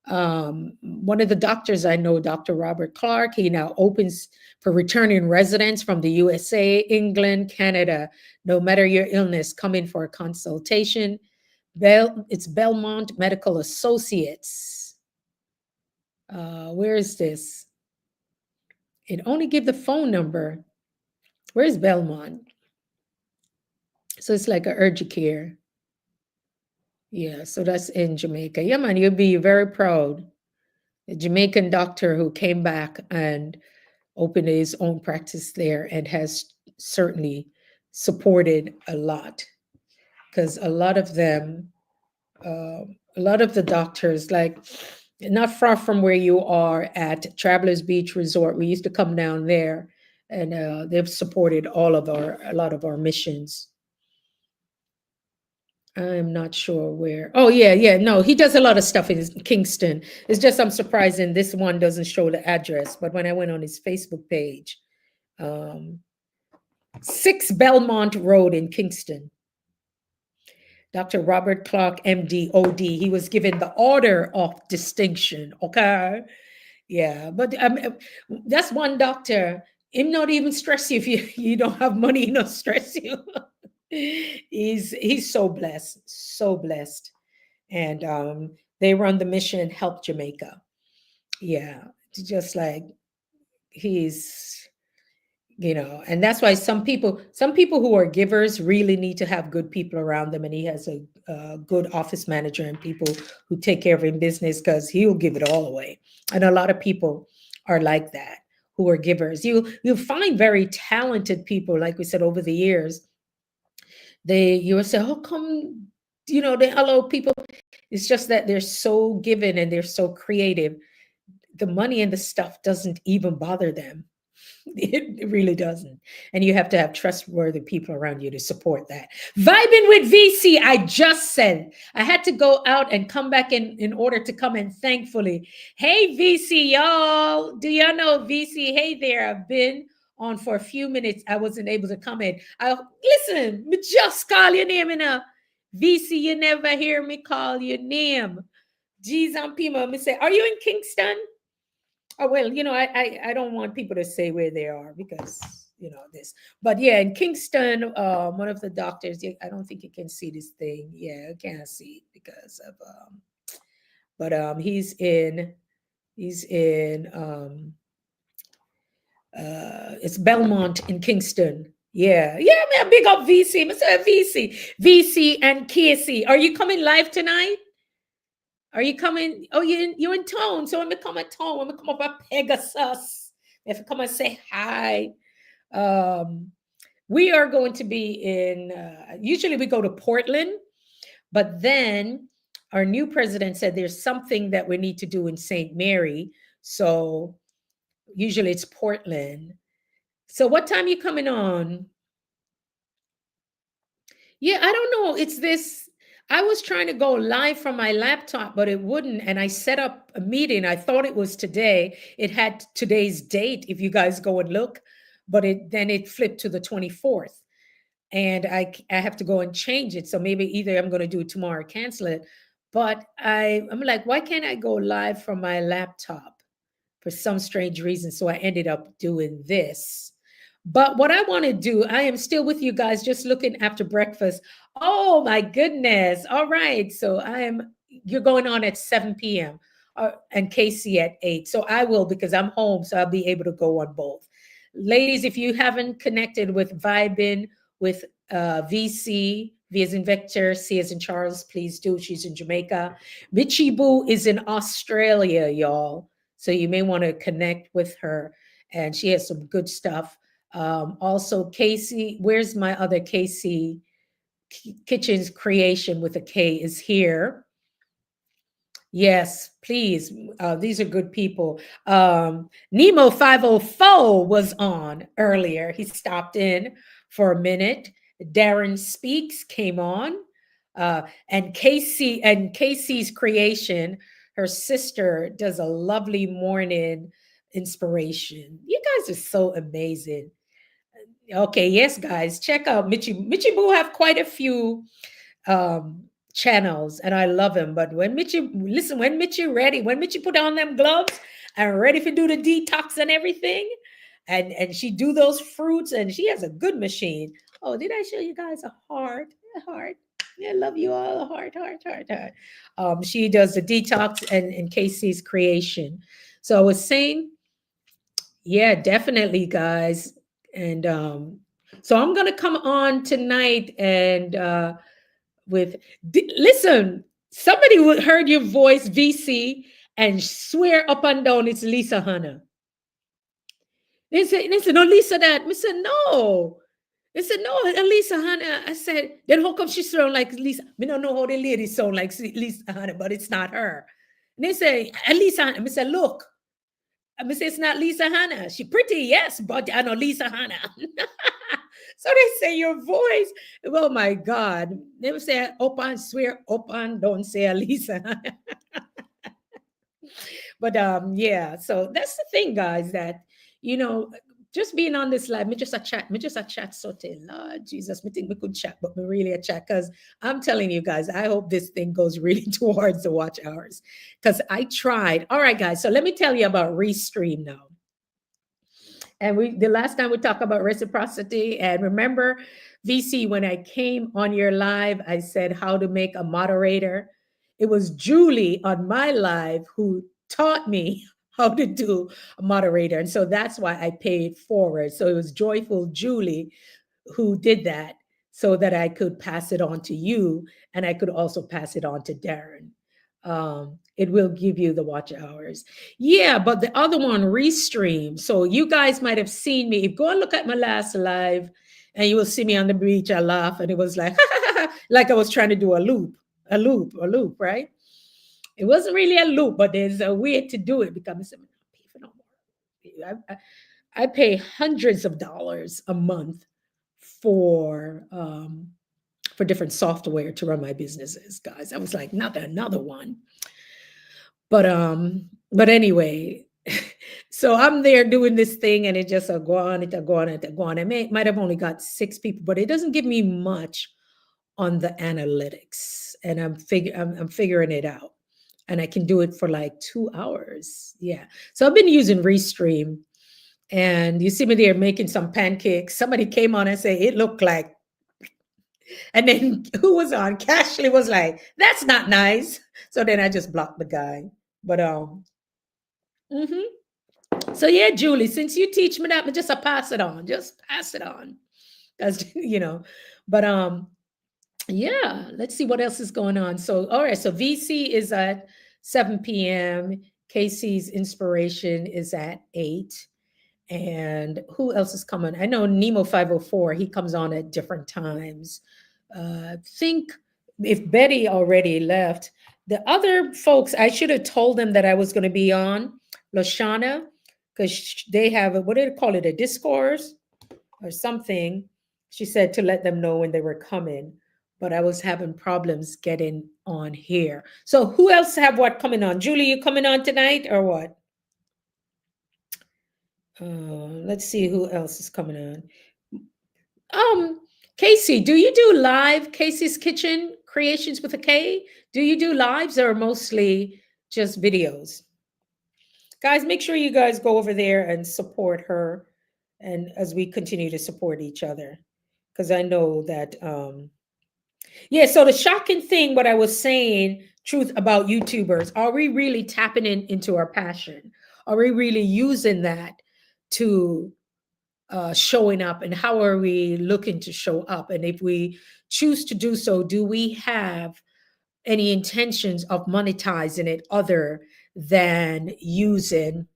One of the doctors I know, Dr. Robert Clark, he now opens for returning residents from the USA, England, Canada. No matter your illness, come in for a consultation. It's Belmont Medical Associates. Where is this? It only give the phone number. Where's Belmont? So it's like a urgent care. Yeah, so that's in Jamaica. Yeah, man, you'll be very proud. A Jamaican doctor who came back and opened his own practice there and has certainly supported a lot, because a lot of the doctors, like not far from where you are at Travelers Beach Resort, we used to come down there, and they've supported a lot of our missions. I'm not sure where. Oh yeah, yeah. No, he does a lot of stuff in Kingston. It's just I'm surprised in this one doesn't show the address. But when I went on his Facebook page, um, 6 Belmont Road in Kingston. Dr. Robert Clark, MD, OD. He was given the Order of Distinction. Okay. Yeah. But that's one doctor. Him not even stress you if you don't have money, he not stress you. He's so blessed, so blessed. And they run the mission Help Jamaica. Yeah. Just like he's and that's why some people who are givers really need to have good people around them, and he has a good office manager and people who take care of him business, because he'll give it all away. And a lot of people are like that, who are givers. You'll find very talented people, like we said, over the years. You'll say, how come they allow people? It's just that they're so given and they're so creative. The money and the stuff doesn't even bother them. It really doesn't. And you have to have trustworthy people around you to support that. Vibing with VC, I just said. I had to go out and come back in order to come in, thankfully. Hey, VC, y'all. Do y'all know VC? Hey there. I've been on for a few minutes. I wasn't able to come in. Listen, me just call your name in a VC. You never hear me call your name. G's and Pima. Me say, are you in Kingston? Oh well, I don't want people to say where they are, because this. But yeah, in Kingston, one of the doctors. I don't think you can see this thing. Yeah, I can't see it because of. But he's in. It's Belmont in Kingston. Yeah, yeah, man. Big up VC, Mr. VC and Casey. Are you coming live tonight? Are you coming? Oh, you're in town. So when we come at town, when we come up at Pegasus, if you come and say hi. We are going to be in, usually we go to Portland, but then our new president said there's something that we need to do in St. Mary. So usually it's Portland. So what time you coming on? Yeah, I don't know. It's this. I was trying to go live from my laptop, but it wouldn't. And I set up a meeting. I thought it was today. It had today's date, if you guys go and look, but it flipped to the 24th. And I have to go and change it. So maybe either I'm going to do it tomorrow or cancel it. But I'm like, why can't I go live from my laptop for some strange reason? So I ended up doing this. But what I want to do, I am still with you guys, just looking after breakfast. Oh my goodness. All right. So you're going on at 7 p.m. And Casey at 8. So I will, because I'm home. So I'll be able to go on both. Ladies, if you haven't connected with Vibin, with VC, V as in Victor, C as in Charles, please do. She's in Jamaica. Michi Boo is in Australia, y'all. So you may want to connect with her. And she has some good stuff. Also, Casey, where's my other Casey? Kitchen's Creation with a K is here. Yes, please. These are good people. Nemo 504 was on earlier. He stopped in for a minute. Darren Speaks came on. And Casey's Creation, her sister, does a lovely morning inspiration. You guys are so amazing. Okay, yes, guys, check out Michi. Michi Boo have quite a few channels, and I love him. But when Michi ready, when Michi put on them gloves and ready to do the detox and everything, and she do those fruits, and she has a good machine. Oh, did I show you guys a heart? A heart. I love you all. Heart, heart, heart, heart. She does the detox and Casey's creation. So I was saying, yeah, definitely, guys. And so I'm gonna come on tonight and with listen. Somebody heard your voice, VC, and swear up and down it's Lisa Hanna. They said, no, Lisa that. I said, no. They said, no, Lisa Hanna. I said, then how come she sound like Lisa? I don't know how the lady sound like Lisa Hanna, but it's not her. And they say, Lisa Hanna. I said, look. I say, it's not Lisa Hanna. She pretty, yes, but I know Lisa Hanna. So they say your voice. Oh my God. They would say, Opan, swear, Opan, don't say Lisa Hanna. But yeah, so that's the thing, guys, that you know, just being on this live, me just a chat so Lord Jesus, me think we could chat, but me really a chat because I'm telling you guys, I hope this thing goes really towards the watch hours. Because I tried. All right, guys. So let me tell you about Restream now. And we the last time we talked about reciprocity, and remember, VC, when I came on your live, I said how to make a moderator. It was Julie on my live who taught me how to do a moderator. And so that's why I paid forward. So it was Joyful Julie who did that so that I could pass it on to you and I could also pass it on to Darren. It will give you the watch hours. Yeah, but the other one, Restream. So you guys might have seen me. Go and look at my last live and you will see me on the beach. I laugh and it was like, like I was trying to do a loop, right? It wasn't really a loop, but there's a way to do it because I'm pay for no more. I pay hundreds of dollars a month for different software to run my businesses, guys. I was like, not another one. But anyway, so I'm there doing this thing and it just a go on, it a go on, it a go on. Might have only got 6 people, but it doesn't give me much on the analytics. And I'm figuring it out. And I can do it for like 2 hours. Yeah. So I've been using Restream. And you see me there making some pancakes. Somebody came on and said it looked like, and then who was on? Cashley was like, "That's not nice." So then I just blocked the guy. But mhm. So yeah, Julie, since you teach me that, just pass it on. Just pass it on, because But yeah. Let's see what else is going on. So all right. So VC is at 7 p.m. Casey's inspiration is at 8. And who else is coming? I know Nemo 504. He comes on at different times. Think if Betty already left, the other folks, I should have told them that I was going to be on Lashana because they have what do they call it, a discourse or something. She said to let them know when they were coming, but I was having problems getting on here. So who else have what coming on? Julie, you coming on tonight or what? Let's see who else is coming on. Casey, do you do live Casey's Kitchen Creations with a K? Do you do lives or mostly just videos? Guys, make sure you guys go over there and support her and as we continue to support each other. Because I know that yeah, so the shocking thing, what I was saying, truth about YouTubers, are we really tapping into our passion? Are we really using that to showing up, and how are we looking to show up? And if we choose to do so, do we have any intentions of monetizing it other than using,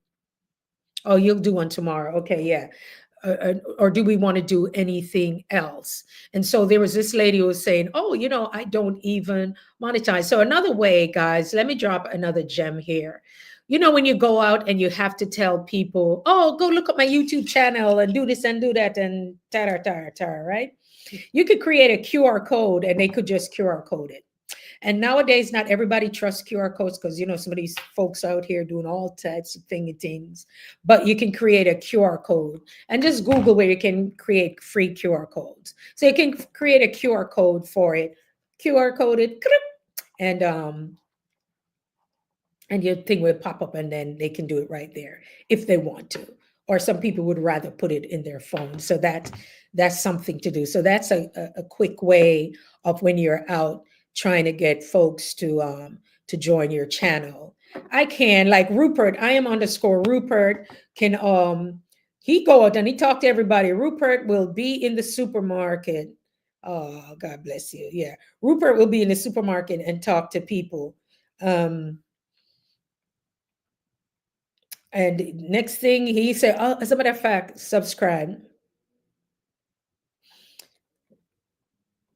oh, you'll do one tomorrow. Okay, yeah. Or do we want to do anything else? And so there was this lady who was saying, oh, I don't even monetize. So another way, guys, let me drop another gem here. When you go out and you have to tell people, oh, go look at my YouTube channel and do this and do that and ta-ta-ta-ta, right? You could create a QR code and they could just QR code it. And nowadays, not everybody trusts QR codes because, some of these folks out here doing all types of things. But you can create a QR code and just Google where you can create free QR codes. So you can create a QR code for it, QR code it, and your thing will pop up and then they can do it right there if they want to. Or some people would rather put it in their phone. So that's something to do. So that's a quick way of when you're out trying to get folks to join your channel. I can, like Rupert, I am underscore Rupert can he go out and he talk to everybody. Rupert will be in the supermarket. Oh, God bless you. Yeah. Rupert will be in the supermarket and talk to people. Um and next thing he said, oh, as a matter of fact, subscribe.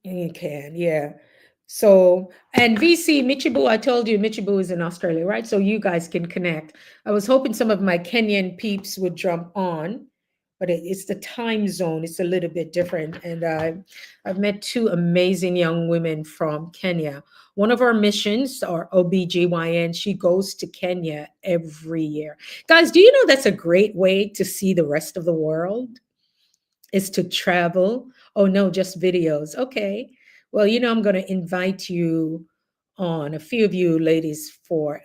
You can, yeah. So, and VC Michibu, I told you Michibu is in Australia, right? So you guys can connect. I was hoping some of my Kenyan peeps would jump on, but it's the time zone. It's a little bit different. And I've met two amazing young women from Kenya. One of our missions, our OBGYN, she goes to Kenya every year. Guys, do you know that's a great way to see the rest of the world? Is to travel. Oh no, just videos. Okay. Well, I'm going to invite you on, a few of you ladies, for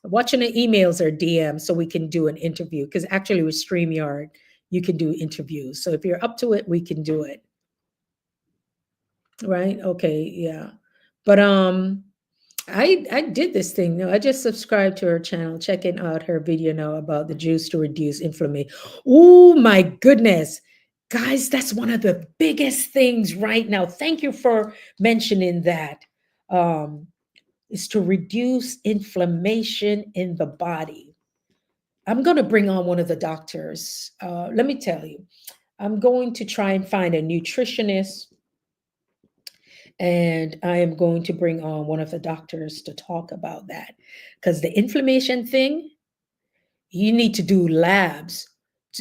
watching the emails or DMs so we can do an interview. Because actually with StreamYard, you can do interviews. So if you're up to it, we can do it. Right? Okay, yeah. But I did this thing. No, I just subscribed to her channel, checking out her video now about the juice to reduce inflammation. Oh my goodness. Guys, that's one of the biggest things right now. Thank you for mentioning that. Is to reduce inflammation in the body. I'm going to bring on one of the doctors. Let me tell you, I'm going to try and find a nutritionist, and I am going to bring on one of the doctors to talk about that. Because the inflammation thing, you need to do labs.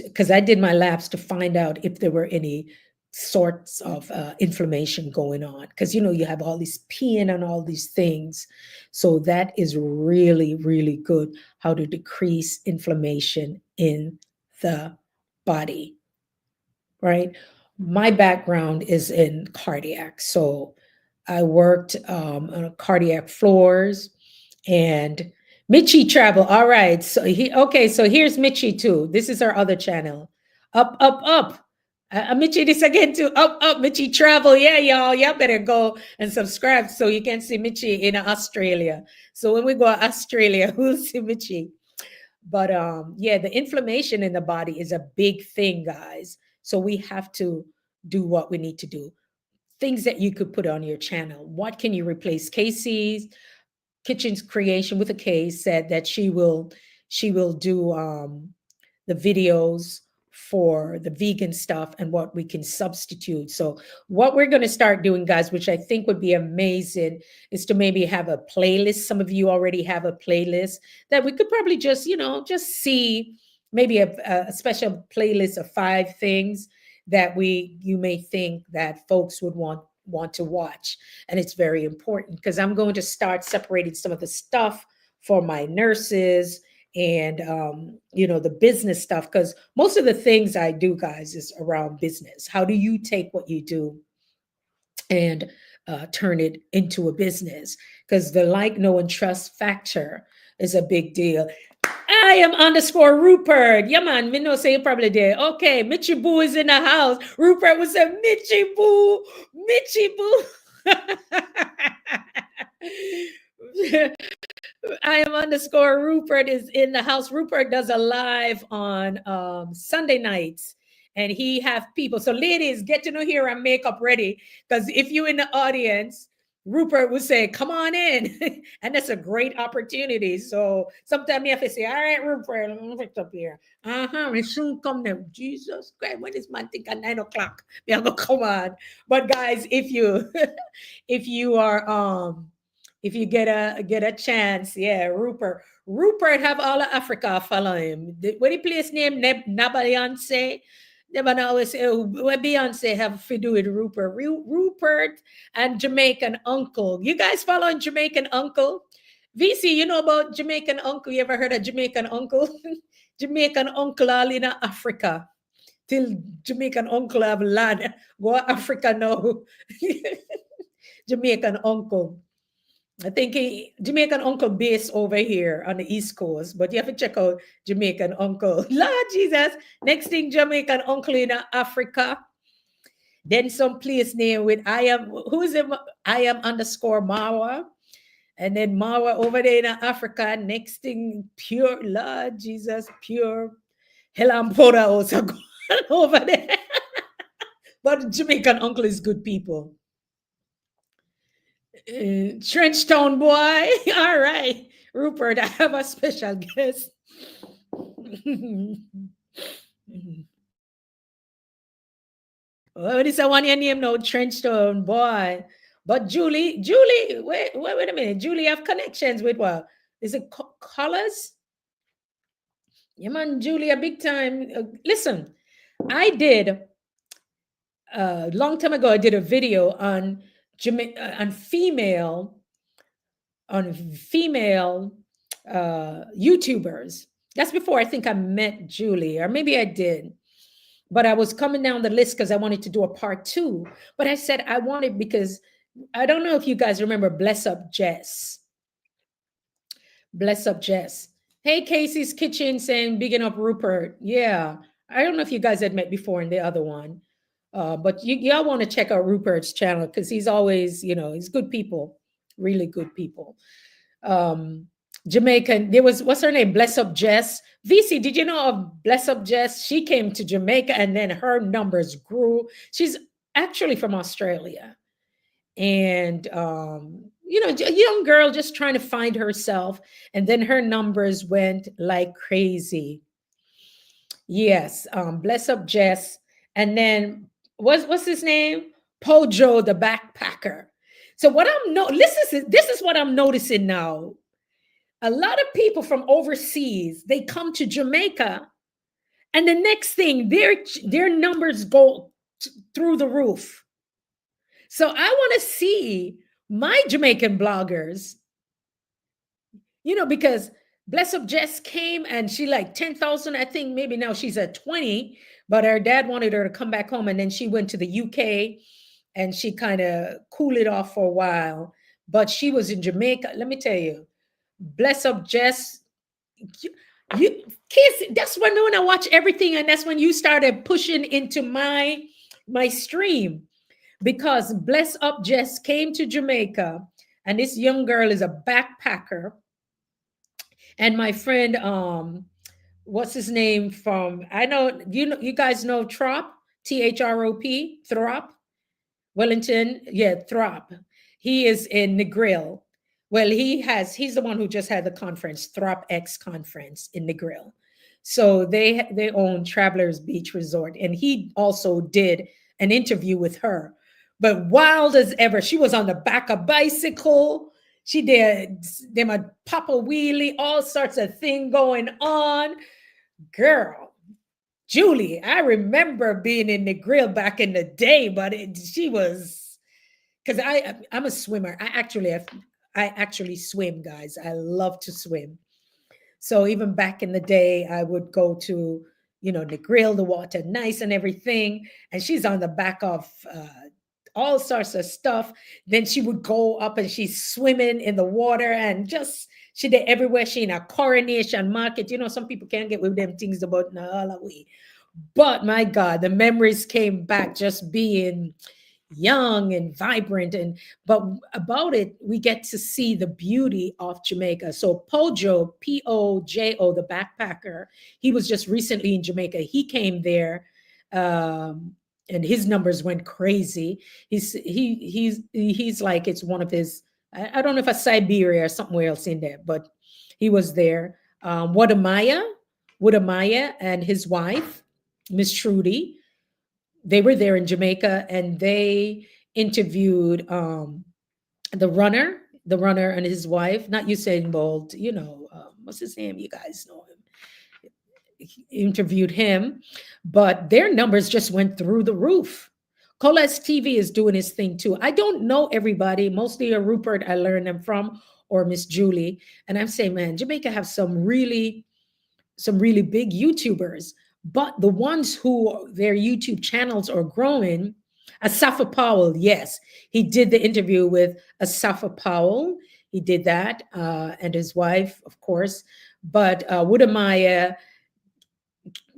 Because I did my labs to find out if there were any sorts of inflammation going on. Because, you have all this peeing and all these things. So that is really, really good, how to decrease inflammation in the body, right? My background is in cardiac. So I worked on cardiac floors, and Mitchie travel. All right. So okay. So here's Mitchie too. This is our other channel. Up, up, up. Mitchie, this again too. Up, up. Mitchie travel. Yeah, y'all. Y'all better go and subscribe so you can see Mitchie in Australia. So when we go to Australia, we'll see Mitchie. But yeah, the inflammation in the body is a big thing, guys. So we have to do what we need to do. Things that you could put on your channel. What can you replace? Casey's Kitchen's Creation with a K said that she will do the videos for the vegan stuff and what we can substitute. So what we're going to start doing, guys, which I think would be amazing, is to maybe have a playlist. Some of you already have a playlist that we could probably just see, maybe a special playlist of 5 things that you may think that folks would want to watch. And it's very important because I'm going to start separating some of the stuff for my nurses and the business stuff, because most of the things I do, guys, is around business. How do you take what you do and turn it into a business? Because the like, know, and trust factor is a big deal. I am underscore Rupert. Yeah, man. Me know say you probably there. Okay, Mitchie Boo is in the house. Rupert was a Mitchie Boo. Mitchie Boo. I am underscore Rupert is in the house. Rupert does a live on Sunday nights, and he have people. So ladies, get to know here and makeup ready, because if you in the audience, Rupert would say, come on in. And that's a great opportunity. So sometimes you have to say, all right, Rupert, let me pick up here. We soon come there. Jesus Christ, when is man think at 9 o'clock? Yeah, go come on. But guys, if you if you are if you get a chance, yeah, Rupert have all of Africa follow him. What the place name Nabayance? They man always say, oh, what Beyonce have to do with Rupert? Rupert and Jamaican Uncle. You guys following Jamaican Uncle? VC, you know about Jamaican Uncle? You ever heard of Jamaican Uncle? Jamaican Uncle all in Africa. Till Jamaican Uncle have land. Go Africa now. Jamaican Uncle. I think Jamaican Uncle based over here on the East Coast, but you have to check out Jamaican Uncle. Lord Jesus. Next thing, Jamaican Uncle in Africa. Then some place name with I am, who is it? I am underscore Marwa. And then Marwa over there in Africa. Next thing, pure Lord Jesus, pure Helen Poda also going over there. But Jamaican uncle is good people. Trenchtown boy. All right. Rupert, I have a special guest. What is that one your name now? Trenchtown boy. But Julie, wait a minute. Julie have connections with what? Is it Colors? Yeah, man, Julie, a big time. Listen, I did a long time ago. I did a video on on female YouTubers. That's before I think I met Julie, or maybe I did. But I was coming down the list because I wanted to do a part two. But I said I wanted because I don't know if you guys remember Bless Up Jess. Bless Up Jess. Hey, Casey's Kitchen saying bigging up Rupert. Yeah. I don't know if you guys had met before in the other one. But y'all want to check out Rupert's channel because he's always, he's good people, really good people. Jamaican, there was, what's her name? Bless Up Jess. VC, did you know of Bless Up Jess? She came to Jamaica and then her numbers grew. She's actually from Australia. And, a young girl just trying to find herself. And then her numbers went like crazy. Yes. Bless Up Jess. And then what's his name? Pojo the backpacker. So what this is what I'm noticing now. A lot of people from overseas, they come to Jamaica, and the next thing their numbers go through the roof. So I want to see my Jamaican bloggers, because Bless Up Jess came and she like 10,000, I think maybe now she's at 20, but her dad wanted her to come back home, and then she went to the UK and she kind of cooled it off for a while. But she was in Jamaica. Let me tell you, Bless Up Jess, you kids, that's when I watch everything, and that's when you started pushing into my stream, because Bless Up Jess came to Jamaica, and this young girl is a backpacker. And my friend, what's his name from? I know you guys know Trop, Throp, Throp, Wellington, yeah, Throp. He is in Negril. Well, he's the one who just had the conference, Throp X conference in Negril. So they own Travelers Beach Resort, and he also did an interview with her. But wild as ever, she was on the back of bicycle. She did them a pop a wheelie, all sorts of thing going on. Girl, Julie, I remember being in the grill back in the day, but she was, because I'm a swimmer. I actually swim, guys. I love to swim. So even back in the day, I would go to, the grill, the water nice and everything. And she's on the back of all sorts of stuff. Then she would go up and she's swimming in the water, and just she did everywhere. She in a Coronation Market. Some people can't get with them things about Nahalawi. But my God, the memories came back, just being young and vibrant. But about it, we get to see the beauty of Jamaica. So Pojo, Pojo, the backpacker, he was just recently in Jamaica. He came there, and his numbers went crazy. He's like, it's one of his, I don't know if it's Siberia or somewhere else in there, but he was there. Wadamaya and his wife, Miss Trudy, they were there in Jamaica, and they interviewed the runner and his wife, not Usain Bolt, what's his name? You guys know him. He interviewed him, but their numbers just went through the roof. Colas TV is doing his thing too. I don't know everybody, mostly a Rupert I learned them from, or Miss Julie. And I'm saying, man, Jamaica have some really big YouTubers. But the ones who their YouTube channels are growing, Asafa Powell, yes, he did the interview with Asafa Powell. He did that, and his wife, of course. But Woodamaya,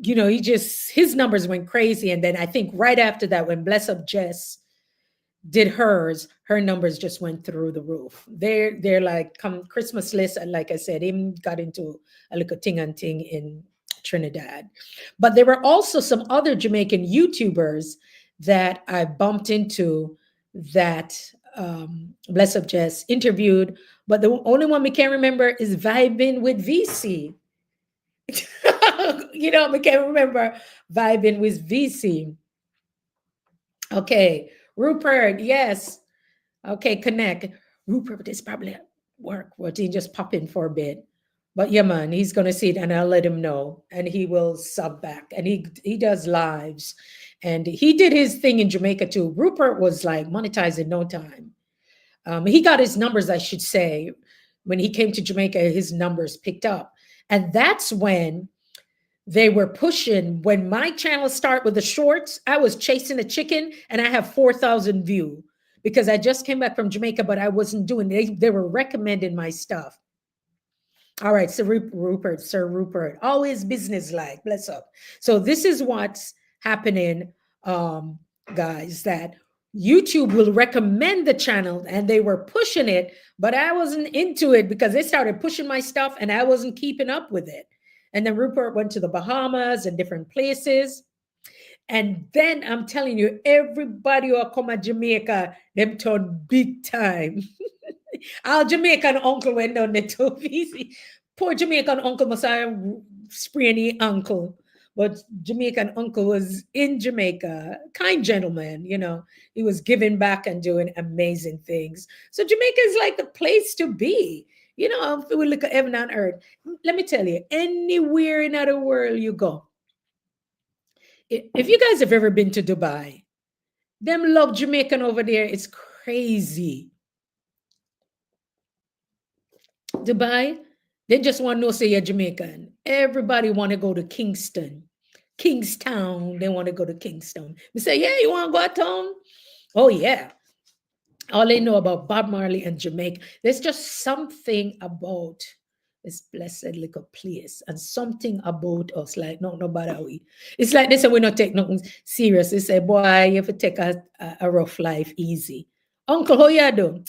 he just, his numbers went crazy. And then I think right after that, when Bless Up Jess did hers, her numbers just went through the roof. They're like come Christmas list, and like I said, him got into a little thing and thing in Trinidad. But there were also some other Jamaican YouTubers that I bumped into that Bless Up Jess interviewed, but the only one we can remember is Vibing with VC. We can remember Vibing with VC. Okay, Rupert, yes. Okay, connect. Rupert is probably at work. What he just pop in for a bit. But yeah, man, he's gonna see it and I'll let him know. And he will sub back. And he does lives. And he did his thing in Jamaica too. Rupert was like monetized in no time. He got his numbers, I should say. When he came to Jamaica, his numbers picked up. And that's when they were pushing. When my channel started with the shorts, I was chasing a chicken and I have 4,000 views because I just came back from Jamaica, but I wasn't doing it. They were recommending my stuff. All right, so Rupert, Sir Rupert, always business-like, bless up. So this is what's happening, guys, that YouTube will recommend the channel and they were pushing it, but I wasn't into it because they started pushing my stuff and I wasn't keeping up with it. And then Rupert went to the Bahamas and different places. And then I'm telling you, everybody who come at Jamaica, them turn big time. Our Jamaican uncle went down there too easy. Poor Jamaican uncle must have sprained his ankle. But Jamaican uncle was in Jamaica, kind gentleman, he was giving back and doing amazing things. So Jamaica is like the place to be. If we look at heaven and earth, let me tell you, anywhere in the world you go, if you guys have ever been to Dubai, them love Jamaican over there. It's crazy. Dubai, they just want to know say you're Jamaican. Everybody want to go to Kingston. Kingstown, they want to go to Kingston. We say, yeah, you want to go to town? Oh, yeah. All they know about Bob Marley and Jamaica. There's just something about this blessed little place and something about us, like no matter we. It's like they say we not take nothing serious. They say, boy, you have to take a rough life easy. Uncle, how you do?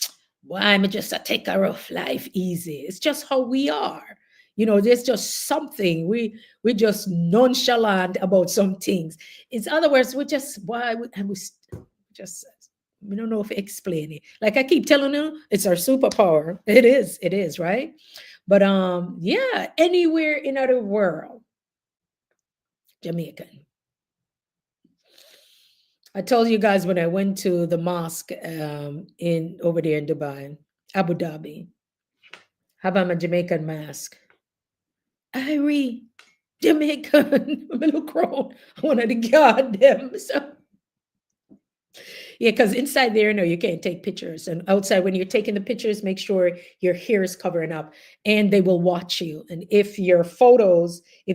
Boy, I'm just a take a rough life easy. It's just how we are. There's just something we just nonchalant about some things. In other words, we just why we just we don't know if to explain it. Like I keep telling you, it's our superpower. It is, right? But yeah, anywhere in the world, Jamaican. I told you guys when I went to the mosque in over there in Dubai, Abu Dhabi, have on a Jamaican mask. Irie, Jamaican, I'm a little grown. I wanted to guard them. So yeah, because inside there, no, you can't take pictures. And outside, when you're taking the pictures, make sure your hair is covering up and they will watch you. And if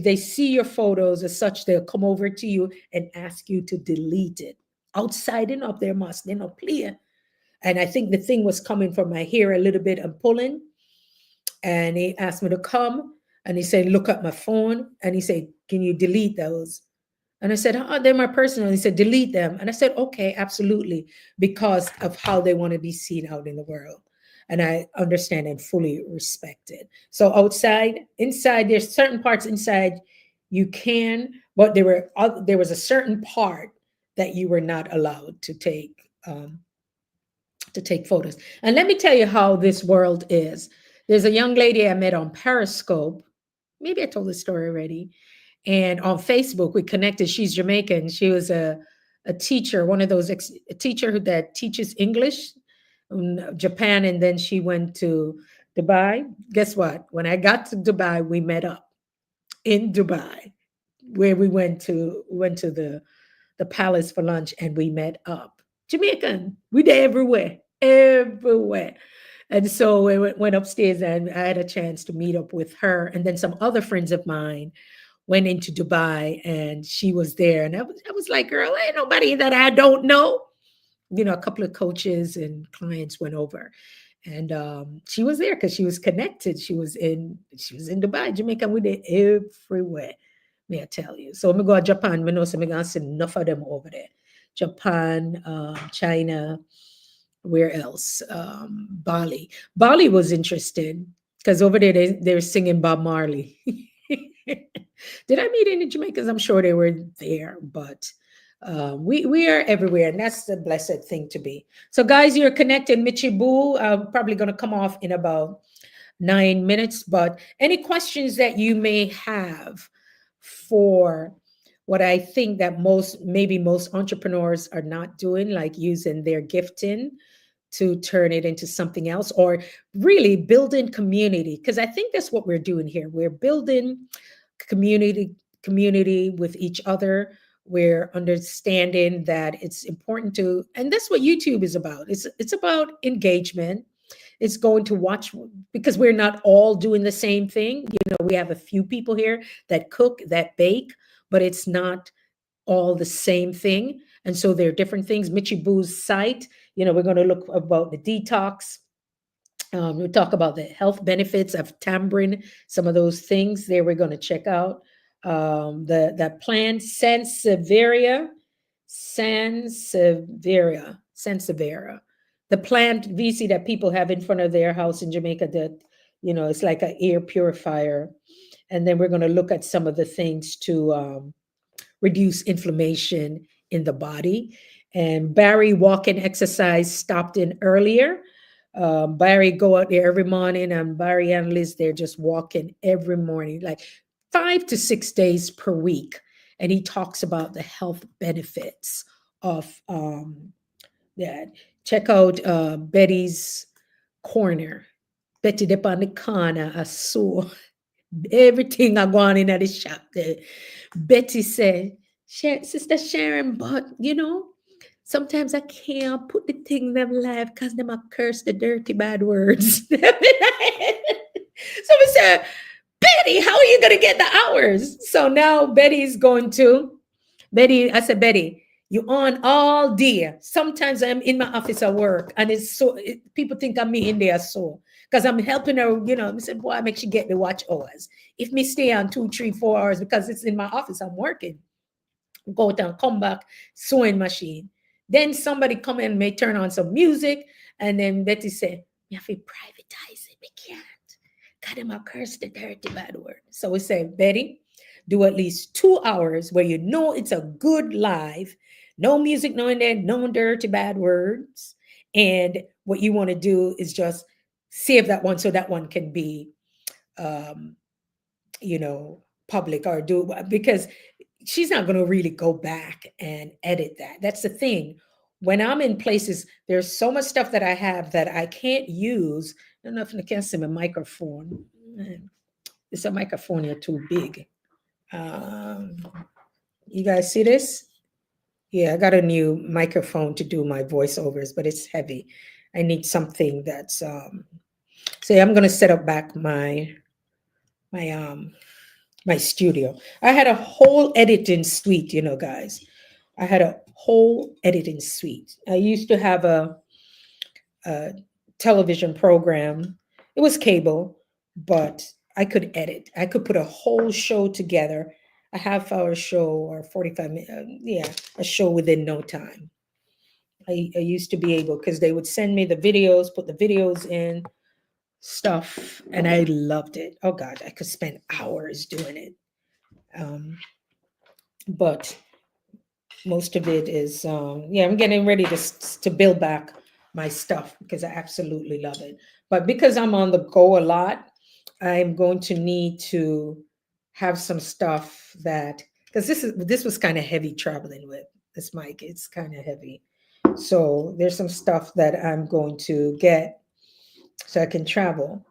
they see your photos as such, they'll come over to you and ask you to delete it. Outside and up there, must, they're not clear. And I think the thing was coming from my hair a little bit and pulling. And he asked me to come and he said, look at my phone. And he said, can you delete those? And I said, oh, they're my personal. He said, delete them. And I said, okay, absolutely, because of how they want to be seen out in the world. And I understand and fully respect it. So inside, there's certain parts inside you can, but there was a certain part that you were not allowed to take photos. And let me tell you how this world is. There's a young lady I met on Periscope. Maybe I told the story already. And on Facebook, we connected. She's Jamaican. She was a teacher, one of those a teacher that teaches English in Japan. And then she went to Dubai. Guess what? When I got to Dubai, we met up in Dubai, where we went to the palace for lunch and we met up. Jamaican. We there everywhere. Everywhere. And so we went upstairs and I had a chance to meet up with her. And then some other friends of mine went into Dubai and she was there. And I was like, girl, ain't nobody that I don't know. A couple of coaches and clients went over. And she was there because she was connected. She was in Dubai, Jamaica. We did everywhere. may I tell you. So I'm going to go to Japan. I know some going to see enough of them over there. Japan, China, where else? Bali. Bali was interesting because over there they're singing Bob Marley. Did I meet any Jamaicans? I'm sure they were there, but we are everywhere, and that's the blessed thing to be. So, guys, you're connected, Michi Boo. I'm probably going to come off in about 9 minutes, but any questions that you may have for what I think that maybe most entrepreneurs are not doing, like using their gifting to turn it into something else, or really building community, because I think that's what we're doing here. We're building community with each other. We're understanding that it's important to, and that's what YouTube is about. It's about engagement. It's going to watch, because we're not all doing the same thing. We have a few people here that cook, that bake, but it's not all the same thing. And so there are different things. Michi Boo's site, we're going to look about the detox. We'll talk about the health benefits of tamarind, some of those things there we're going to check out. The plant Sansevieria, the plant VC that people have in front of their house in Jamaica that, it's like an air purifier. And then we're going to look at some of the things to reduce inflammation in the body. And Barry walking exercise stopped in earlier. Barry go out there every morning, and Barry and Liz, they're just walking every morning, like 5 to 6 days per week. And he talks about the health benefits of that. Check out Betty's Corner. Betty up on the corner, I saw everything I go on in at the shop there. Betty said, Sister Sharon, but sometimes I can't put the thing them live because them a curse the dirty bad words. So we said, Betty, how are you gonna get the hours? So now I said, Betty, you on all day. Sometimes I'm in my office at work, and people think I'm me in there so because I'm helping her, I said, boy, I make sure get the watch hours. If me stay on 2, 3, 4 hours because it's in my office, I'm working. Go down, come back, sewing machine. Then somebody come in, may turn on some music, and then Betty say, "You have to privatize it. We can't. God, them a curse the dirty bad word." So we say, Betty, do at least 2 hours where it's a good live, no music, no in there, no dirty bad words. And what you want to do is just save that one so that one can be, um, public, or do, because she's not going to really go back and edit that. That's the thing. When I'm in places, there's so much stuff that I have that I can't use. I don't know if I can see my microphone. It's a microphone here too big. You guys see this? Yeah, I got a new microphone to do my voiceovers, but it's heavy. I need something that's say I'm gonna set up back my studio. I had a whole editing suite, guys. I had a whole editing suite. I used to have a television program. It was cable, but I could edit. I could put a whole show together, a half-hour show or 45 minutes. Yeah, a show within no time. I used to be able, because they would send me the videos, put the videos in, stuff, and I loved it. Oh God, I could spend hours doing it. But most of it is, I'm getting ready to build back my stuff because I absolutely love it. But because I'm on the go a lot, I'm going to need to have some stuff that, because this was kind of heavy traveling with this mic. It's kind of heavy. So there's some stuff that I'm going to get so I can travel.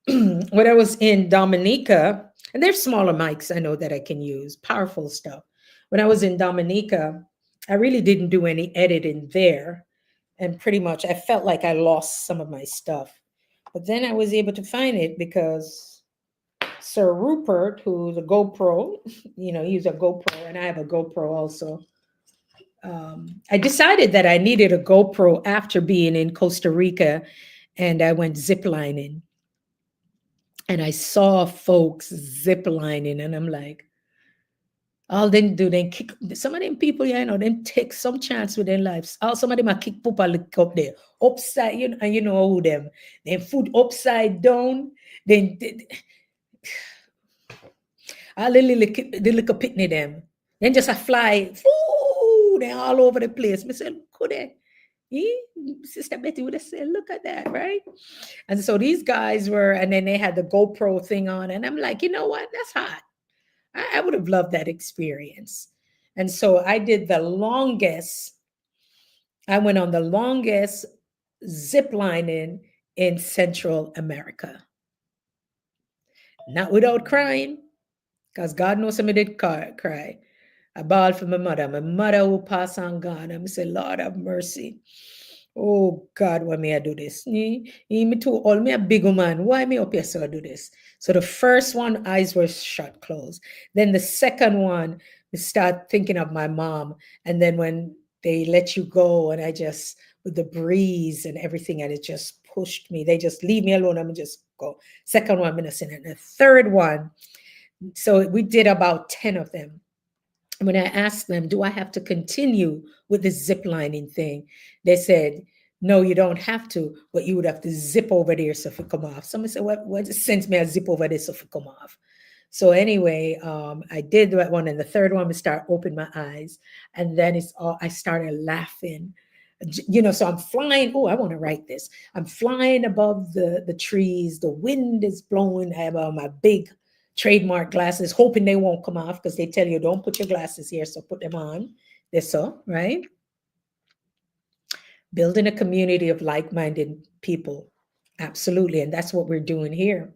When I was in Dominica, and there's smaller mics I know that I can use, powerful stuff. When I was in Dominica, I really didn't do any editing there. And pretty much I felt like I lost some of my stuff. But then I was able to find it because Sir Rupert, who's a GoPro, he's a GoPro, and I have a GoPro also. I decided that I needed a GoPro after being in Costa Rica, and I went ziplining. And I saw folks ziplining, and I'm like, All they do, they kick some of them people, yeah, them take some chance with their lives. All some of them are kick Papa look up there, upside, and you know who them. Then foot upside down. Then all the little pitney them. Then just a fly, ooh, they all over the place. Me say, could they? Sister Betty would have said, look at that, right? And so these guys were, and then they had the GoPro thing on, and I'm like, you know what? That's hot. I would have loved that experience. And so I did the longest, I went on the longest zip lining in Central America. Not without crying, because God knows somebody did cry. I bawled for my mother. My mother who passed on God. I'm say, Lord have mercy. Oh God, why me I do this? Me too old, me a big woman. Why me up here so I do this? So the first one, eyes were shut, closed. Then the second one, we start thinking of my mom. And then when they let you go, and I just with the breeze and everything, and it just pushed me. They just leave me alone. I'm just go. Second one, I'm innocent. And the third one, so we did about 10 of them. When I asked them, do I have to continue with the zip lining thing? They said, no, you don't have to, but you would have to zip over there so if it come off. Somebody said, what sends me a zip over there so if it come off? So anyway, I did that one, and the third one, we start open my eyes, and then it's all I started laughing. So I'm flying. Oh, I want to write this. I'm flying above the trees. The wind is blowing. I have my big trademark glasses, hoping they won't come off because they tell you don't put your glasses here, so put them on. They're so right. Building a community of like-minded people, absolutely, and that's what we're doing here.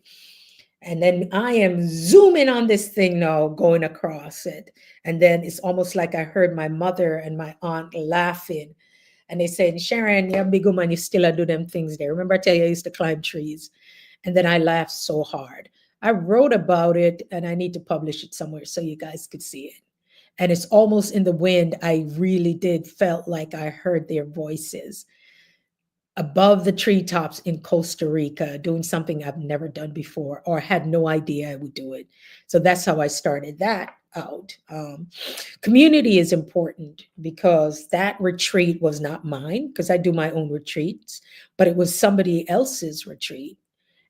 And then I am zooming on this thing now, going across it, and then it's almost like I heard my mother and my aunt laughing. And they said, Sharon, you're a big woman, you still do them things there. Remember I tell you I used to climb trees? And then I laughed so hard. I wrote about it, and I need to publish it somewhere so you guys could see it. And it's almost in the wind. I really did felt like I heard their voices above the treetops in Costa Rica, doing something I've never done before or had no idea I would do it. So that's how I started that out. Community is important because that retreat was not mine, because I do my own retreats, but it was somebody else's retreat.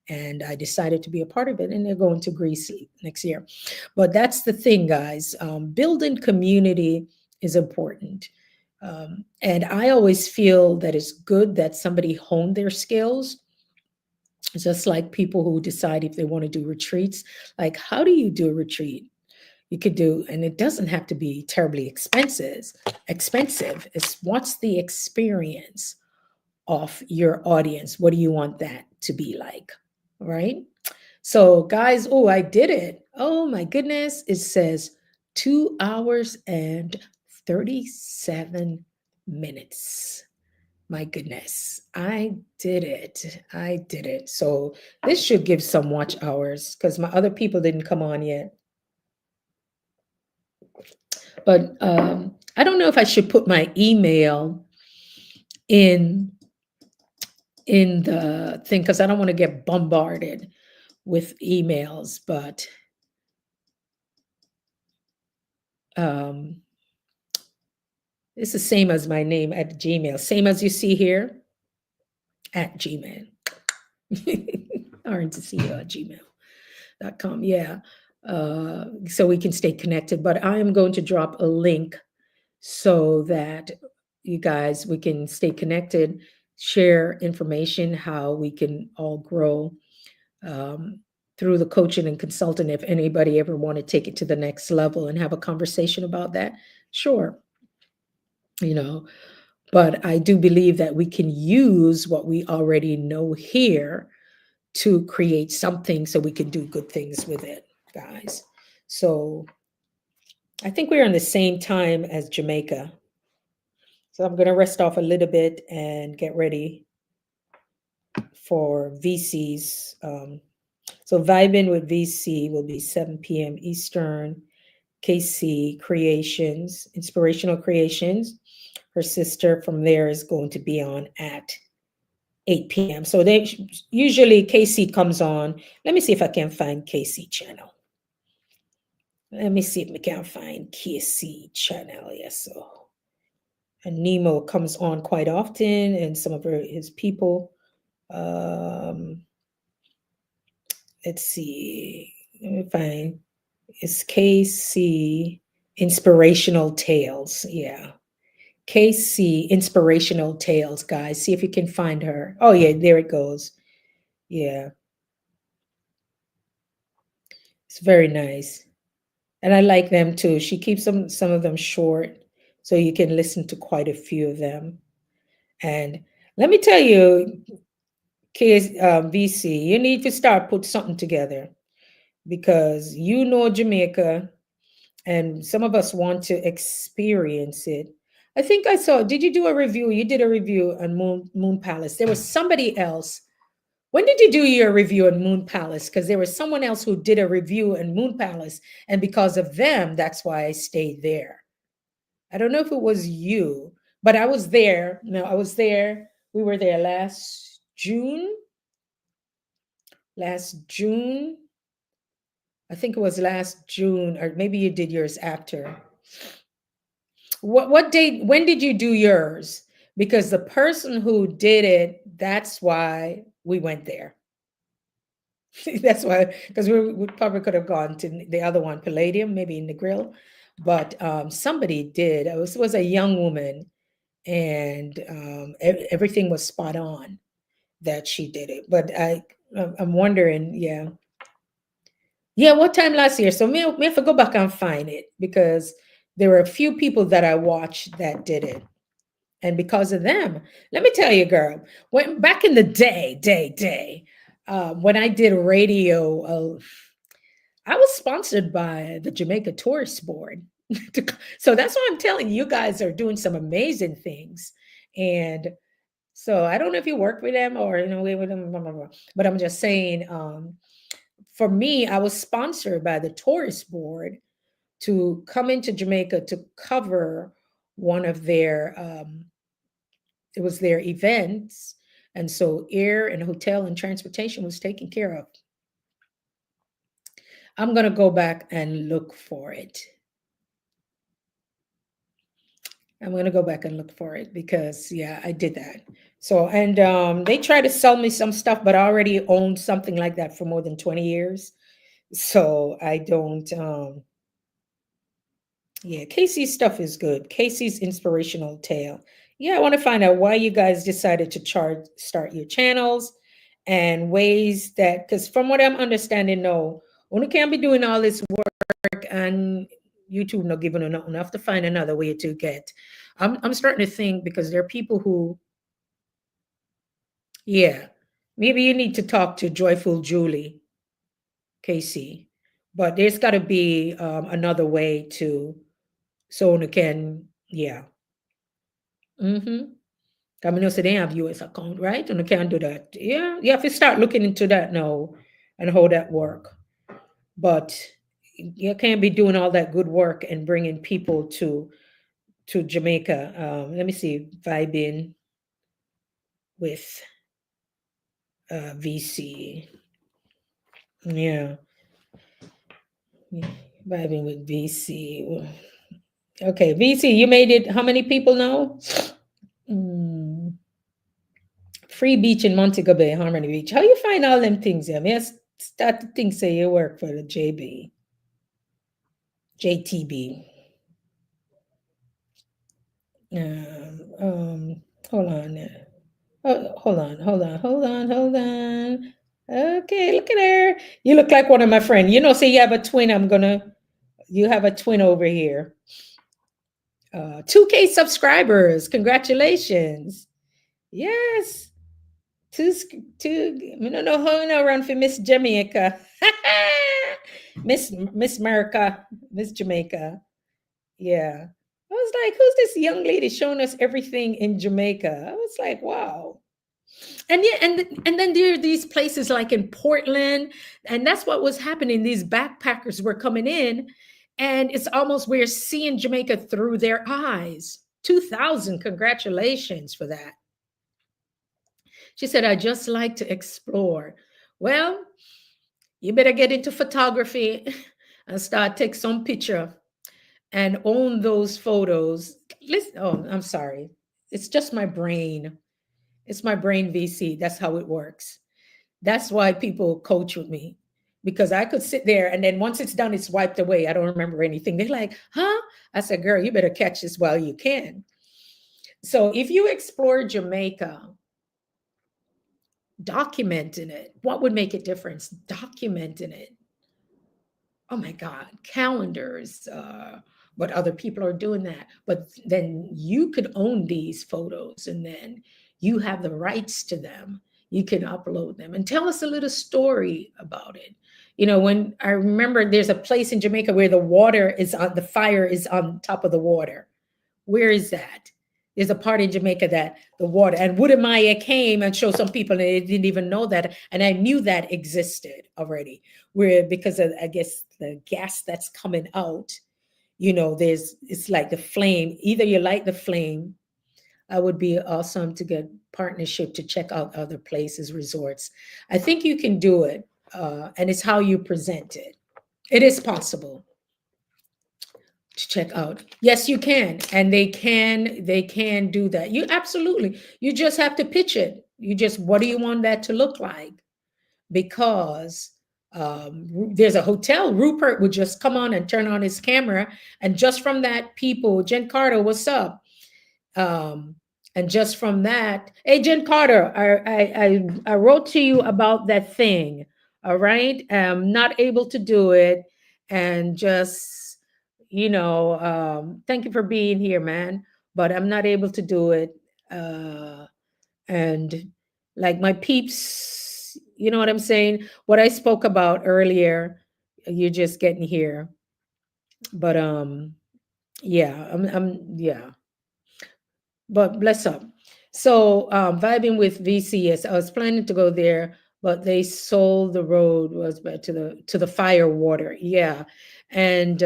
And I decided to be a part of it, and they're going to Greece next year. But that's the thing, guys. Building community is important. And I always feel that it's good that somebody honed their skills, just like people who decide if they want to do retreats. Like, how do you do a retreat? You could do, and it doesn't have to be terribly expensive. It's what's the experience of your audience? What do you want that to be like? Right? So, guys, oh, I did it. Oh my goodness. It says 2 hours and 37 minutes. My goodness. I did it. I did it. So, this should give some watch hours because my other people didn't come on yet. But I don't know if I should put my email in the thing because I don't want to get bombarded with emails, but it's the same as my name at Gmail, same as you see here at Gmail. Orange to see you at gmail.com. Yeah. So we can stay connected, but I am going to drop a link so that you guys, we can stay connected, share information, how we can all grow through the coaching and consulting. If anybody ever want to take it to the next level and have a conversation about that, sure. But I do believe that we can use what we already know here to create something so we can do good things with it, guys. So I think we're on the same time as Jamaica. So I'm going to rest off a little bit and get ready for VC's. So Vibing with VC will be 7 p.m. Eastern. KC Creations, Inspirational Creations. Her sister from there is going to be on at 8 p.m. So they usually KC comes on. Let me see if I can find KC channel. Let me see if we can find KC channel. Yes, so and Nemo comes on quite often, and some of his people. Um, let's see. Let me find. It's KC Inspirational Tales. Yeah. KC Inspirational Tales, guys. See if you can find her. Oh, yeah, there it goes. Yeah, it's very nice. And I like them too. She keeps some of them short, so you can listen to quite a few of them. And let me tell you, kids, VC, you need to start put something together because you know Jamaica, and some of us want to experience it. I think I saw. Did you do a review? You did a review on Moon Palace. There was somebody else. When did you do your review on Moon Palace? Because there was someone else who did a review on Moon Palace, and because of them, that's why I stayed there. I don't know if it was you, but I was there. No, I was there. We were there last June. Last June. I think it was last June, or maybe you did yours after. What date? When did you do yours? Because the person who did it, that's why we went there. That's why, because we probably could have gone to the other one, Palladium, maybe in the grill, but somebody did. It was a young woman, and everything was spot on that she did it. But I'm wondering, yeah, yeah, what time last year? So me have to go back and find it because there were a few people that I watched that did it. And because of them, let me tell you, girl, when back in the day, when I did radio, I was sponsored by the Jamaica Tourist Board. So that's why I'm telling you, you guys are doing some amazing things. And so I don't know if you work with them or with them, blah, blah, blah. But I'm just saying, for me, I was sponsored by the Tourist Board to come into Jamaica to cover one of their it was their events, and so air and hotel and transportation was taken care of. I'm going to go back and look for it. I'm going to go back and look for it because yeah, I did that. So and they tried to sell me some stuff, but I already owned something like that for more than 20 years. So I don't yeah, Casey's stuff is good. Casey's inspirational tale. Yeah, I want to find out why you guys decided to start your channels and ways that, because from what I'm understanding, no, one can't be doing all this work and YouTube not giving enough. Have to find another way to get. I'm starting to think because there are people who, yeah, maybe you need to talk to Joyful Julie, Casey, but there's got to be another way to so one can, yeah. Mm-hmm. I mean, you say they have US account, right? And you can't do that. Yeah, you have to start looking into that now and how that work. But you can't be doing all that good work and bringing people to Jamaica. Let me see, vibing with VC. Yeah, vibing with VC. Okay, VC, you made it. How many people now? Mm, Free Beach in Montego Bay, Harmony Beach. How you find all them things? Yeah, may I start to think say you work for the JTB. Hold on. Oh, hold on. Okay, look at her. You look like one of my friends. Say you have a twin. You have a twin over here. 2K subscribers. Congratulations. Yes. Two, two, I don't know how I run for Miss Jamaica. Miss America, Miss Jamaica. Yeah. I was like, who's this young lady showing us everything in Jamaica? I was like, wow. And yeah, and then there are these places like in Portland, and that's what was happening. These backpackers were coming in, and it's almost we're seeing Jamaica through their eyes. 2000, congratulations for that. She said, I just like to explore. Well, you better get into photography. and start take some picture and own those photos. Listen, oh, I'm sorry. It's just my brain. It's my brain VC. That's how it works. That's why people coach with me, because I could sit there and then once it's done, it's wiped away. I don't remember anything. They're like, huh? I said, girl, you better catch this while you can. So if you explore Jamaica, documenting it, what would make a difference? Documenting it. Oh my God, calendars, but other people are doing that. But then you could own these photos and then you have the rights to them. You can upload them and tell us a little story about it. You know, when I remember there's a place in Jamaica where the water is on, the fire is on top of the water. Where is that? There's a part in Jamaica that the water and Woodamaya came and showed some people and they didn't even know that. And I knew that existed already. Where because of I guess the gas that's coming out, you know, there's it's like the flame. Either you light the flame. I would be awesome to get partnership to check out other places, resorts. I think you can do it, and it's how you present it. It is possible to check out. Yes, you can. And they can do that. You absolutely. You just have to pitch it. You just what do you want that to look like? Because there's a hotel. Rupert would just come on and turn on his camera, and just from that, people, Jen Carter, what's up? Um, and just from that, hey Jen Carter, I wrote to you about that thing. All right, not able to do it, and just thank you for being here, man. But I'm not able to do it, and like my peeps, you know what I'm saying? What I spoke about earlier, you're just getting here, but yeah, yeah. But bless up. So vibing with VCS. I was planning to go there, but they sold the road was back to the fire water. Yeah. And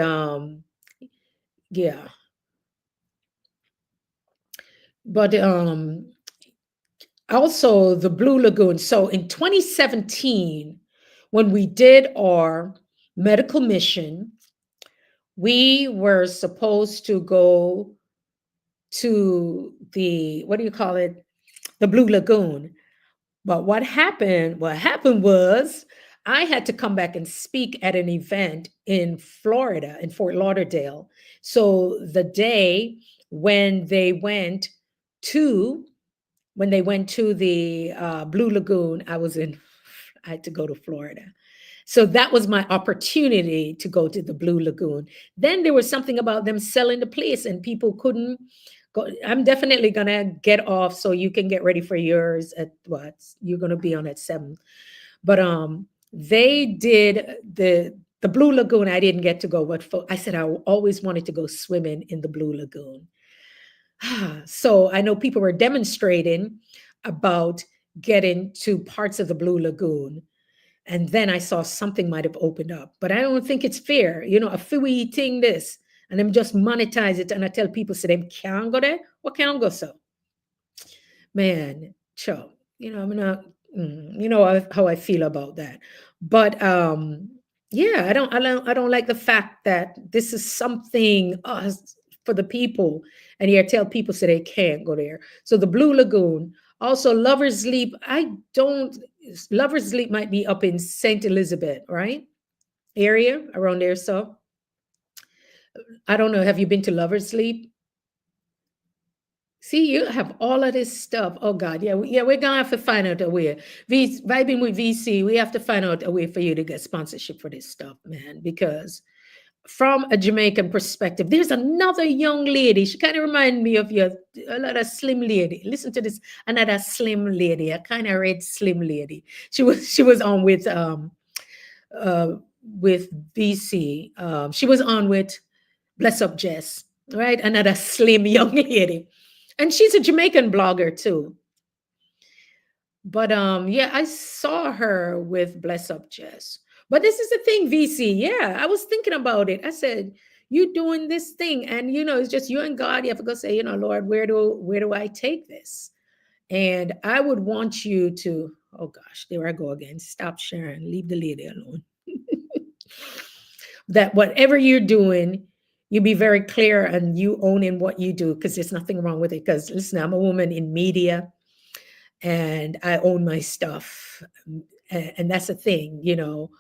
yeah. But also the Blue Lagoon. So in 2017, when we did our medical mission, we were supposed to go to the what do you call it? The Blue Lagoon. But what happened was I had to come back and speak at an event in Florida, in Fort Lauderdale. So the day when they went to the Blue Lagoon, I had to go to Florida. So that was my opportunity to go to the Blue Lagoon. Then there was something about them selling the place and people couldn't go. I'm definitely gonna get off so you can get ready for yours at what you're gonna be on at 7. But they did the Blue Lagoon. I didn't get to go, but I said I always wanted to go swimming in the Blue Lagoon. So I know people were demonstrating about getting to parts of the Blue Lagoon. And then I saw something might have opened up, but I don't think it's fair. You know, a fee thing this, and them just monetize it. And I tell people, so them can't go there. What can't go so? Man, sure. You know, I'm not, how I feel about that. But yeah, I don't like the fact that this is something for the people, and here tell people so they can't go there. So the Blue Lagoon, also Lover's Leap. I don't. Lover's Leap might be up in Saint Elizabeth, right? Area around there. So I don't know. Have you been to Lover's Leap? See, you have all of this stuff. Oh God, yeah, yeah. We're gonna have to find out a way. Vibing with VC, we have to find out a way for you to get sponsorship for this stuff, man. Because from a Jamaican perspective, there's another young lady. She kind of reminded me of your another slim lady. Listen to this, another slim lady, a kind of red slim lady. She was on uh with VC. She was on with Bless Up Jess, right? Another slim young lady. And she's a Jamaican blogger too. But yeah, I saw her with Bless Up Jess. But this is the thing, VC. Yeah, I was thinking about it. I said, you doing this thing, and it's just you and God. You have to go say, Lord, where do I take this? And I would want you to, oh gosh, there I go again. Stop sharing. Leave the lady alone. that whatever you're doing, you be very clear and you own in what you do, because there's nothing wrong with it. Because listen, I'm a woman in media and I own my stuff. And that's the thing, you know.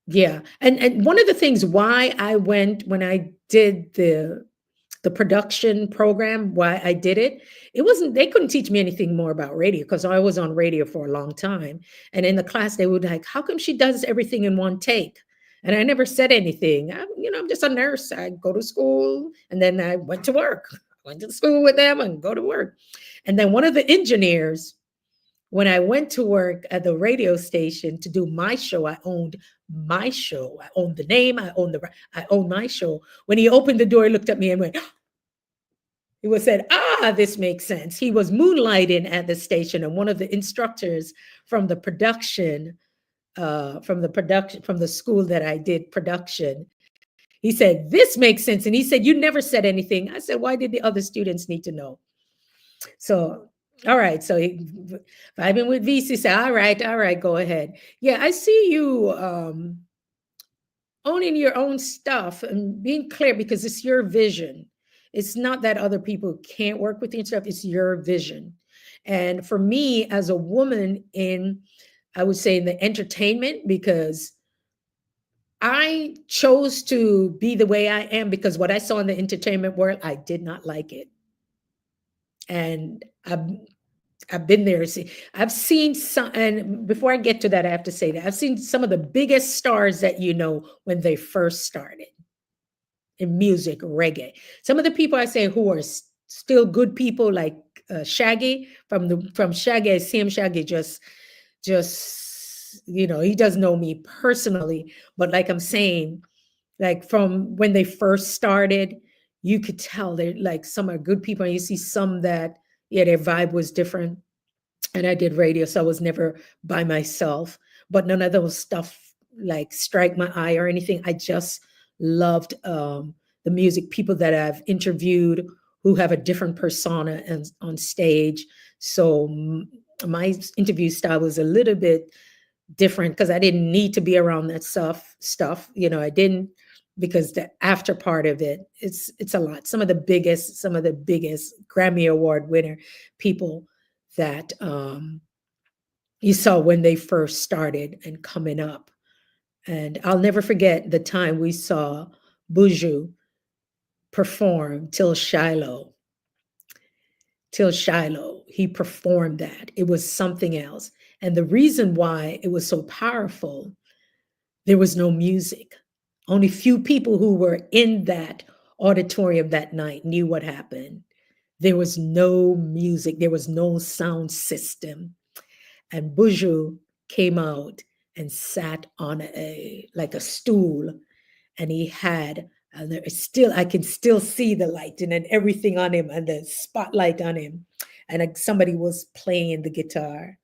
Yeah. And one of the things why I went when I did the production program, why I did it, it wasn't, they couldn't teach me anything more about radio because I was on radio for a long time. And in the class, they would like, how come she does everything in one take? And I never said anything. I'm just a nurse. I go to school and then I went to work. Went to school with them and go to work. And then one of the engineers, when I went to work at the radio station to do my show, I owned my show. I owned the name. I owned my show. When he opened the door, he looked at me and went, he was said, this makes sense. He was moonlighting at the station, and one of the instructors from the production, from the school that I did production, he said, this makes sense. And he said, you never said anything. I said, why did the other students need to know? So, all right. So vibing with VC said, all right, go ahead. Yeah, I see you owning your own stuff and being clear because it's your vision. It's not that other people can't work with your stuff, it's your vision. And for me, as a woman in, I would say in the entertainment, because I chose to be the way I am because what I saw in the entertainment world, I did not like it. And I've been there. I've seen some, and before I get to that, I have to say that I've seen some of the biggest stars that you know when they first started in music, reggae. Some of the people I say who are still good people, like Shaggy from Shaggy. I see him, Shaggy just he doesn't know me personally, but like I'm saying, like from when they first started, you could tell they're like some are good people, and you see some that yeah, their vibe was different. And I did radio, so I was never by myself. But none of those stuff like strike my eye or anything. I just loved the music. People that I've interviewed who have a different persona and on stage. So my interview style was a little bit different because I didn't need to be around that stuff. I didn't, because the after part of it's a lot. Some of the biggest Grammy Award winner people that you saw when they first started and coming up. And I'll never forget the time we saw Buju perform Till Shiloh. He performed that. It was something else. And the reason why it was so powerful, there was no music. Only few people who were in that auditorium that night knew what happened. There was no music, there was no sound system. And Buju came out and sat on a stool, and he had I can still see the light and then everything on him and the spotlight on him, and somebody was playing the guitar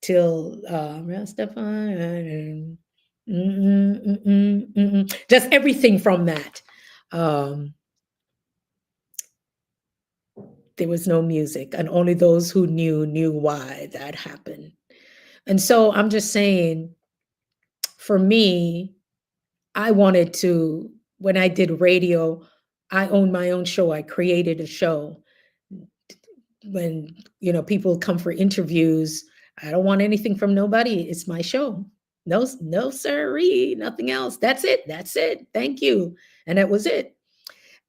till Rastafari, just everything from that. Um, there was no music, and only those who knew why that happened. And so I'm just saying, for me, I wanted to, when I did radio, I owned my own show. I created a show. When, people come for interviews, I don't want anything from nobody. It's my show. No, no, sirree, nothing else. That's it. That's it. Thank you. And that was it.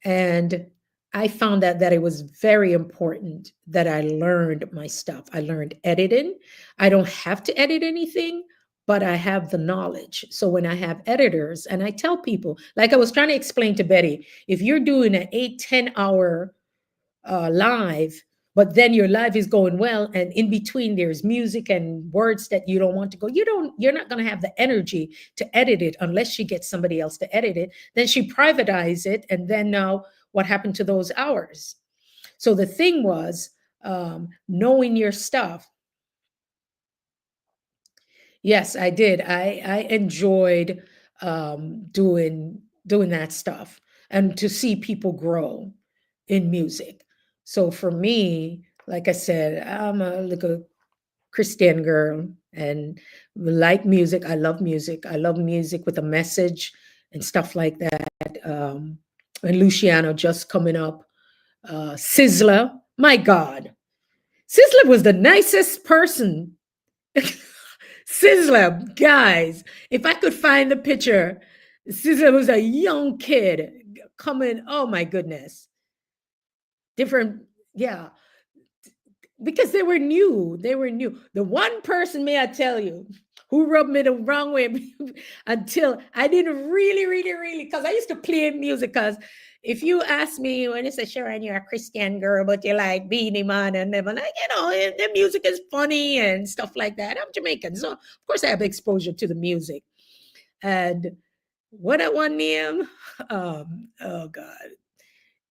And I found out that it was very important that I learned my stuff. I learned editing. I don't have to edit anything, but I have the knowledge. So when I have editors, and I tell people, like I was trying to explain to Betty, if you're doing an 8-10 hour live, but then your live is going well, and in between there's music and words that you don't want to go, you're not going to have the energy to edit it unless she gets somebody else to edit it. Then she privatize it, and then now what happened to those hours? So the thing was, knowing your stuff. Yes, I did. I enjoyed doing that stuff, and to see people grow in music. So for me, like I said, I'm a little Christian girl, and like music. I love music. I love music with a message and stuff like that. And Luciano just coming up. Sizzler, my God, Sizzler was the nicest person. Sizzler, guys, if I could find the picture, Sizzler was a young kid coming. Oh my goodness, different, yeah, because they were new. They were new. The one person, may I tell you, who rubbed me the wrong way until I didn't really, because I used to play music. Because if you ask me when you say, Sharon, you're a Christian girl, but you like Beanie Man and them, and the music is funny and stuff like that. I'm Jamaican, so of course I have exposure to the music. And what I want name, oh God,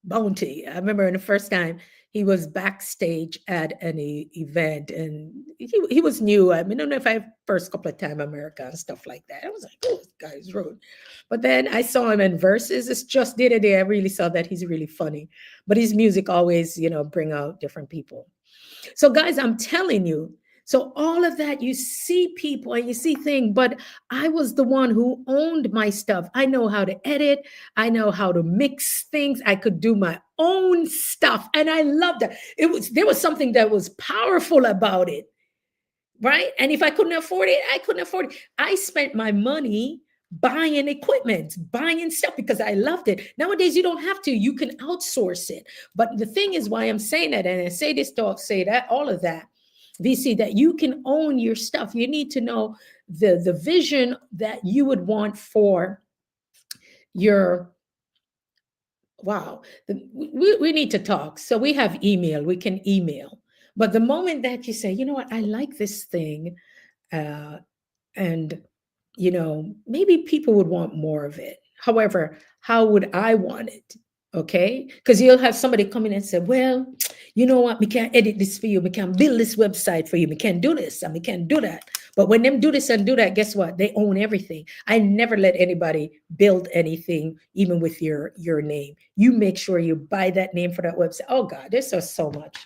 Bounty. I remember the first time he was backstage at an event, and he was new. I mean, I don't know if I first couple of time America and stuff like that. I was like, oh, this guy's rude. But then I saw him in Verses. It's just the other day I really saw that he's really funny. But his music always, bring out different people. So, guys, I'm telling you. So, all of that, you see people and you see things, but I was the one who owned my stuff. I know how to edit, I know how to mix things. I could do my own stuff, and I loved it. There was something that was powerful about it, right? And if I couldn't afford it, I couldn't afford it. I spent my money buying equipment, buying stuff because I loved it. Nowadays, you don't have to. You can outsource it. But the thing is, why I'm saying that, and I say this talk, say that, all of that, VC, that you can own your stuff. You need to know the vision that you would want for your, wow. We need to talk. So we have email. We can email. But the moment that you say, you know what, I like this thing, uh, and maybe people would want more of it. However, how would I want it? Okay, because you'll have somebody come in and say, well, you know what, we can't edit this for you, we can't build this website for you, we can't do this and we can't do that. But when them do this and do that, guess what, they own everything. I never let anybody build anything, even with your name. You make sure you buy that name for that website. Oh God, there's just so much.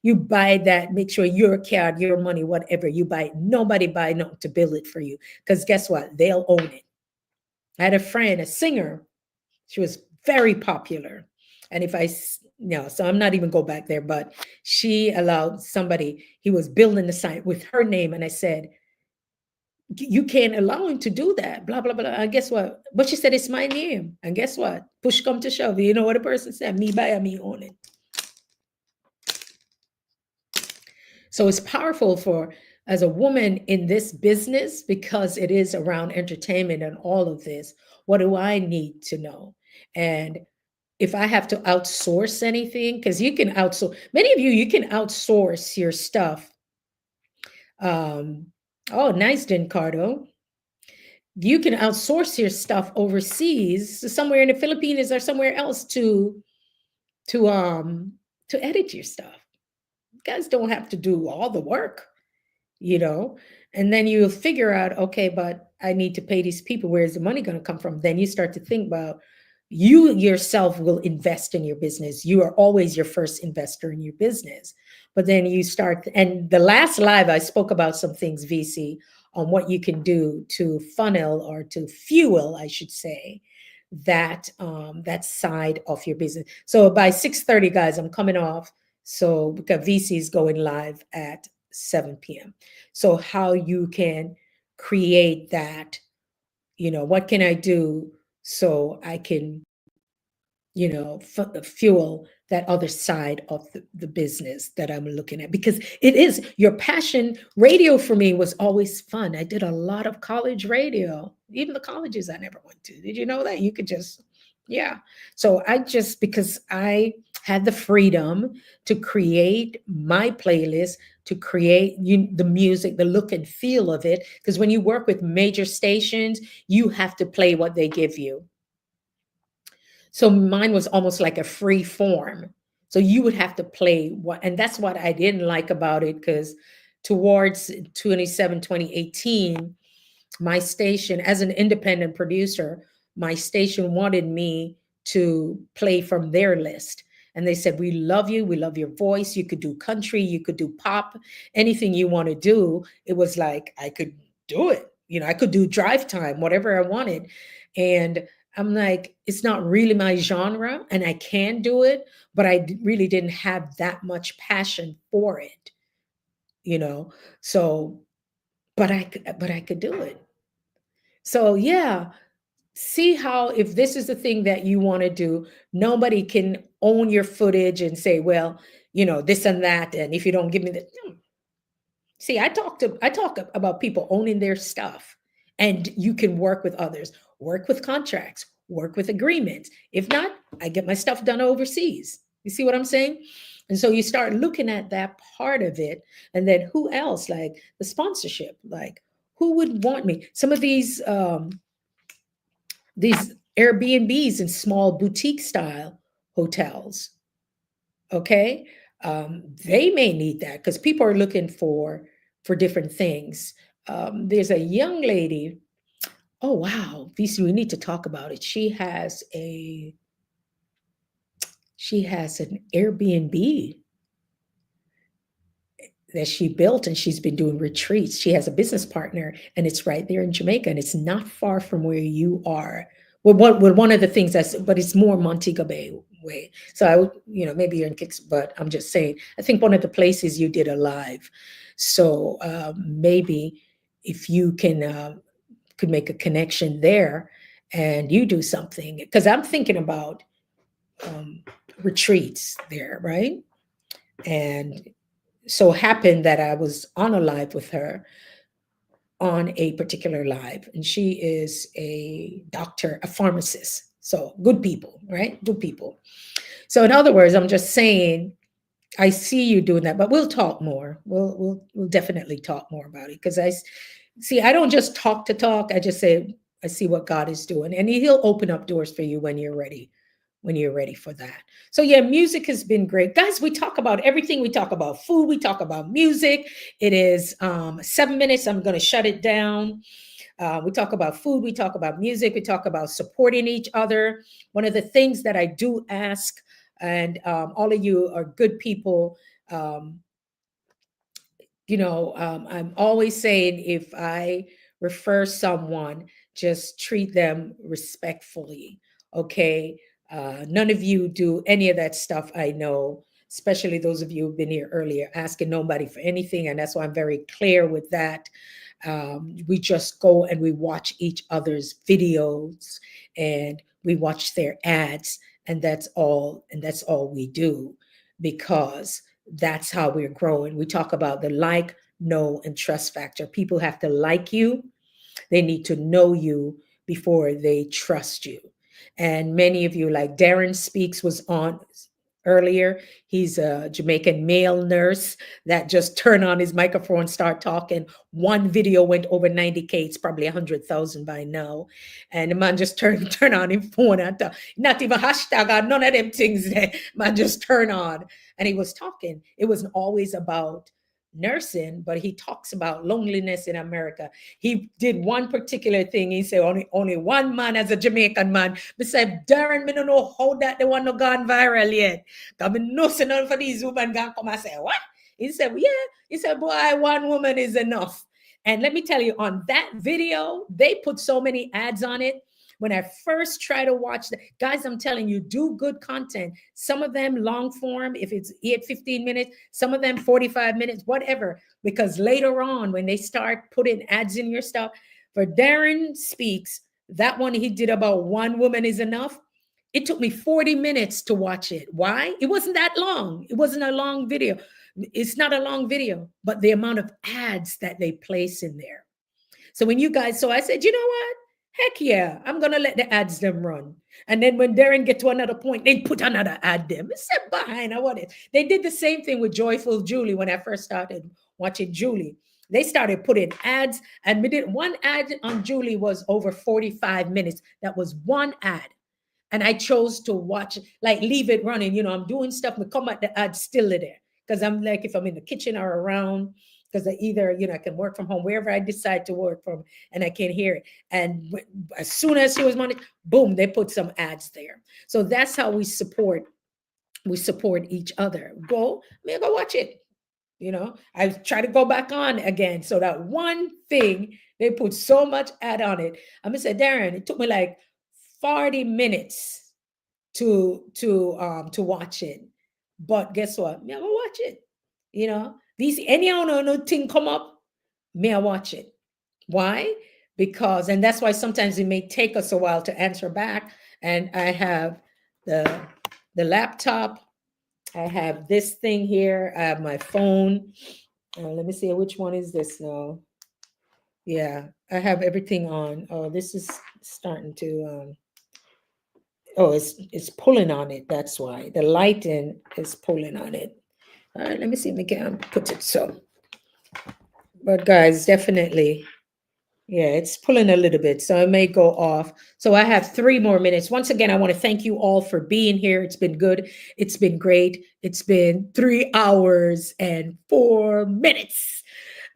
You buy that, make sure your card, your money, whatever you buy, nobody buy nothing to build it for you. Because guess what? They'll own it. I had a friend, a singer. She was very popular. And if I, no, so I'm not even go back there, but she allowed somebody, he was building the site with her name. And I said, you can't allow him to do that, blah, blah, blah. And guess what? But she said, it's my name. And guess what? Push come to shove. You know what the person said? Me buy, me own it. So it's powerful for as a woman in this business, because it is around entertainment and all of this. What do I need to know? And if I have to outsource anything, because you can outsource, many of you can outsource your stuff. Oh, nice, Dincardo. You can outsource your stuff overseas, somewhere in the Philippines or somewhere else to edit your stuff. You guys don't have to do all the work, and then you figure out, okay, but I need to pay these people. Where's the money going to come from? Then you start to think about, you yourself will invest in your business. You are always your first investor in your business. But then you start, and the last live, I spoke about some things, VC, on what you can do to funnel or to fuel, I should say, that that side of your business. So by 6:30, guys, I'm coming off. So because VC is going live at 7 p.m. So how you can create that, what can I do so I can, fuel that other side of the business that I'm looking at, because it is your passion. Radio for me was always fun. I did a lot of college radio, even the colleges I never went to. Did you know that you could just, yeah. So because I had the freedom to create my playlist, to create the music, the look and feel of it. Because when you work with major stations, you have to play what they give you. So mine was almost like a free form. So you would have to play what, and that's what I didn't like about it, because towards 2018, my station, as an independent producer, my station wanted me to play from their list. And they said, we love you. We love your voice. You could do country, you could do pop, anything you want to do. It was like, I could do it. I could do drive time, whatever I wanted. And I'm like, it's not really my genre and I can do it, but really didn't have that much passion for it, you know? So, but I could do it. So yeah, see how if this is the thing that you want to do, nobody can own your footage and say, well, this and that. And if you don't give me the, see, I talk about people owning their stuff, and you can work with others, work with contracts, work with agreements. If not, I get my stuff done overseas. You see what I'm saying? And so you start looking at that part of it, and then who else? Like the sponsorship, like who would want me? Some of these Airbnbs and small boutique style hotels, okay, they may need that because people are looking for different things. There's a young lady. Oh wow, VC, we need to talk about it. She has an Airbnb that she built, and she's been doing retreats. She has a business partner, and it's right there in Jamaica, and it's not far from where you are. Well, one of the things but it's more Montego Bay way. So maybe you're in Kicks, but I'm just saying, I think one of the places you did a live. So maybe if you could make a connection there and you do something, because I'm thinking about um, retreats there, right? And so happened that I was on a live with her on a particular live, and she is a doctor, a pharmacist. So good people, right? Good people. So in other words, I'm just saying, I see you doing that, but we'll talk more. We'll definitely talk more about it because I don't just talk to talk. I just say I see what God is doing, and He'll open up doors for you when you're ready for that. So yeah, music has been great. Guys, we talk about everything. We talk about food, we talk about music. It is 7 minutes. I'm going to shut it down. We talk about food, we talk about music, we talk about supporting each other. One of the things that I do ask, and all of you are good people, um, I'm always saying if I refer someone, just treat them respectfully. Okay. None of you do any of that stuff. I know, especially those of you who've been here earlier, asking nobody for anything. And that's why I'm very clear with that. We just go and we watch each other's videos and we watch their ads. And that's all. And that's all we do, because that's how we're growing. We talk about the like, know, and trust factor. People have to like you, they need to know you before they trust you. And many of you, like Darren Speaks was on earlier. He's a Jamaican male nurse that just turned on his microphone, start talking. One video went over 90K. It's probably 100,000 by now. And the man just turn on his phone and talk. Not even hashtag or none of them things there. Man just turn on. And he was talking. It wasn't always about nursing, but he talks about loneliness in America. He did one particular thing. He said only one man as a Jamaican man. He said, Darren, me don't know how that the one no gone viral yet. Cause me know say none for these women gonna come and say, what? He said, well, yeah. He said, boy, one woman is enough. And let me tell you, on that video, they put so many ads on it. When I first try to watch the guys, I'm telling you, do good content. Some of them long form, if it's 15 minutes, some of them 45 minutes, whatever. Because later on, when they start putting ads in your stuff, for Darren Speaks, that one he did about one woman is enough. It took me 40 minutes to watch it. Why? It wasn't that long. It wasn't a long video. It's not a long video, but the amount of ads that they place in there. So when you guys, so I said, you know what? Heck yeah, I'm gonna let the ads them run. And then when Darren get to another point, they put another ad them. I said behind, I want it. They did the same thing with Joyful Julie when I first started watching Julie. They started putting ads, and we did one ad on Julie was over 45 minutes. That was one ad. And I chose to watch, like leave it running. I'm doing stuff, but come at the ad still there. Because I'm like, if I'm in the kitchen or around, because I either, I can work from home, wherever I decide to work from, and I can hear it. And as soon as she was money, boom, they put some ads there. So that's how we support We support each other. Go, me go watch it. I try to go back on again. So that one thing, they put so much ad on it. I'm gonna say, Darren, it took me like 40 minutes to watch it. But guess what? Me, I gonna watch it. These anyhow no thing come up, me, I watch it. Why? Because, and that's why sometimes it may take us a while to answer back. And I have the laptop, I have this thing here, I have my phone. Let me see, which one is this now? Yeah, I have everything on. Oh, this is starting to oh, it's pulling on it. That's why the lighting is pulling on it. All right, let me see if we can put it so. But guys, definitely, yeah, it's pulling a little bit, so it may go off. So I have 3 more minutes. Once again, I want to thank you all for being here. It's been good. It's been great. It's been 3 hours and 4 minutes.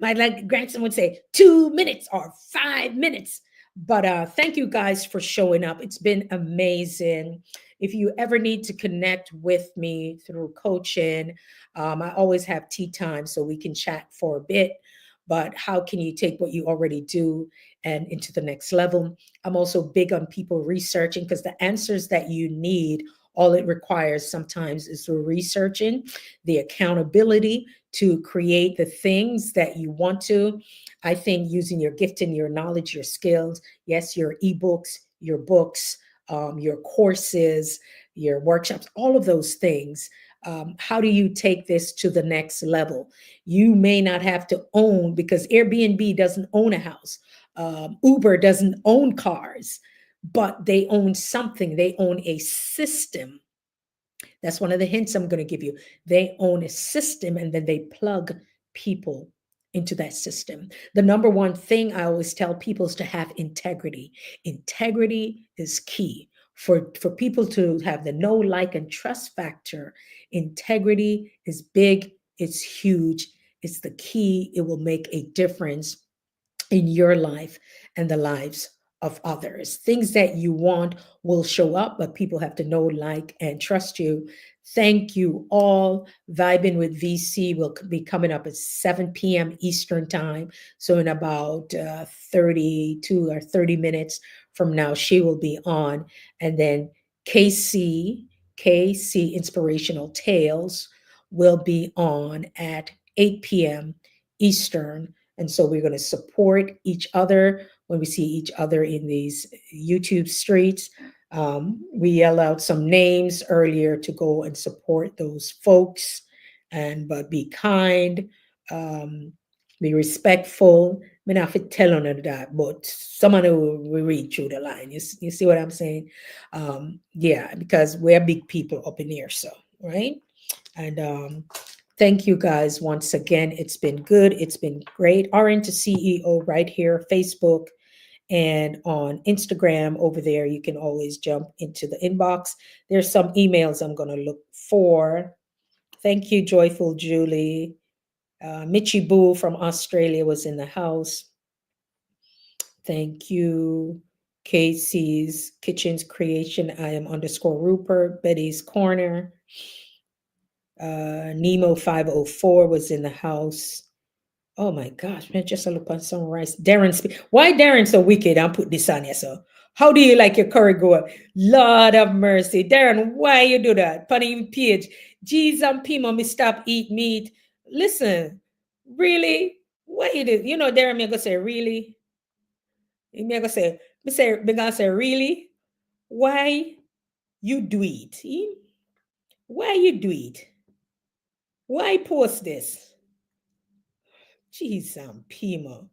My like grandson would say 2 minutes or 5 minutes. But thank you guys for showing up. It's been amazing. If you ever need to connect with me through coaching, I always have tea time so we can chat for a bit. But how can you take what you already do and into the next level? I'm also big on people researching, because the answers that you need, all it requires sometimes is the researching, the accountability to create the things that you want to. I think using your gift and your knowledge, your skills, yes, your ebooks, your books, your courses, your workshops, all of those things. How do you take this to the next level? You may not have to own, because Airbnb doesn't own a house. Uber doesn't own cars, but they own something. They own a system. That's one of the hints I'm going to give you. They own a system, and then they plug people into that system. The number one thing I always tell people is to have integrity. Integrity is key. For people to have the know, like, and trust factor, integrity is big, it's huge, it's the key. It will make a difference in your life and the lives of others. Things that you want will show up, but people have to know, like, and trust you. Thank you all. Vibing with VC will be coming up at 7 p.m. Eastern Time. So, in about 32 or 30 minutes from now, she will be on. And then KC Inspirational Tales will be on at 8 p.m. Eastern. And so we're going to support each other when we see each other in these YouTube streets. We yell out some names earlier to go and support those folks, but be kind, um, be respectful. I mean, I have to tell on that, but someone who will read through the line. You see what I'm saying? Yeah, because we're big people up in here, so right. And thank you guys once again. It's been good. It's been great. RN to CEO right here, Facebook, and on Instagram over there. You can always jump into the inbox. There's some emails I'm going to look for. Thank you, Joyful Julie. Michi Boo from Australia was in the house. Thank you. Casey's Kitchen's Creation. I am _ Rupert. Betty's Corner. Nemo 504 was in the house. Oh my gosh, man, just a look on some rice. Why Darren so wicked? I'll put this on you. So, how do you like your curry go? Lord of mercy. Darren, why you do that? Funny page. Jeez and Pima, me stop eat meat. Listen, really? Why you do? Darren, me gonna say, really? Me gonna say, really? Why you do it? Why you do it? Why post this? Jeez and Pima.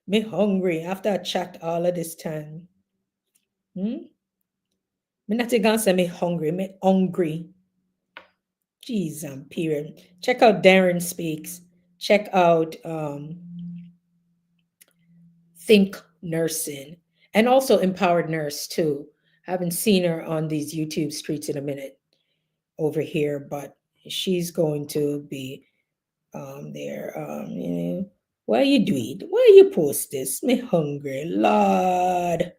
Me hungry after I chat all of this time. Me not gonna say me hungry, me hungry. Jeez, period. Check out Darren Speaks. Check out Think Nursing, and also Empowered Nurse too. Haven't seen her on these YouTube streets in a minute over here, but she's going to be there. Why you do it? Why you post this? Me hungry, Lord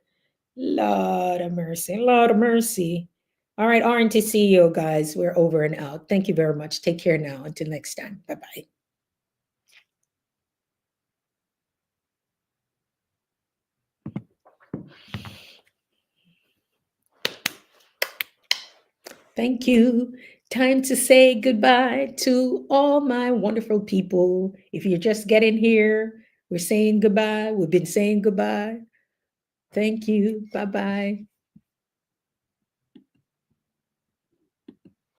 of mercy, Lord of mercy. All right, RNT CEO guys, we're over and out. Thank you very much. Take care now. Until next time. Bye bye. Thank you. Time to say goodbye to all my wonderful people. If you're just getting here, we're saying goodbye. We've been saying goodbye. Thank you. Bye bye.